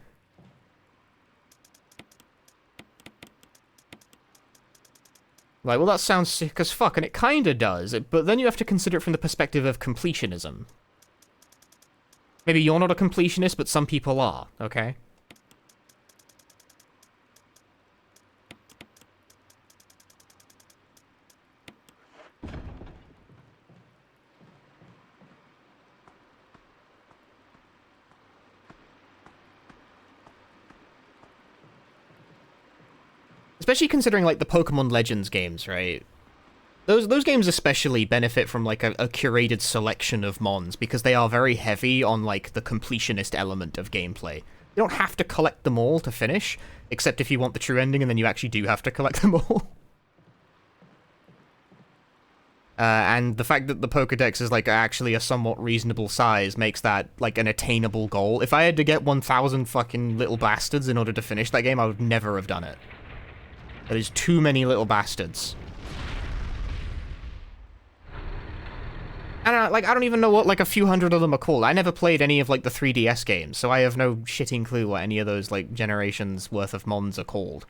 Like, well, that sounds sick as fuck, and it kinda does, but then you have to consider it from the perspective of completionism. Maybe you're not a completionist, but some people are, okay? Especially considering, like, the Pokemon Legends games, right? Those games especially benefit from like a curated selection of mons because they are very heavy on like the completionist element of gameplay. You don't have to collect them all to finish, except if you want the true ending, and then you actually do have to collect them all. And the fact that the Pokédex is like actually a somewhat reasonable size makes that like an attainable goal. If I had to get 1,000 fucking little bastards in order to finish that game, I would never have done it. That is too many little bastards. And I don't even know what like a few hundred of them are called. I never played any of like the 3DS games, so I have no shitting clue what any of those like generations worth of mons are called.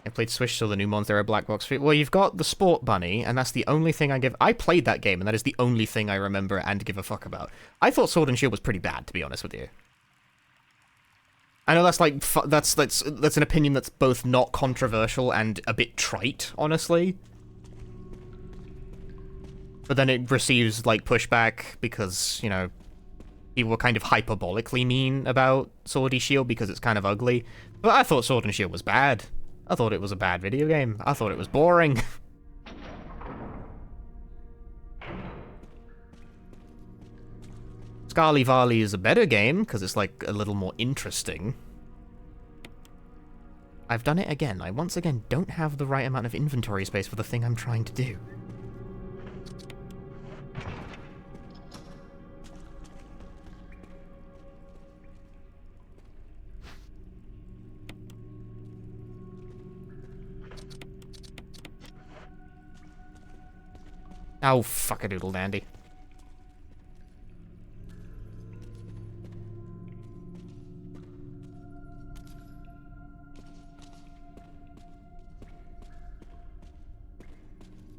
I played Swish, so the new mons, there are black box. Well, you've got the Sport Bunny, and that's the only thing I give... I played that game, and that is the only thing I remember and give a fuck about. I thought Sword and Shield was pretty bad, to be honest with you. I know that's like... That's an opinion that's both not controversial and a bit trite, honestly. But then it receives, like, pushback because, you know, people were kind of hyperbolically mean about Sword and Shield because it's kind of ugly. But I thought Sword and Shield was bad. I thought it was a bad video game. I thought it was boring. Scarly Varley is a better game, because it's, like, a little more interesting. I've done it again. I once again don't have the right amount of inventory space for the thing I'm trying to do. Oh, fuck-a-doodle dandy.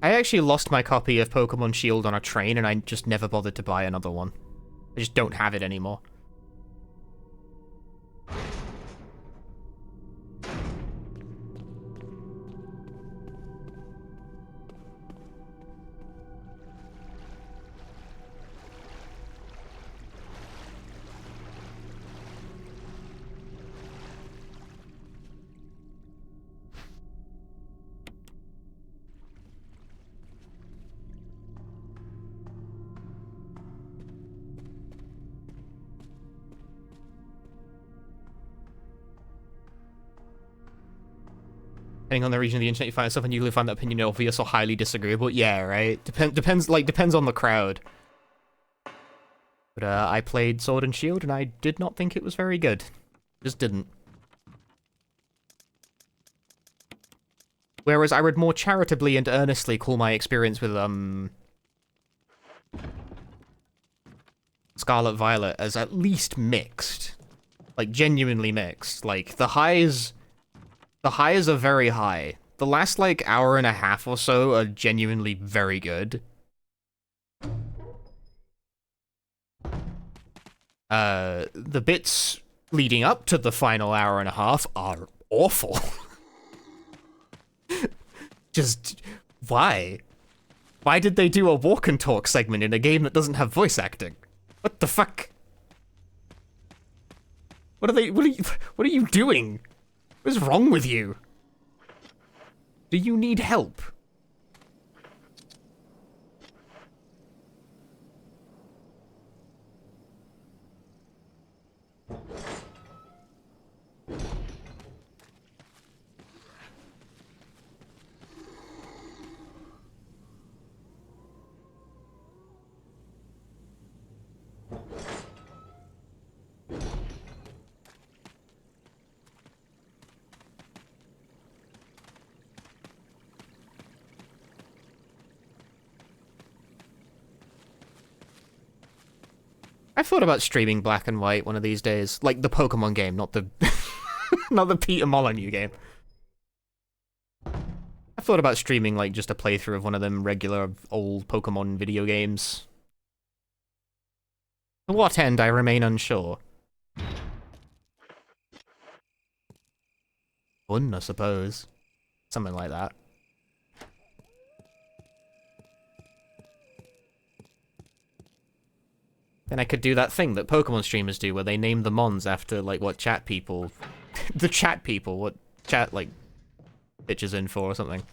I actually lost my copy of Pokemon Shield on a train, and I just never bothered to buy another one. I just don't have it anymore. Depending on the region of the internet you find yourself in, you will find that opinion obvious or highly disagreeable. Yeah, right? Depends on the crowd. But I played Sword and Shield, and I did not think it was very good. Just didn't. Whereas I would more charitably and earnestly call my experience with, Scarlet Violet as at least mixed. Like, genuinely mixed. Like, the highs are very high. The last, like, hour and a half or so are genuinely very good. The bits leading up to the final hour and a half are awful. Just, why? Why did they do a walk and talk segment in a game that doesn't have voice acting? What the fuck? What are you doing? What is wrong with you? Do you need help? I thought about streaming Black and White one of these days. Like, the Pokemon game, not the... not the Peter Molyneux game. I thought about streaming, like, just a playthrough of one of them regular old Pokemon video games. To what end, I remain unsure. Fun, I suppose. Something like that. Then I could do that thing that Pokemon streamers do where they name the Mons after, like, what chat people... the chat people, what chat, like, bitches in for or something.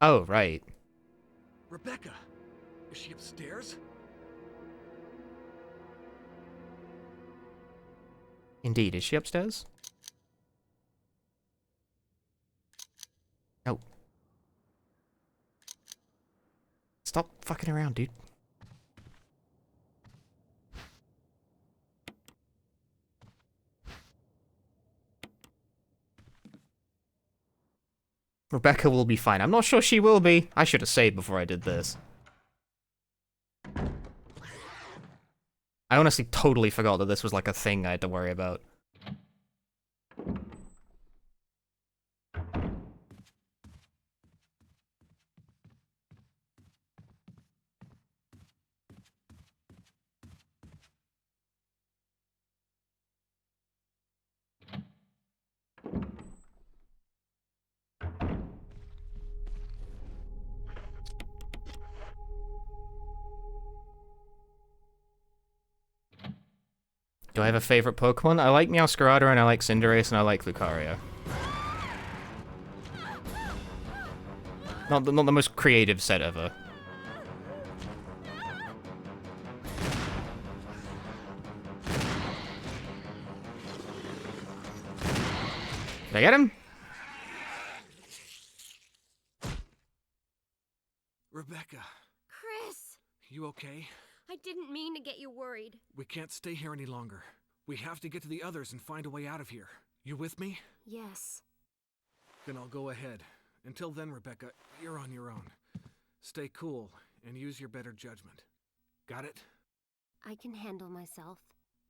Oh, right. Rebecca, is she upstairs? Indeed, is she upstairs? No. Stop fucking around, dude. Rebecca will be fine. I'm not sure she will be. I should have saved before I did this. I honestly totally forgot that this was like a thing I had to worry about. Do I have a favorite Pokemon? I like Meowscarada and I like Cinderace and I like Lucario. Not the most creative set ever. Did I get him? Rebecca, Chris! you okay? I didn't mean to get you worried. We can't stay here any longer. We have to get to the others and find a way out of here. You with me? Yes. Then I'll go ahead. Until then, Rebecca, you're on your own. Stay cool and use your better judgment. Got it? I can handle myself.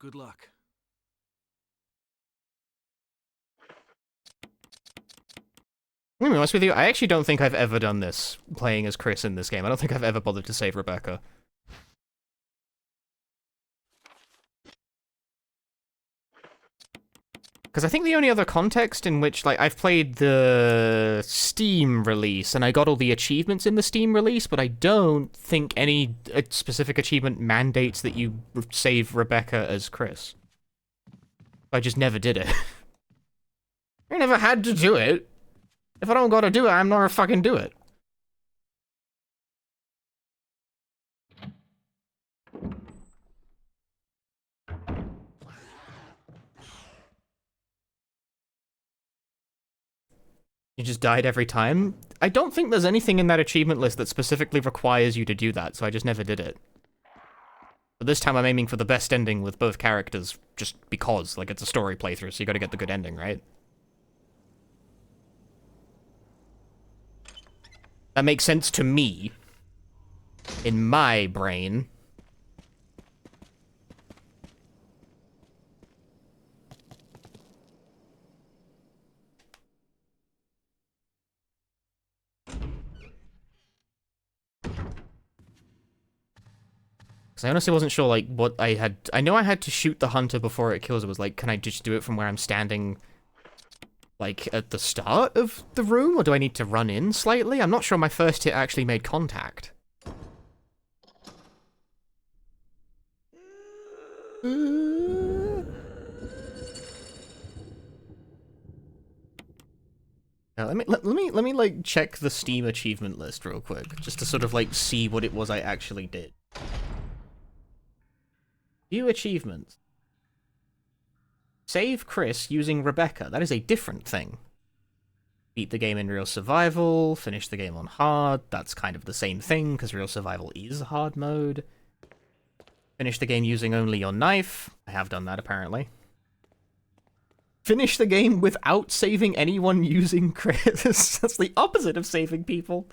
Good luck. I'm gonna be honest with you, I actually don't think I've ever done this, playing as Chris in this game. I don't think I've ever bothered to save Rebecca. Because I think the only other context in which, like, I've played the Steam release, and I got all the achievements in the Steam release, but I don't think any specific achievement mandates that you save Rebecca as Chris. I just never did it. I never had to do it. If I don't gotta do it, I'm not gonna fucking do it. You just died every time? I don't think there's anything in that achievement list that specifically requires you to do that, so I just never did it. But this time I'm aiming for the best ending with both characters, just because, like, it's a story playthrough, so you gotta get the good ending, right? That makes sense to me. In my brain. Because I honestly wasn't sure, like, what I had... I know I had to shoot the hunter before it kills. It was like, can I just do it from where I'm standing, like, at the start of the room? Or do I need to run in slightly? I'm not sure my first hit actually made contact. Now, let me like check the Steam achievement list real quick, just to sort of like see what it was I actually did. View achievements. Save Chris using Rebecca. That is a different thing. Beat the game in real survival, finish the game on hard. That's kind of the same thing, because real survival is hard mode. Finish the game using only your knife. I have done that, apparently. Finish the game without saving anyone using Chris. That's the opposite of saving people.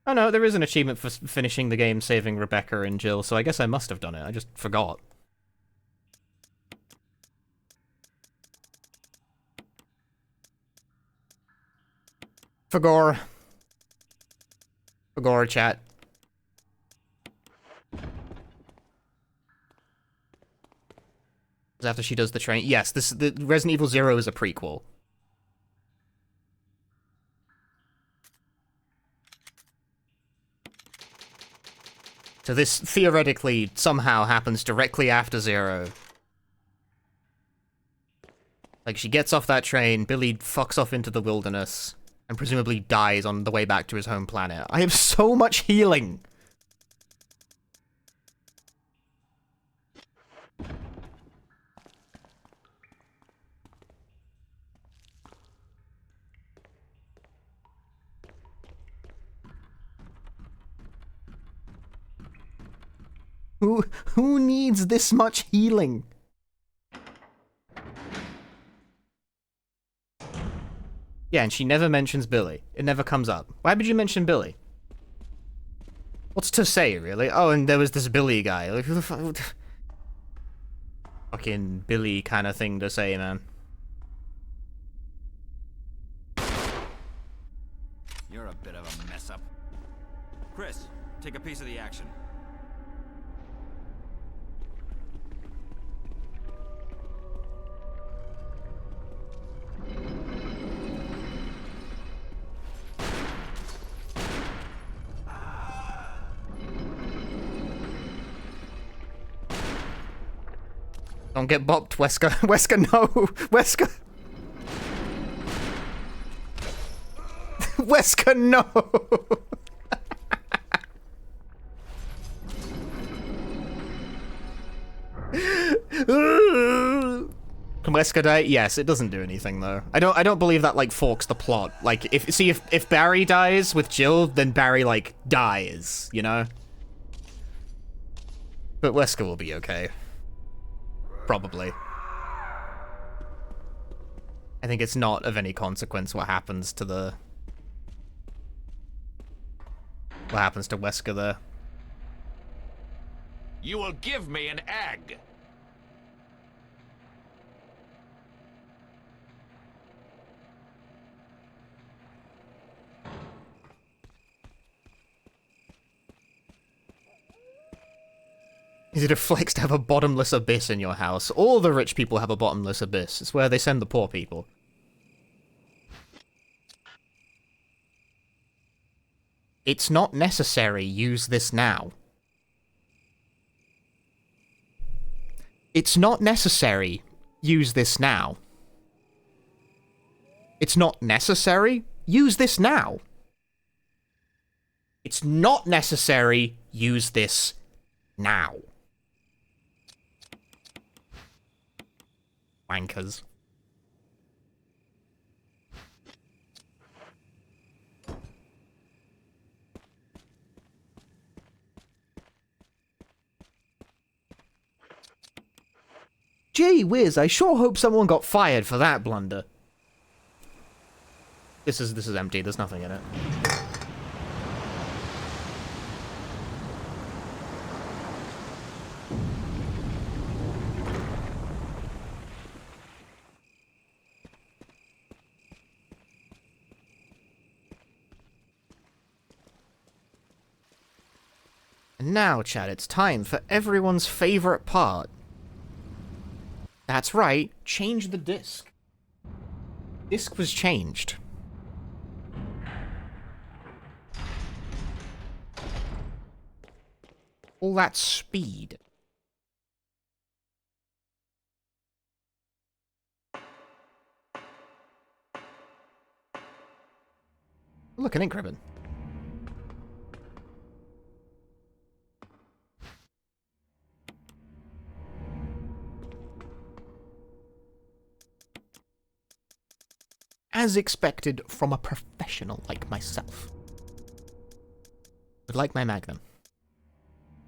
Oh no, there is an achievement for finishing the game saving Rebecca and Jill, so I guess I must have done it. I just forgot. Forgore. Forgore, chat. after she does the train. Yes, the Resident Evil 0 is a prequel. So this theoretically somehow happens directly after 0. Like, she gets off that train, Billy fucks off into the wilderness, and presumably dies on the way back to his home planet. I have so much healing! Who needs this much healing? Yeah, and she never mentions Billy. It never comes up. Why would you mention Billy? What's to say, really? Oh, and there was this Billy guy. Like, who the fuck? Fucking Billy kind of thing to say, man. You're a bit of a mess-up. Chris, take a piece of the action. Don't get bopped, Wesker. Wesker, no! Wesker! Wesker, no! Can Wesker die? Yes, it doesn't do anything though. I don't believe that like forks the plot. Like if Barry dies with Jill, then Barry like dies, you know? But Wesker will be okay. Probably. I think it's not of any consequence what happens to Wesker there. You will give me an egg. Is it a flex to have a bottomless abyss in your house? All the rich people have a bottomless abyss. It's where they send the poor people. It's not necessary. Use this now. It's not necessary. Use this now. It's not necessary. Use this now. It's not necessary. Use this now. Wankers. Gee whiz, I sure hope someone got fired for that blunder. This is empty, there's nothing in it. And now, Chad, it's time for everyone's favorite part. That's right, change the disc. Disc was changed. All that speed. Look, an ink ribbon. As expected from a professional like myself. Would like my Magnum.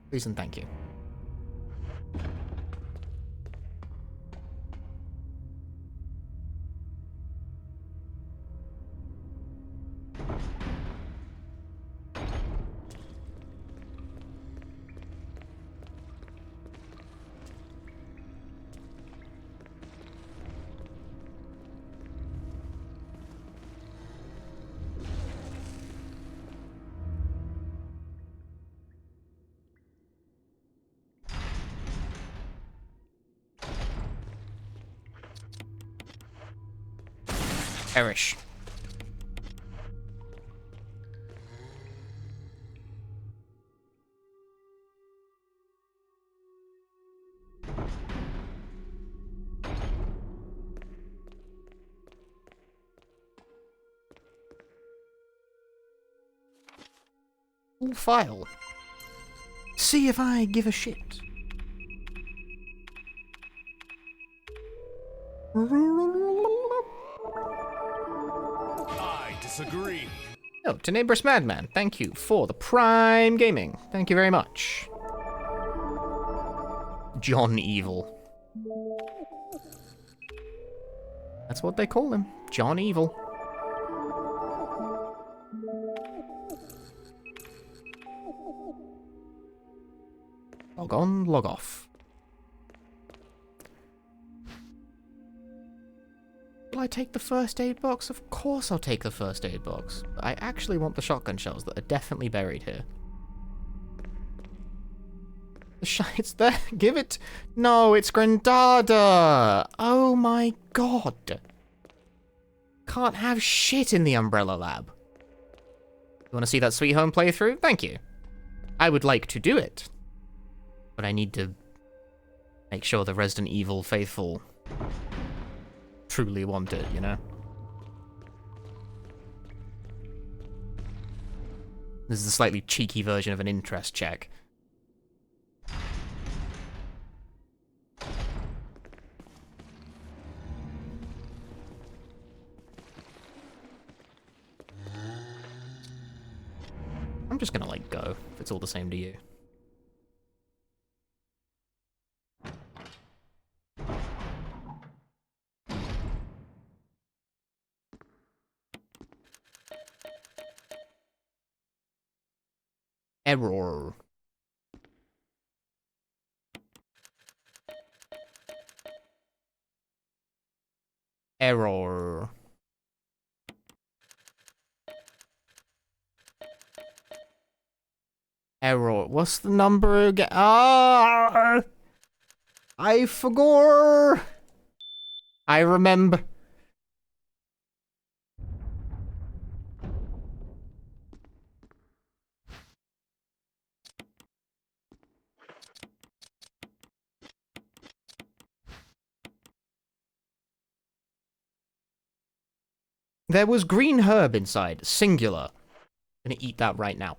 Please and thank you. Perish. Full file. See if I give a shit. I disagree. Oh, Tenebrous Madman, thank you for the Prime Gaming. Thank you very much. John Evil. That's what they call him. John Evil. Log on, log off. Will I take the first aid box? Of course I'll take the first aid box. But I actually want the shotgun shells that are definitely buried here. It's there. Give it. No, it's Grandada. Oh my god. Can't have shit in the Umbrella Lab. You want to see that Sweet Home playthrough? Thank you. I would like to do it. But I need to make sure the Resident Evil faithful truly want it, you know? This is a slightly cheeky version of an interest check. I'm just gonna, like, go, if it's all the same to you. Error. Error. Error. What's the number again? Ah! I forgot. I remember. There was green herb inside, singular. I'm gonna eat that right now.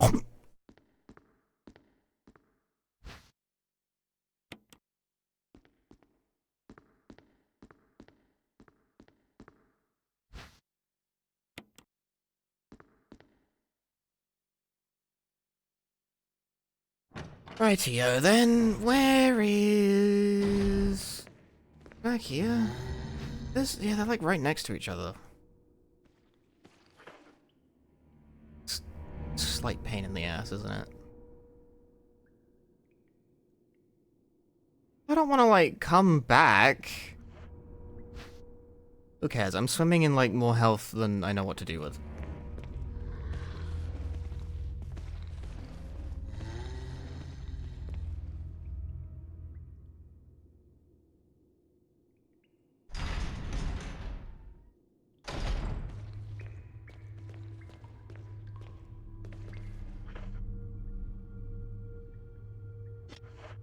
Rightio then, where is... Back here? This, yeah, they're like right next to each other. It's a slight pain in the ass, isn't it? I don't want to, like, come back. Who cares? I'm swimming in, like, more health than I know what to do with.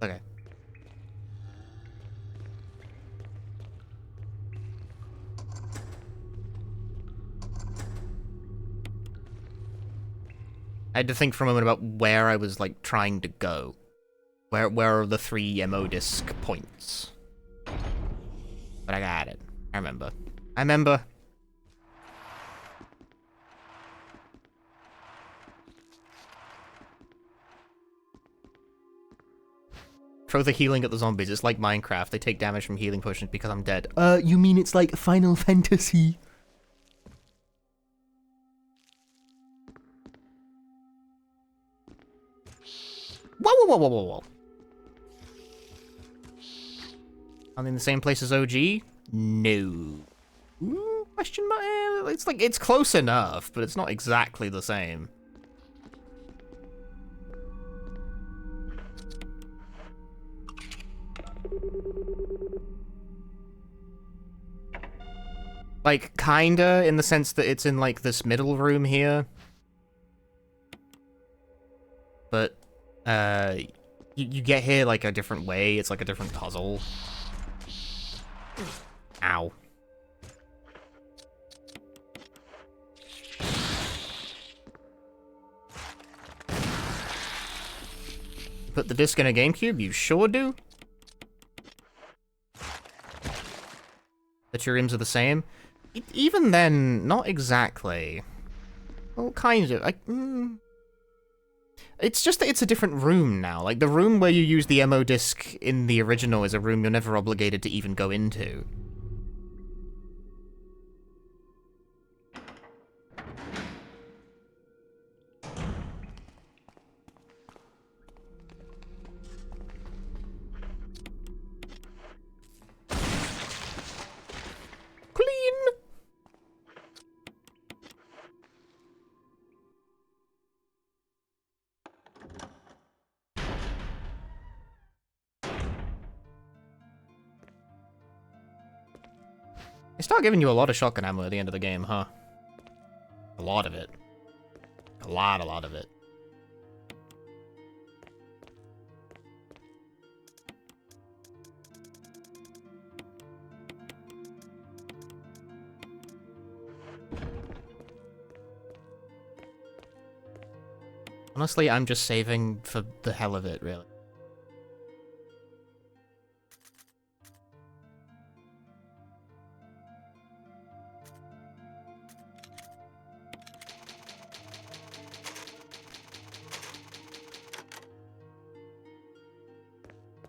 Okay. I had to think for a moment about where I was, like, trying to go. Where are the 3 MO disc points? But I got it. I remember. I remember. Throw the healing at the zombies. It's like Minecraft. They take damage from healing potions because I'm dead. You mean it's like Final Fantasy? Whoa, whoa, whoa, whoa, whoa, whoa. I'm in the same place as OG? No. Question mark? It's like, it's close enough, but it's not exactly the same. Like, kinda, in the sense that it's in, like, this middle room here. But, you get here, like, a different way. It's, like, a different puzzle. Ow. Put the disc in a GameCube? You sure do? That your rooms are the same? Even then, not exactly. Well, kind of. It's just that it's a different room now. Like, the room where you use the MO disc in the original is a room you're never obligated to even go into. Clean! They start giving you a lot of shotgun ammo at the end of the game, huh? A lot of it. A lot of it. Honestly, I'm just saving for the hell of it, really.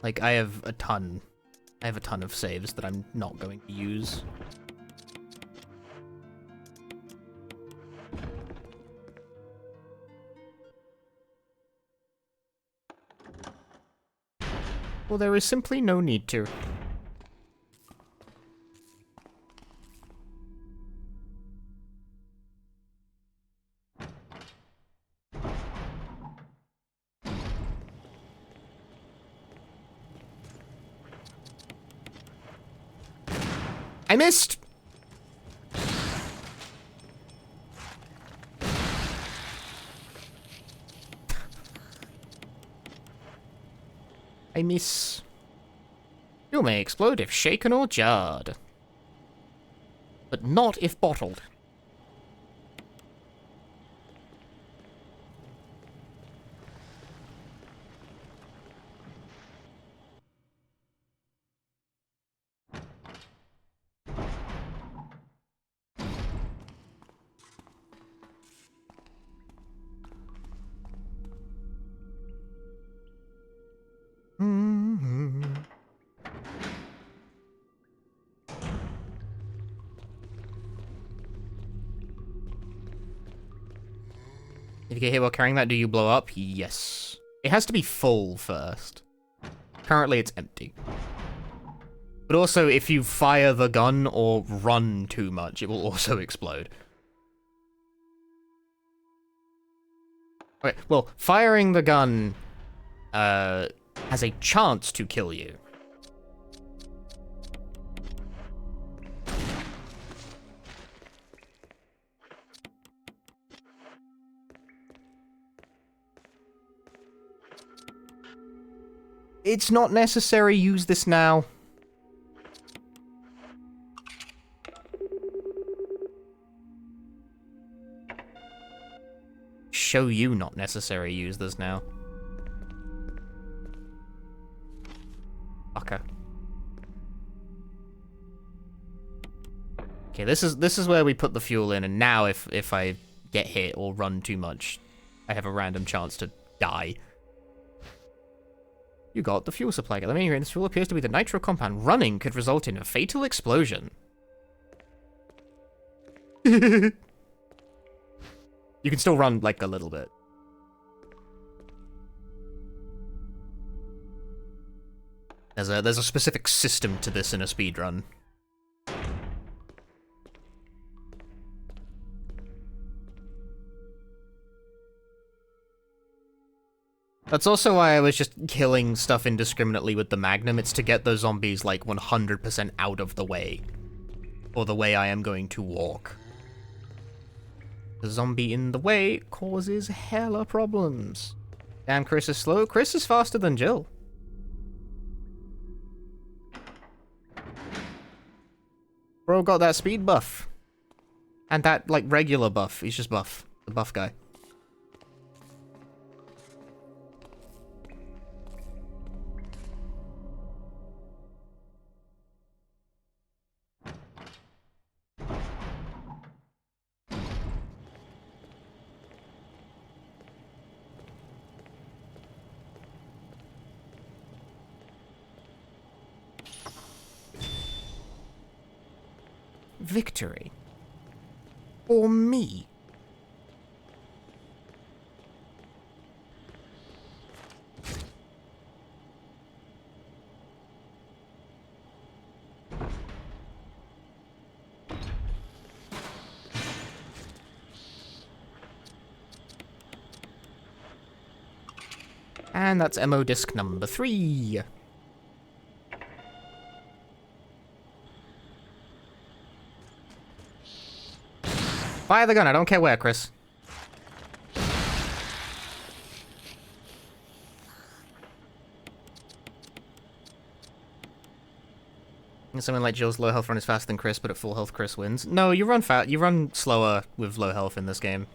Like, I have a ton of saves that I'm not going to use. Well, there is simply no need to. I missed! I miss. You may explode if shaken or jarred. But not if bottled. If you get hit while carrying that, do you blow up? Yes. It has to be full first. Currently, it's empty. But also, if you fire the gun or run too much, it will also explode. Okay, well, firing the gun has a chance to kill you. It's not necessary, use this now. Show you not necessary, use this now. Fucker. Okay, this is where we put the fuel in, and now if I get hit or run too much, I have a random chance to die. You got the fuel supply. Let me hear. This fuel appears to be the nitro compound. Running could result in a fatal explosion. You can still run, like, a little bit. There's a specific system to this in a speedrun. That's also why I was just killing stuff indiscriminately with the Magnum. It's to get those zombies, like, 100% out of the way. or the way I am going to walk. The zombie in the way causes hella problems. Damn, Chris is slow. Chris is faster than Jill. Bro got that speed buff. And that, like, regular buff. He's just buff. The buff guy. Victory. For me. And that's MO disc number 3. Fire the gun, I don't care where, Chris. Someone like Jill's low health run is faster than Chris, but at full health Chris wins. No, you run fast. You run slower with low health in this game.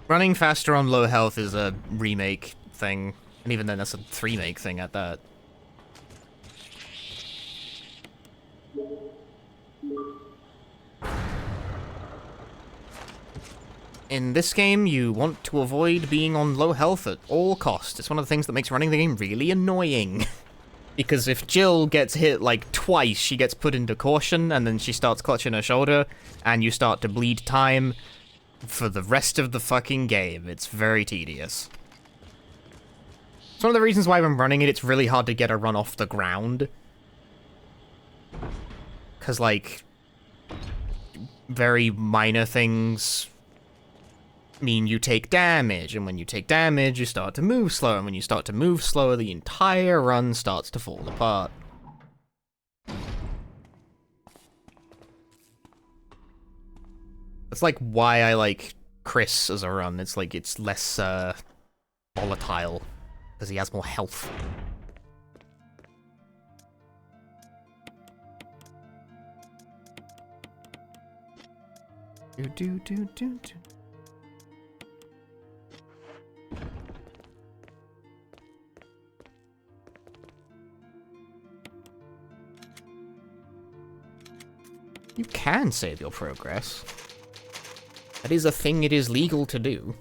Running faster on low health is a remake thing, and even then that's a 3-make thing at that. In this game, you want to avoid being on low health at all costs. It's one of the things that makes running the game really annoying. Because if Jill gets hit like twice, she gets put into caution, and then she starts clutching her shoulder, and you start to bleed time for the rest of the fucking game. It's very tedious. It's one of the reasons why when running it, it's really hard to get a run off the ground. Because, like, very minor things mean you take damage, and when you take damage, you start to move slower, and when you start to move slower, the entire run starts to fall apart. That's like why I like Chris as a run. It's like it's less volatile because he has more health. Do. You can save your progress. That is a thing it is legal to do.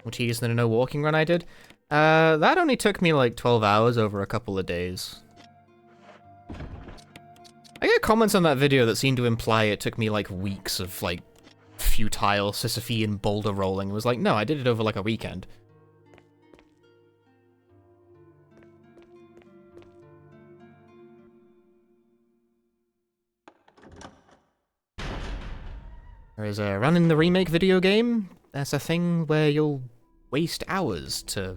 What tedious than a no walking run I did? That only took me like 12 hours over a couple of days. I get comments on that video that seem to imply it took me like weeks of like futile Sisyphean boulder rolling. It was like, no, I did it over like a weekend. There is a run in the remake video game. That's a thing where you'll waste hours to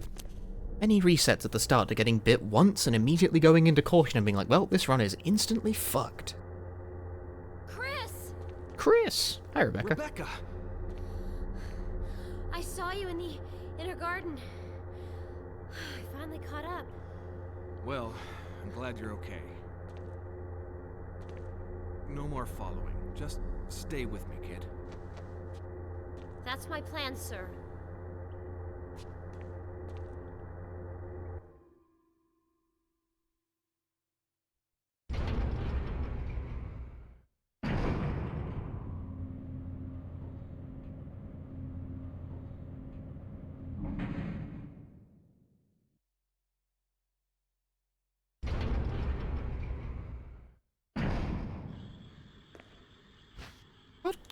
many resets at the start to getting bit once and immediately going into caution and being like, well, this run is instantly fucked. Chris! Chris! Hi, Rebecca. Rebecca! I saw you in the inner garden. I finally caught up. Well, I'm glad you're okay. No more following. Just stay with me, kid. That's my plan, sir.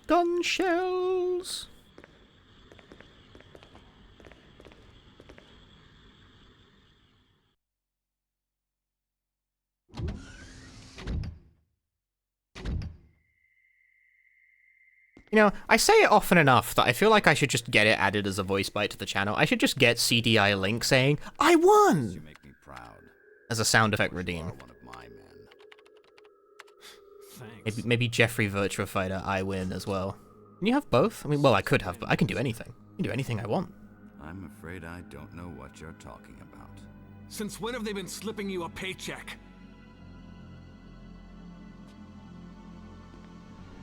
Gun shells. You know, I say it often enough that I feel like I should just get it added as a voice bite to the channel. I should just get CDI Link saying, "I won!" You make me proud. as a sound effect redeem. You are one of my men. Thanks. Maybe Jeffrey Virtua Fighter, I win as well. Can you have both? I mean, well, I could have, but I can do anything. I can do anything I want. I'm afraid I don't know what you're talking about. Since when have they been slipping you a paycheck?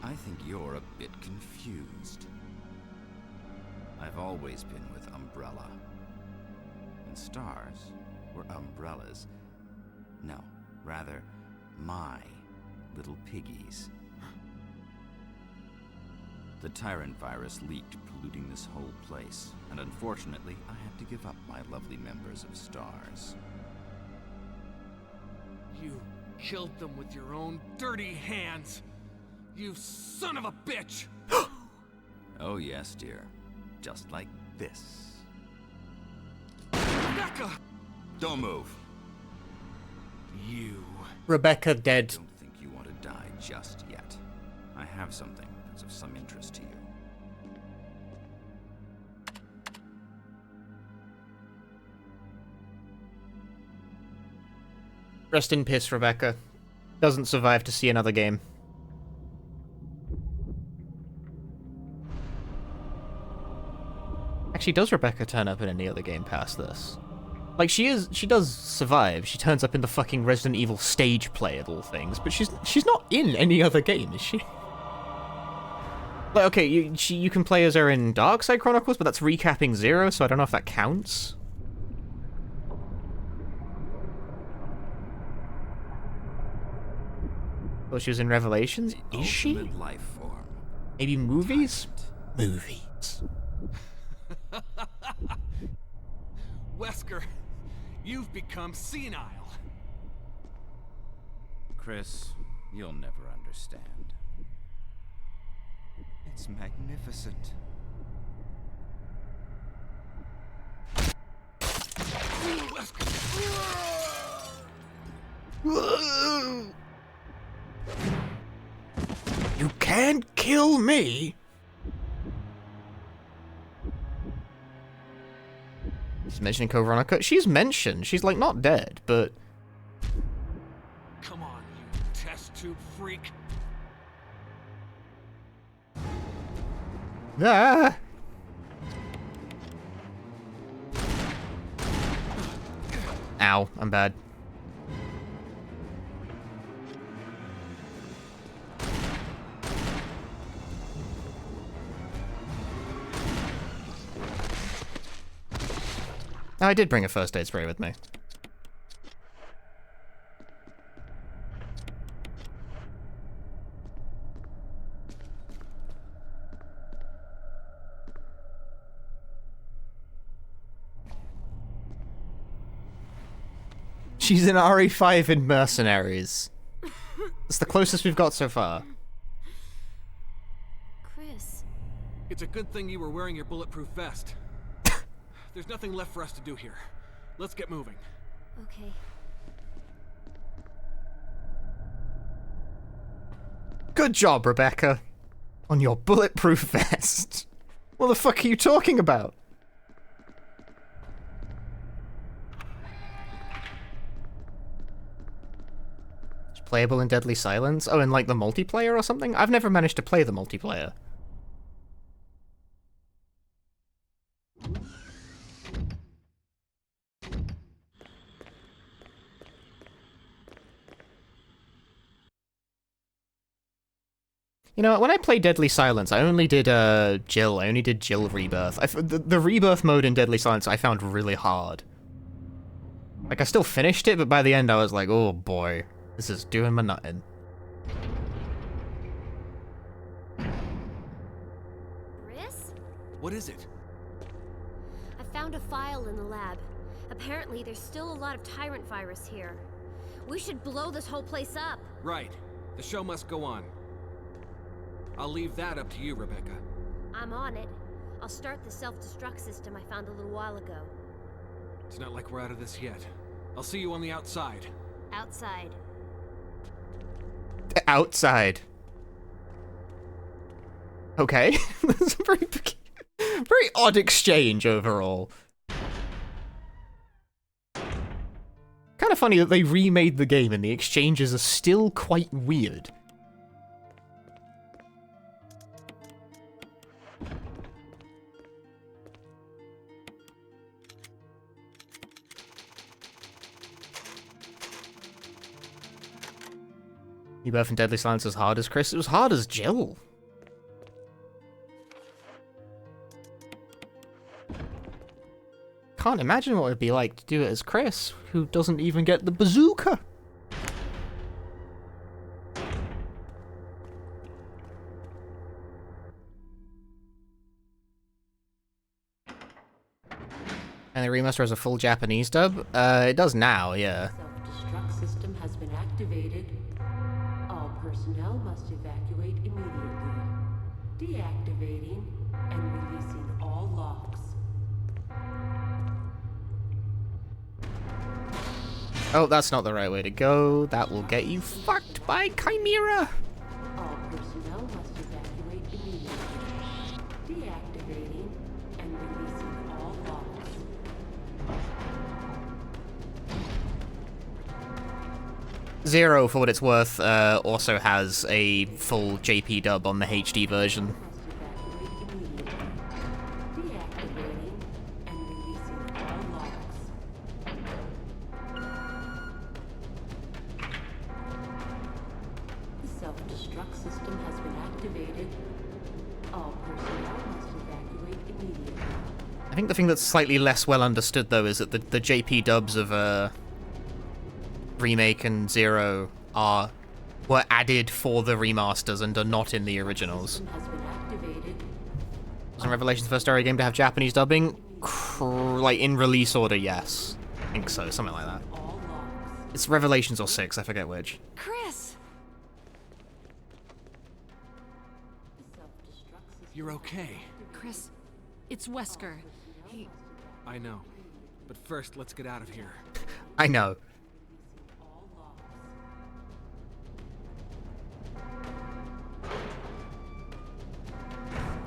I think you're a bit confused. I've always been with Umbrella. And stars were umbrellas. No, rather, my little piggies. The Tyrant virus leaked, polluting this whole place, and unfortunately, I had to give up my lovely members of Stars. You killed them with your own dirty hands! You son of a bitch! Oh yes, dear. Just like this. Rebecca! Don't move! You... Rebecca dead. I don't think you want to die just yet. I have something that's of some interest to you. Rest in peace, Rebecca. Doesn't survive to see another game. Actually, does Rebecca turn up in any other game past this? Like, she does survive. She turns up in the fucking Resident Evil stage play of all things, but she's not in any other game, is she? Like, okay, you can play as her in Darkside Chronicles, but that's recapping Zero, so I don't know if that counts. Well, she was in Revelations? Is she? Ultimate life form. Maybe movies? Movies. Wesker, you've become senile. Chris, you'll never understand. It's magnificent. You can't kill me! She's mentioning Veronica. She's mentioned. She's, like, not dead, but... Come on, you test tube freak. Ah! Ow, I'm bad. Oh, I did bring a first aid spray with me. She's in RE5 in Mercenaries. It's the closest we've got so far. Chris. It's a good thing you were wearing your bulletproof vest. There's nothing left for us to do here. Let's get moving. Okay. Good job, Rebecca. On your bulletproof vest. What the fuck are you talking about? It's playable in Deadly Silence? Oh, in like the multiplayer or something? I've never managed to play the multiplayer. You know, when I played Deadly Silence, I only did Jill. I only did Jill Rebirth. The Rebirth mode in Deadly Silence I found really hard. Like, I still finished it, but by the end I was like, oh boy, this is doing my nutting. Chris? What is it? I found a file in the lab. Apparently, there's still a lot of Tyrant virus here. We should blow this whole place up. Right. The show must go on. I'll leave that up to you, Rebecca. I'm on it. I'll start the self-destruct system I found a little while ago. It's not like we're out of this yet. I'll see you on the outside. Outside. Outside. Okay. That's a very odd exchange overall. Kind of funny that they remade the game and the exchanges are still quite weird. You both in Deadly Silence as hard as Chris? It was hard as Jill. Can't imagine what it'd be like to do it as Chris, who doesn't even get the bazooka. And the remaster has a full Japanese dub? It does now, yeah. Self-destruct system has been activated. All personnel must evacuate immediately. Deactivating and releasing all locks. Oh, that's not the right way to go. That will get you fucked by Chimera. All personnel must evacuate immediately. Deactivating and releasing all locks. Zero, for what it's worth, also has a full JP dub on the HD version. Deactivating and releasing all locks. The self-destruct system has been activated. All personnel must evacuate immediately. I think the thing that's slightly less well understood, though, is that the JP dubs of Remake and Zero were added for the remasters and are not in the originals. Has been activated. Was Revelation's first story game to have Japanese dubbing? Like, in release order, yes. I think so, something like that. All locks. It's Revelations or 6, I forget which. Chris! The self-destruct system. You're okay. Chris, it's Wesker. He... I know. But first, let's get out of here. I know. All locks.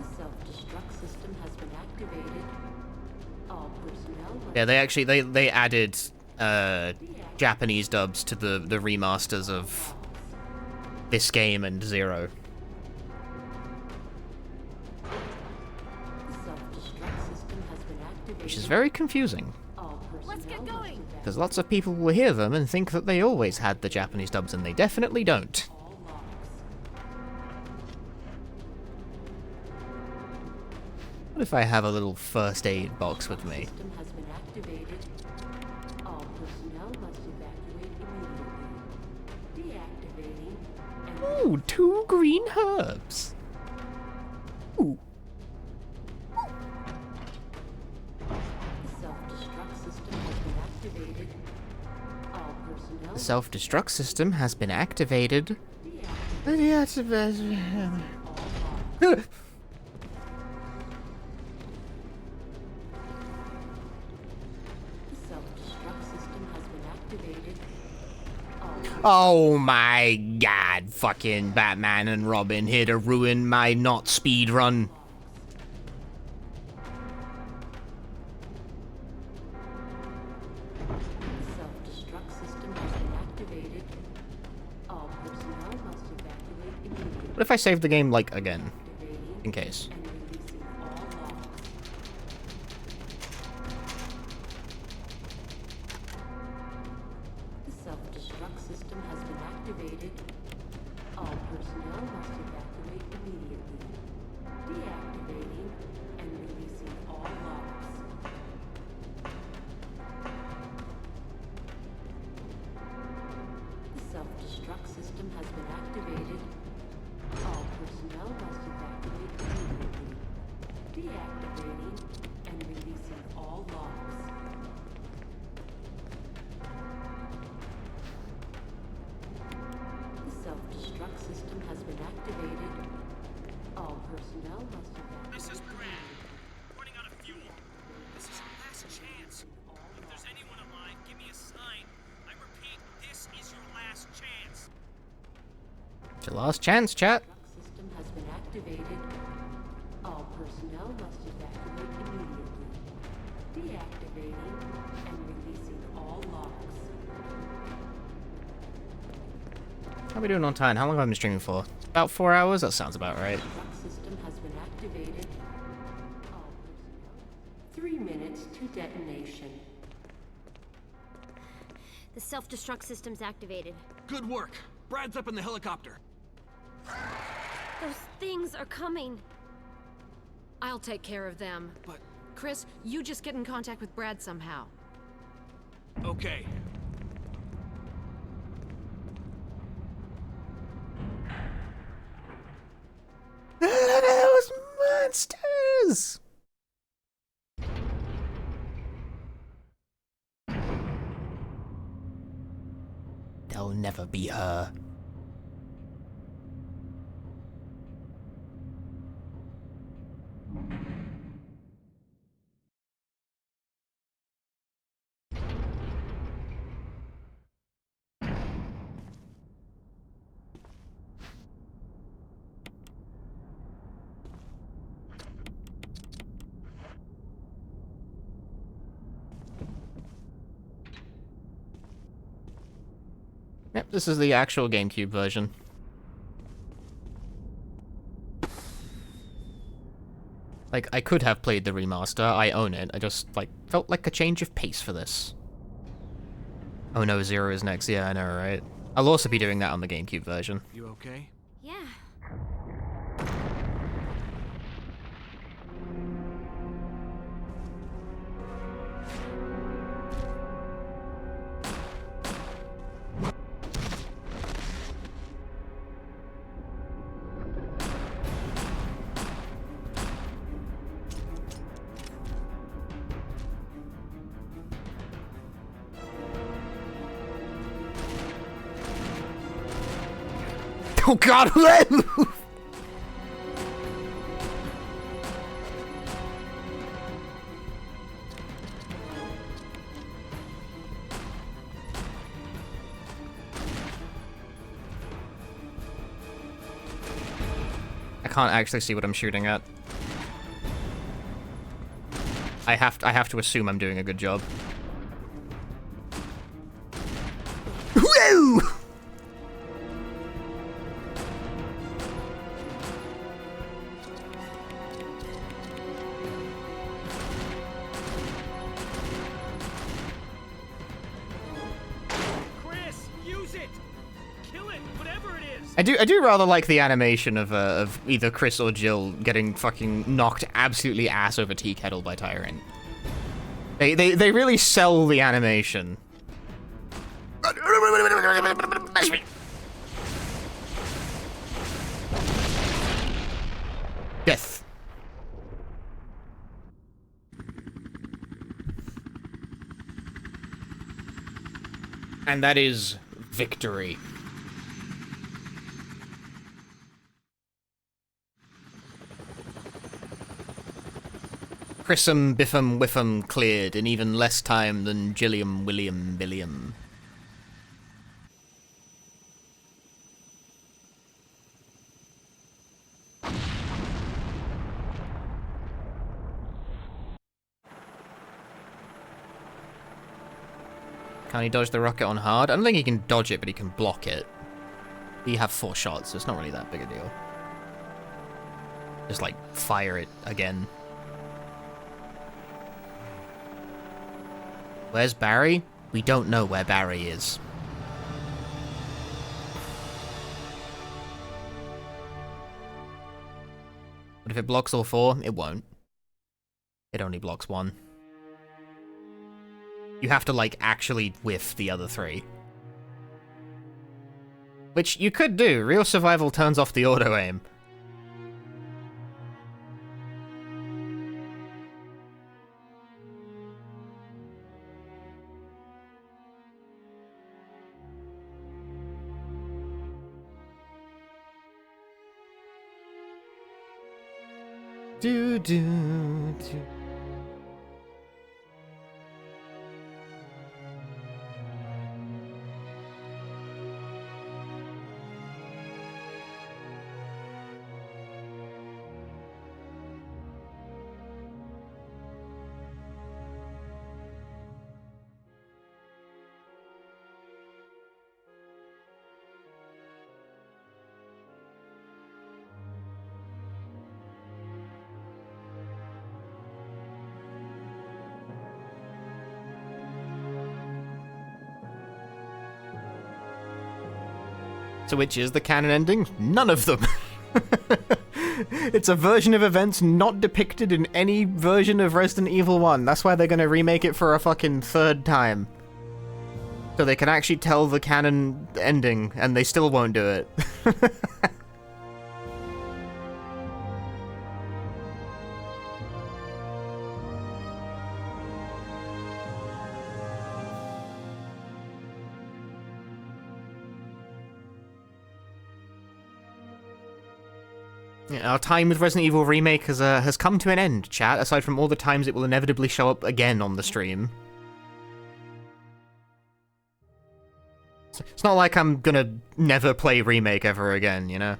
The self-destruct system has been activated. All personnel must Yeah, they actually, they added, Japanese dubs to the remasters of this game and Zero. The self-destruct system has been activated. Which is very confusing. All personnel Let's get must going. evacuate Because lots of people will hear them and think that they always had the Japanese dubs, and they definitely don't. all locks. What if I have a little first aid box with me? System has been activated. All personnel must evacuate immediately. Deactivating and Ooh, 2 green herbs. Ooh. the self-destruct system has been activated. All personnel The self-destruct system has been activated. The self-destruct system has been activated. Oh my god, fucking Batman and Robin here to ruin my not speed run. The self-destruct system has been activated. All personnel must evacuate immediately. What if I save the game, like, again? Activating In case. and releasing all locks. The self-destruct system has been activated. All personnel must evacuate immediately. Deactivating and releasing all locks. The self-destruct system has been activated. All personnel must evacuate immediately. Deactivating and releasing all locks. The self-destruct system has been activated. All personnel must evacuate. This is Brad. Running out of fuel. This is your last chance. If there's anyone alive, give me a sign. I repeat, this is your last chance. It's your last chance, chat. System has been activated. How are we doing on time? How long have I been streaming for? About 4 hours? That sounds about right. System has been activated. All personnel. 3 minutes to detonation. The self-destruct system's activated. Good work. Brad's up in the helicopter. Those things are coming. I'll take care of them. But Chris, you just get in contact with Brad somehow. okay. Look at those monsters! They'll never be her. Yep, this is the actual GameCube version. Like, I could have played the remaster, I own it, I just, like, felt like a change of pace for this. Oh no, Zero is next, yeah, I know, right? I'll also be doing that on the GameCube version. You okay? Yeah. Oh god, move! I can't actually see what I'm shooting at. I have to assume I'm doing a good job. Woo! Chris, use it! Kill it, whatever it is! I do rather like the animation of either Chris or Jill getting fucking knocked absolutely ass over tea kettle by Tyrant. They really sell the animation. Death. And that is victory. Chris'em, Biff'em, Whiff'em cleared in even less time than Gilliam, William, Billiam. Can he dodge the rocket on hard? I don't think he can dodge it, but he can block it. You have 4 shots, so it's not really that big a deal. Just, like, fire it again. Where's Barry? We don't know where Barry is. But if it blocks all 4, it won't. It only blocks 1. You have to, like, actually whiff the other 3. Which you could do. Real survival turns off the auto-aim. Do do do. So which is the canon ending? None of them. It's a version of events not depicted in any version of Resident Evil 1. That's why they're gonna remake it for a fucking third time. So they can actually tell the canon ending, and they still won't do it. Yeah, our time with Resident Evil Remake has come to an end, chat, aside from all the times it will inevitably show up again on the stream. It's not like I'm gonna never play Remake ever again, you know?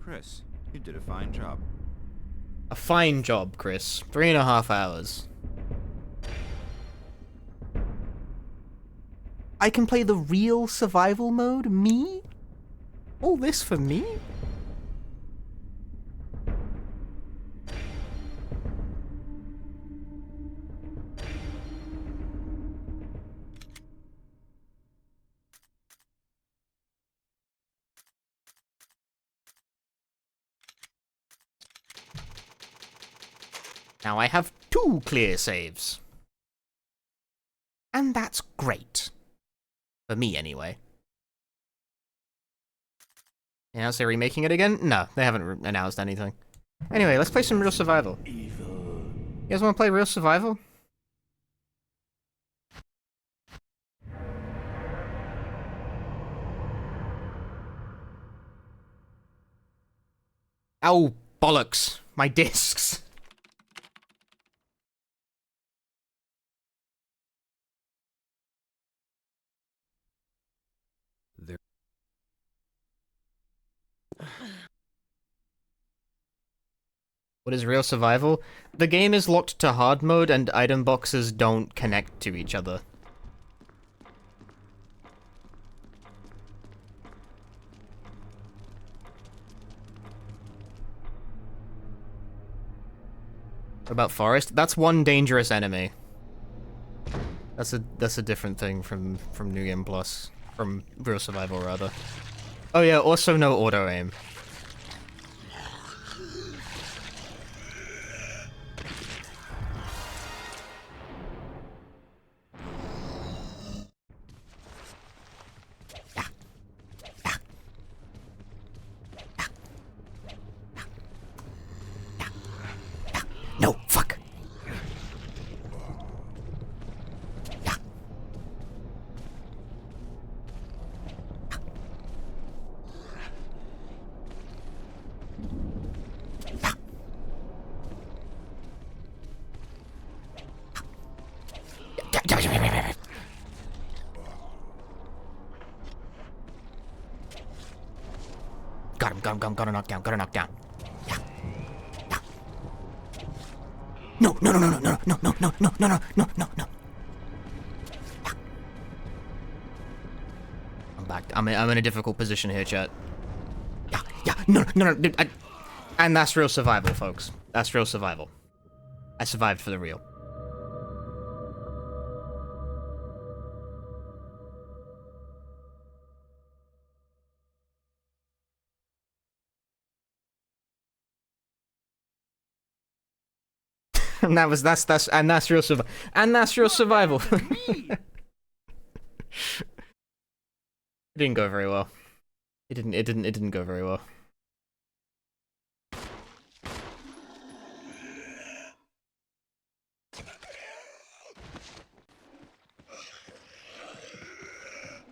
Chris, you did a fine job. A fine job, Chris. 3.5 hours. I can play the real survival mode? Me? All this for me? Now I have 2 clear saves. And that's great. For me, anyway. Yeah, so they're remaking it again? No, they haven't announced anything. Anyway, let's play some Real Survival. You guys want to play Real Survival? Ow, bollocks. My discs. What is Real Survival? The game is locked to hard mode and item boxes don't connect to each other. What about Forest? That's one dangerous enemy. That's a different thing from New Game Plus. From Real Survival, rather. Oh yeah, also no auto-aim. No, fuck. Gotta knock down, gotta knock down. Yeah. Yeah. No, no, no, no, no, no, no, no, no, no, no, no, no, no. Yeah. I'm back. I'm in a difficult position here, chat. Yeah, yeah, no, no, no, dude, and that's Real Survival, folks. That's Real Survival. I survived for the real. And that's Real Survival. And that's Real Survival. It didn't go very well. It didn't go very well.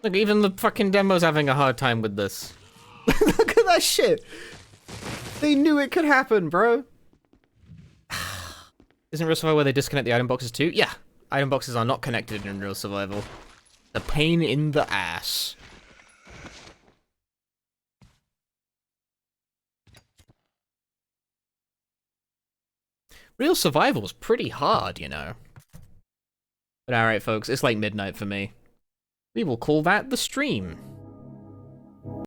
Look, even the fucking demo's having a hard time with this. Look at that shit. They knew it could happen, bro. Isn't Real Survival where they disconnect the item boxes too? Yeah. Item boxes are not connected in Real Survival. A pain in the ass. Real Survival's pretty hard, you know. But alright, folks, it's like midnight for me. We will call that the stream.